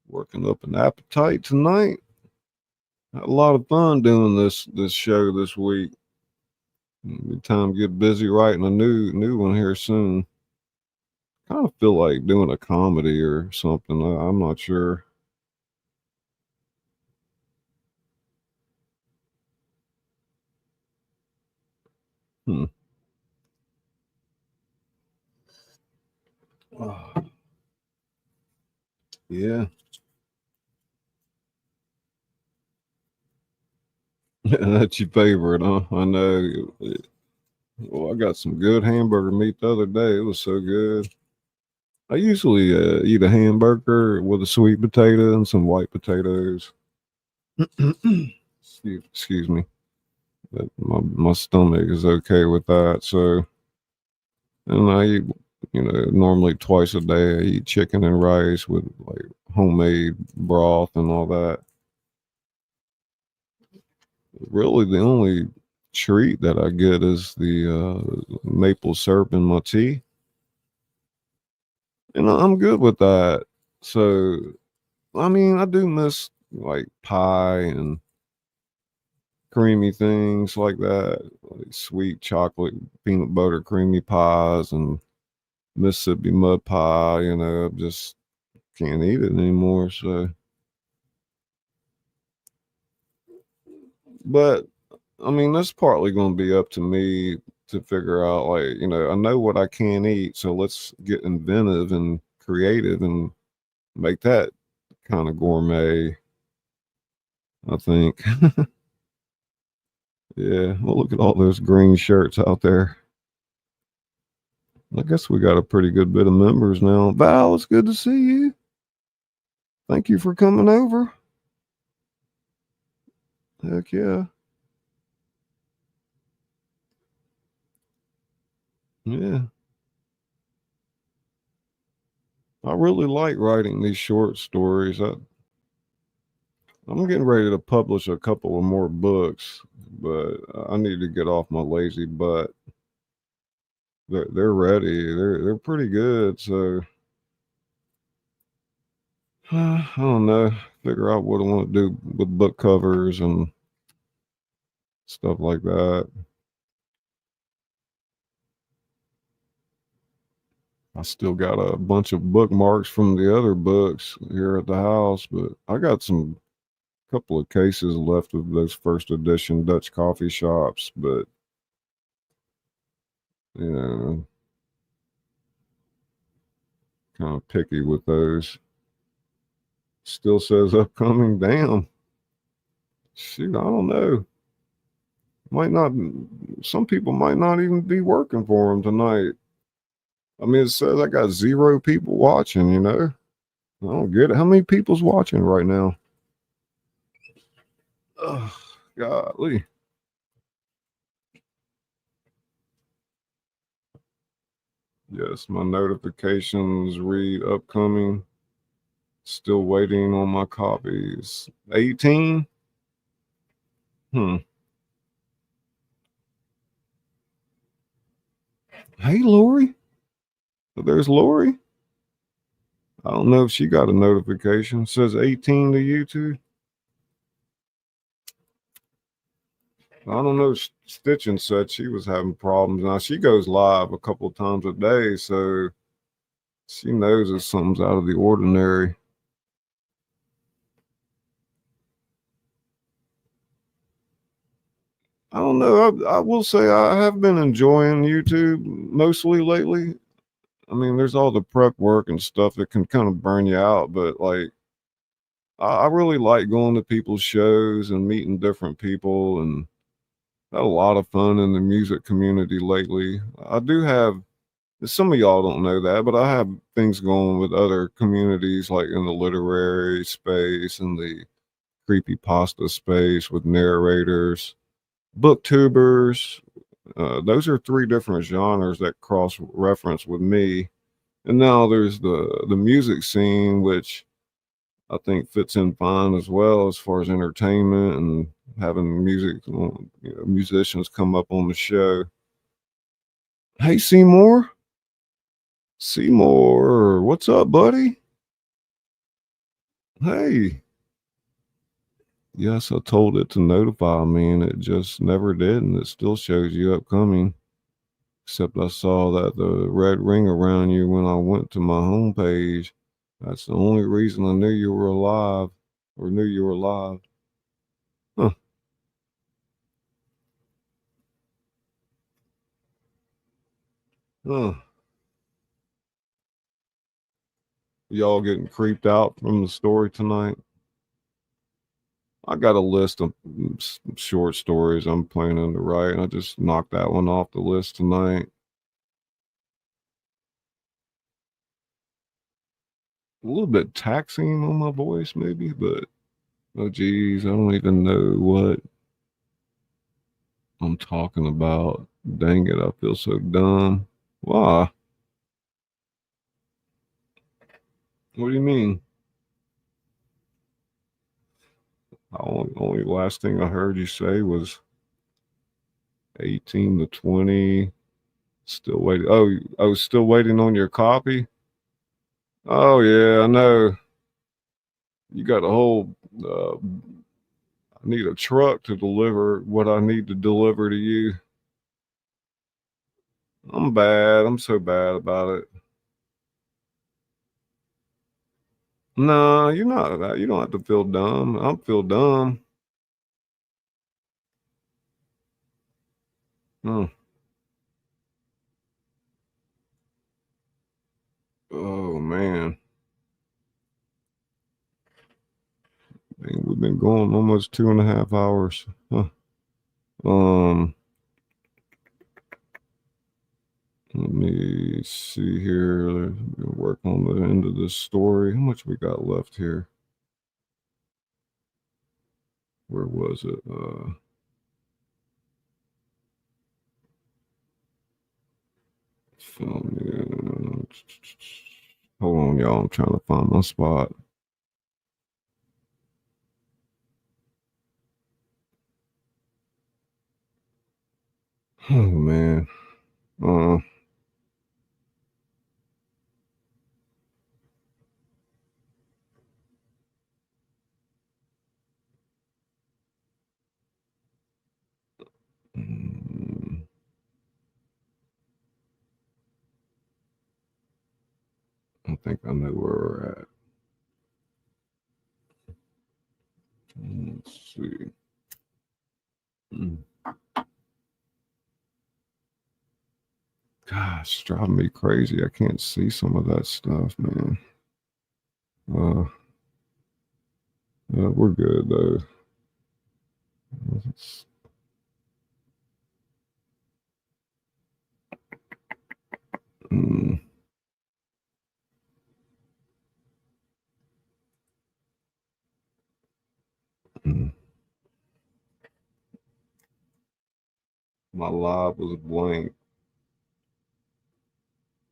Working up an appetite tonight. Had a lot of fun doing this show this week. Every time get busy writing a new one here soon. Kind of feel like doing a comedy or something. I'm not sure. Yeah. That's your favorite, huh? I know. Well, I got some good hamburger meat the other day. It was so good. I usually eat a hamburger with a sweet potato and some white potatoes. Excuse me. But my stomach is okay with that. So And I eat, normally twice a day. I eat chicken and rice with like homemade broth and all that. Really, the only treat that I get is the maple syrup in my tea, and I'm good with that. So, I mean, I do miss like pie and creamy things like that, like sweet chocolate, peanut butter, creamy pies, and Mississippi mud pie. I just can't eat it anymore. So, but I mean, that's partly going to be up to me to figure out, like, I know what I can eat, so let's get inventive and creative and make that kind of gourmet, I think. Yeah, well, look at all those green shirts out there. I guess we got a pretty good bit of members now. Val, it's good to see you. Thank you for coming over. Heck yeah. Yeah. I really like writing these short stories. I'm getting ready to publish a couple of more books, but I need to get off my lazy butt. They're ready. They're pretty good. So I don't know. Figure out what I want to do with book covers and stuff like that. I still got a bunch of bookmarks from the other books here at the house, but I got some couple of cases left of those first edition Dutch coffee shops, but kind of picky with those. Still says upcoming. Damn. Shoot, I don't know. Might not. Some people might not even be working for them tonight. I mean, it says I got 0 people watching. I don't get it. How many people's watching right now? Oh, golly. Yes, my notifications read upcoming. Still waiting on my copies. 18? Hey, Lori. There's Lori. I don't know if she got a notification. It says 18 to you too. I don't know. Stitching said she was having problems. Now she goes live a couple of times a day, so she knows if something's out of the ordinary. I don't know. I will say I have been enjoying YouTube mostly lately. I mean, there's all the prep work and stuff that can kind of burn you out, but like, I really like going to people's shows and meeting different people, and had a lot of fun in the music community lately. I do have, some of y'all don't know that, but I have things going with other communities, like in the literary space and the creepypasta space with narrators, booktubers. Those are 3 different genres that cross reference with me. And now there's the music scene, which I think fits in fine as well as far as entertainment and having musicians come up on the show. Hey, Seymour. Seymour, what's up, buddy? Hey. Yes, I told it to notify me, and it just never did, and it still shows you upcoming. Except I saw that the red ring around you when I went to my homepage. That's the only reason I knew you were alive, or knew you were alive. Huh. Huh. Y'all getting creeped out from the story tonight? I got a list of short stories I'm planning to write. I just knocked that one off the list tonight. A little bit taxing on my voice, maybe, but oh geez, I don't even know what I'm talking about. Dang it, I feel so dumb. Why? What do you mean? Only last thing I heard you say was 18 to 20. Still waiting. Oh, I was still waiting on your copy. Oh yeah, I know. You got a whole. I need a truck to deliver what I need to deliver to you. I'm bad. I'm so bad about it. No, you're not. You don't have to feel dumb. I feel dumb. Oh, oh man. Man, we've been going almost 2.5 hours. Huh. Um, let me see here. Let me work on the end of this story. How much we got left here? Where was it? Film. Hold on, y'all. I'm trying to find my spot. Oh man. Uh, mm, I think I know where we're at. Let's see. Gosh, it's driving me crazy. I can't see some of that stuff, man. We're good though. Mm, mm. My live was blank.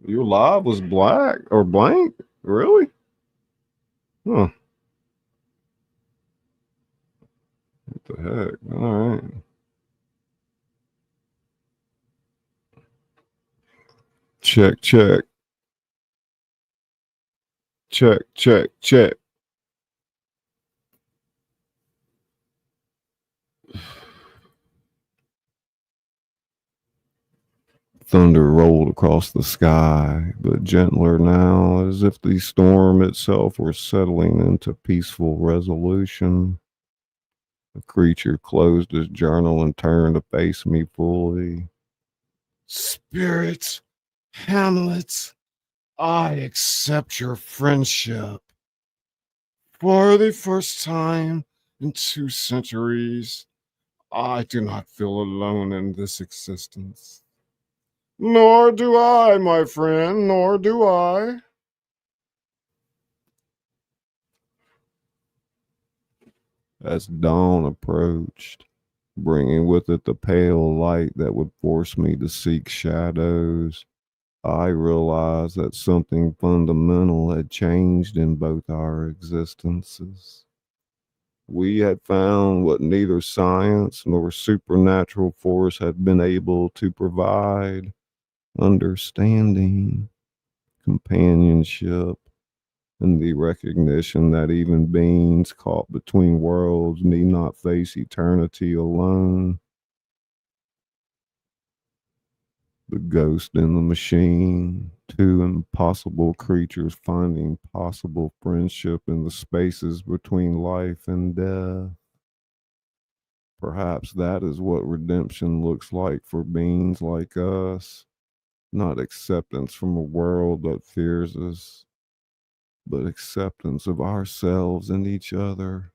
Your live was black or blank? Really? Huh. What the heck? All right. Check, check. Check, check, check. Thunder rolled across the sky, but gentler now, as if the storm itself were settling into peaceful resolution. The creature closed his journal and turned to face me fully. Spirit, Hamlet, I accept your friendship. For the first time in 2 centuries, I do not feel alone in this existence. Nor do I, my friend, nor do I. As dawn approached, bringing with it the pale light that would force me to seek shadows, I realized that something fundamental had changed in both our existences. We had found what neither science nor supernatural force had been able to provide: understanding, companionship, and the recognition that even beings caught between worlds need not face eternity alone. The ghost in the machine, two impossible creatures finding possible friendship in the spaces between life and death. Perhaps that is what redemption looks like for beings like us. Not acceptance from a world that fears us, but acceptance of ourselves and each other.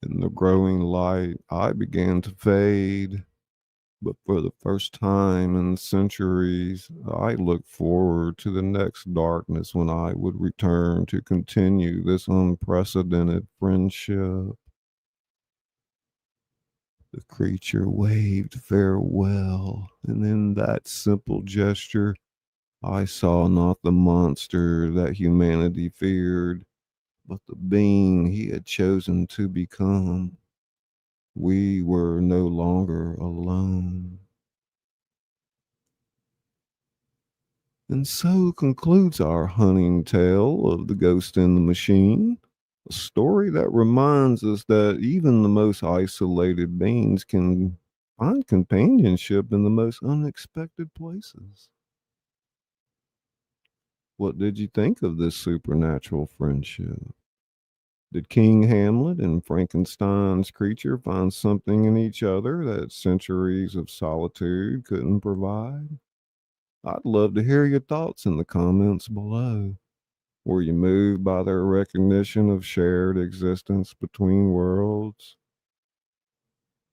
In the growing light, I began to fade, but for the first time in centuries, I looked forward to the next darkness when I would return to continue this unprecedented friendship. The creature waved farewell, and in that simple gesture, I saw not the monster that humanity feared, but the being he had chosen to become. We were no longer alone. And so concludes our hunting tale of the ghost in the machine, a story that reminds us that even the most isolated beings can find companionship in the most unexpected places. What did you think of this supernatural friendship? Did King Hamlet and Frankenstein's creature find something in each other that centuries of solitude couldn't provide? I'd love to hear your thoughts in the comments below. Were you moved by their recognition of shared existence between worlds?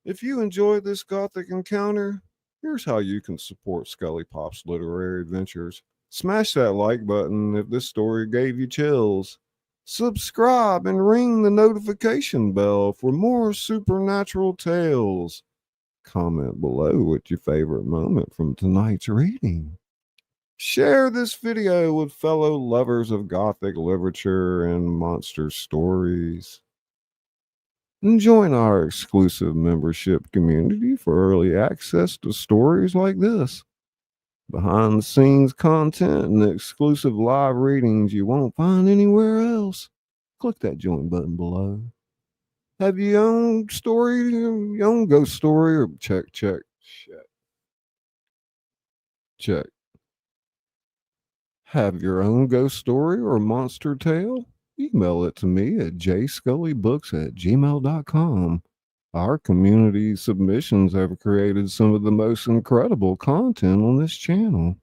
If you enjoyed this Gothic encounter, here's how you can support ScullyPop's literary adventures. Smash that like button if this story gave you chills. Subscribe and ring the notification bell for more supernatural tales. Comment below what your favorite moment from tonight's reading. Share this video with fellow lovers of Gothic literature and monster stories. And join our exclusive membership community for early access to stories like this. Behind the scenes content and exclusive live readings you won't find anywhere else. Click that join button below. Have your own story, your own ghost story, or check. Have your own ghost story or monster tale? Email it to me at jscullybooks@gmail.com. Our community submissions have created some of the most incredible content on this channel.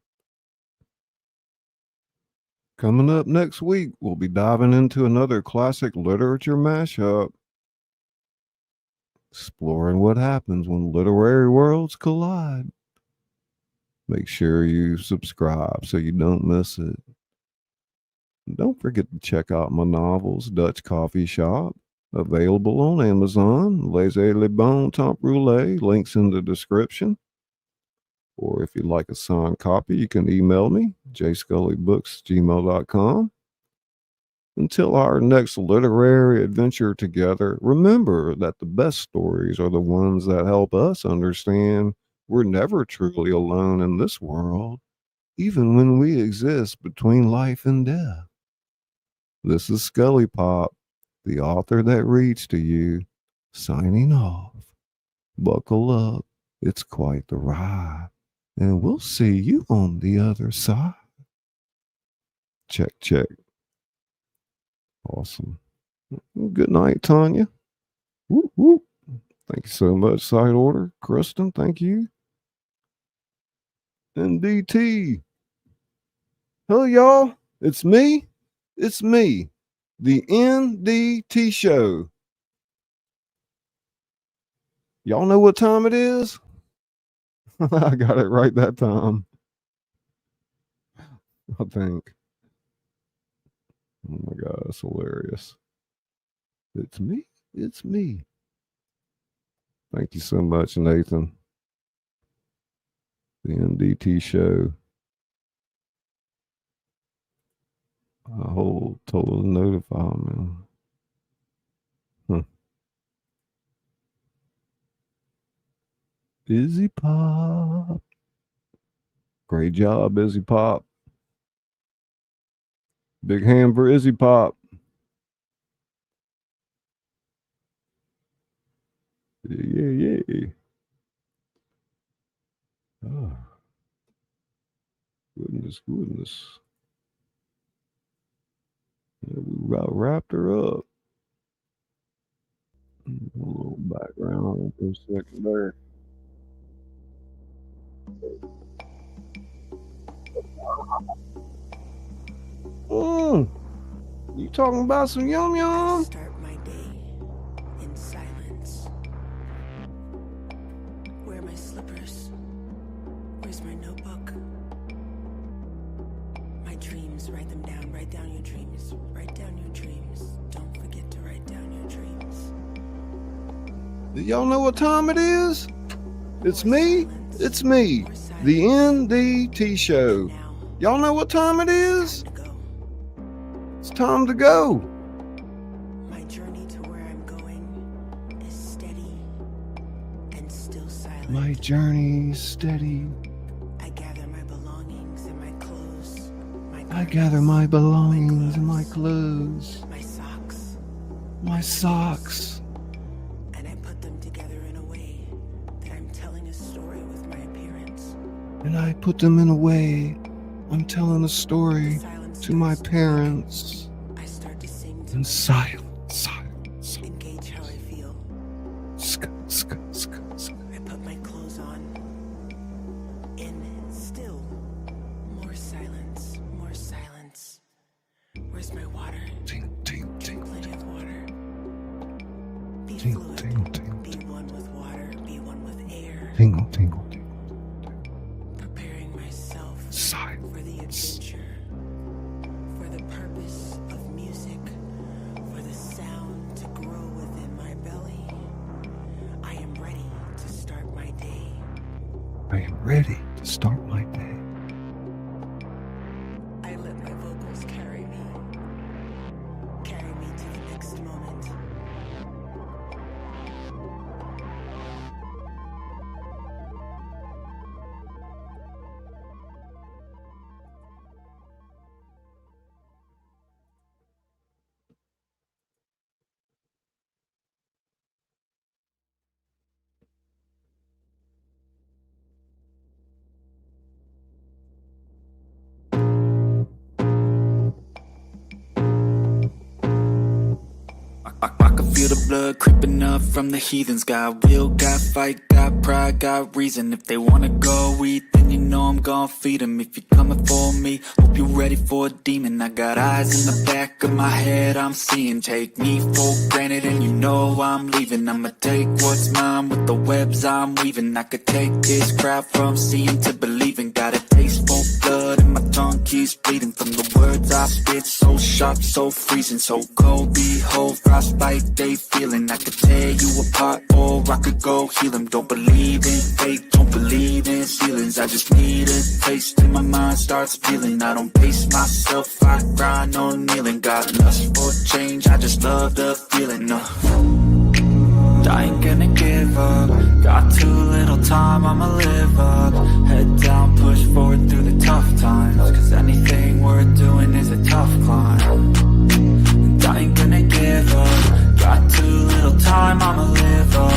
Coming up next week, we'll be diving into another classic literature mashup, exploring what happens when literary worlds collide. Make sure you subscribe so you don't miss it. Don't forget to check out my novels, Dutch Coffee Shop, available on Amazon. Laissez le bon temps rouler, links in the description. Or if you'd like a signed copy, you can email me, jscullybooks@gmail.com. Until our next literary adventure together, remember that the best stories are the ones that help us understand we're never truly alone in this world, even when we exist between life and death. This is ScullyPop, the author that reads to you, signing off. Buckle up, it's quite the ride, and we'll see you on the other side. Check. Awesome. Good night, Tanya. Whoop, whoop. Thank you so much, Side Order. Kristen, thank you. And DT. Hello, y'all. It's me, the NDT Show. Y'all know what time it is? I got it right that time, I think. Oh my God, that's hilarious. It's me. Thank you so much, Nathan. The NDT Show. I hold total notify, man. Izzy Pop. Great job, Izzy Pop. Big hand for Izzy Pop. Yeah. Oh. Goodness. Yeah, we about wrapped her up. A little background for a second there. You talking about some yum yum? Start my day in silence. Where are my slippers? Where's my notebook? My dreams, write them down. Write down your dreams. Write down your dreams. Don't forget to write down your dreams. Do y'all know what time it is? It's me. It's me. The NDT show. Y'all know what time it is? It's time to go. My journey to where I'm going is steady and still silent. My journey is steady. I gather my belongings and my clothes. I gather my belongings and my clothes. My socks. My socks. And I put them together in a way that I'm telling a story with my appearance. And I put them in a way I'm telling a story to my parents. I start to sing to In my silence. engage how I feel. I put my clothes on. In still more silence, more silence. Where's my water? Ting, ting, ting, Plenty of water. Be ting, fluid. ting, ting, Be one with water. Be one with air. tingle, tingle, tingle. Preparing myself for the Silence. adventure. For the purpose of music. For the sound to grow within my belly. I am ready to start my day. I am ready to start my day. I let my vocals carry me. Carry me to the next moment. I can feel the blood creeping up from the heathens. Got will, got fight, got pride, got reason. If they wanna go eat, then you know I'm gon' feed them. If you're coming for me, hope you're ready for a demon. I got eyes in the back of my head, I'm seeing. Take me for granted and you know I'm leaving. I'ma take what's mine with the webs I'm weaving. I could take this crowd from seeing to believing. Got a taste for blood and my tongue keeps bleeding from the words I spit. So sharp, so freezing, so cold. Behold, frostbite they feeling. I could tear you apart or I could go heal them. Don't believe in fate, don't believe in ceilings. I just need a taste and my mind starts peeling. I don't pace myself, I grind on kneeling. Got lust for change, I just love the feeling. I ain't gonna give up. Got too little time, I'ma live up. Head down, push forward through the tough times. Cause anything worth doing is a tough climb. And I ain't gonna give up. Got too little time, I'ma live up.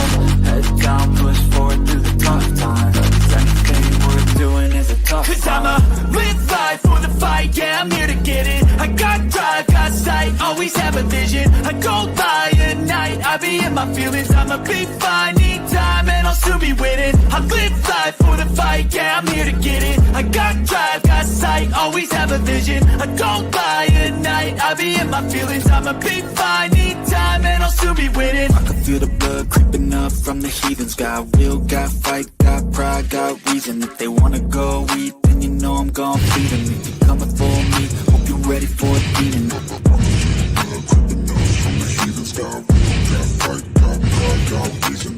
Head down, push forward through the tough times. Cause anything worth doing is a tough climb. Cause I'ma live life for the fight, yeah, I'm here to get it. I got drive, got sight, always have a vision. I go by at night, I be in my feelings. I'ma be fine, need time, and I'll soon be winning. I live life for the fight, yeah, I'm here to get it. I got drive, got sight, always have a vision. I go by at night, I be in my feelings. I'ma be fine, need time, and I'll soon be winning. I can feel the blood creeping up from the heathens. Got will, got fight, got pride, got reason. If they wanna go eat, then you know I'm gon' feed them. If you're coming for me, hope you're ready for a demon. Got will, got fight, got pride, got reason.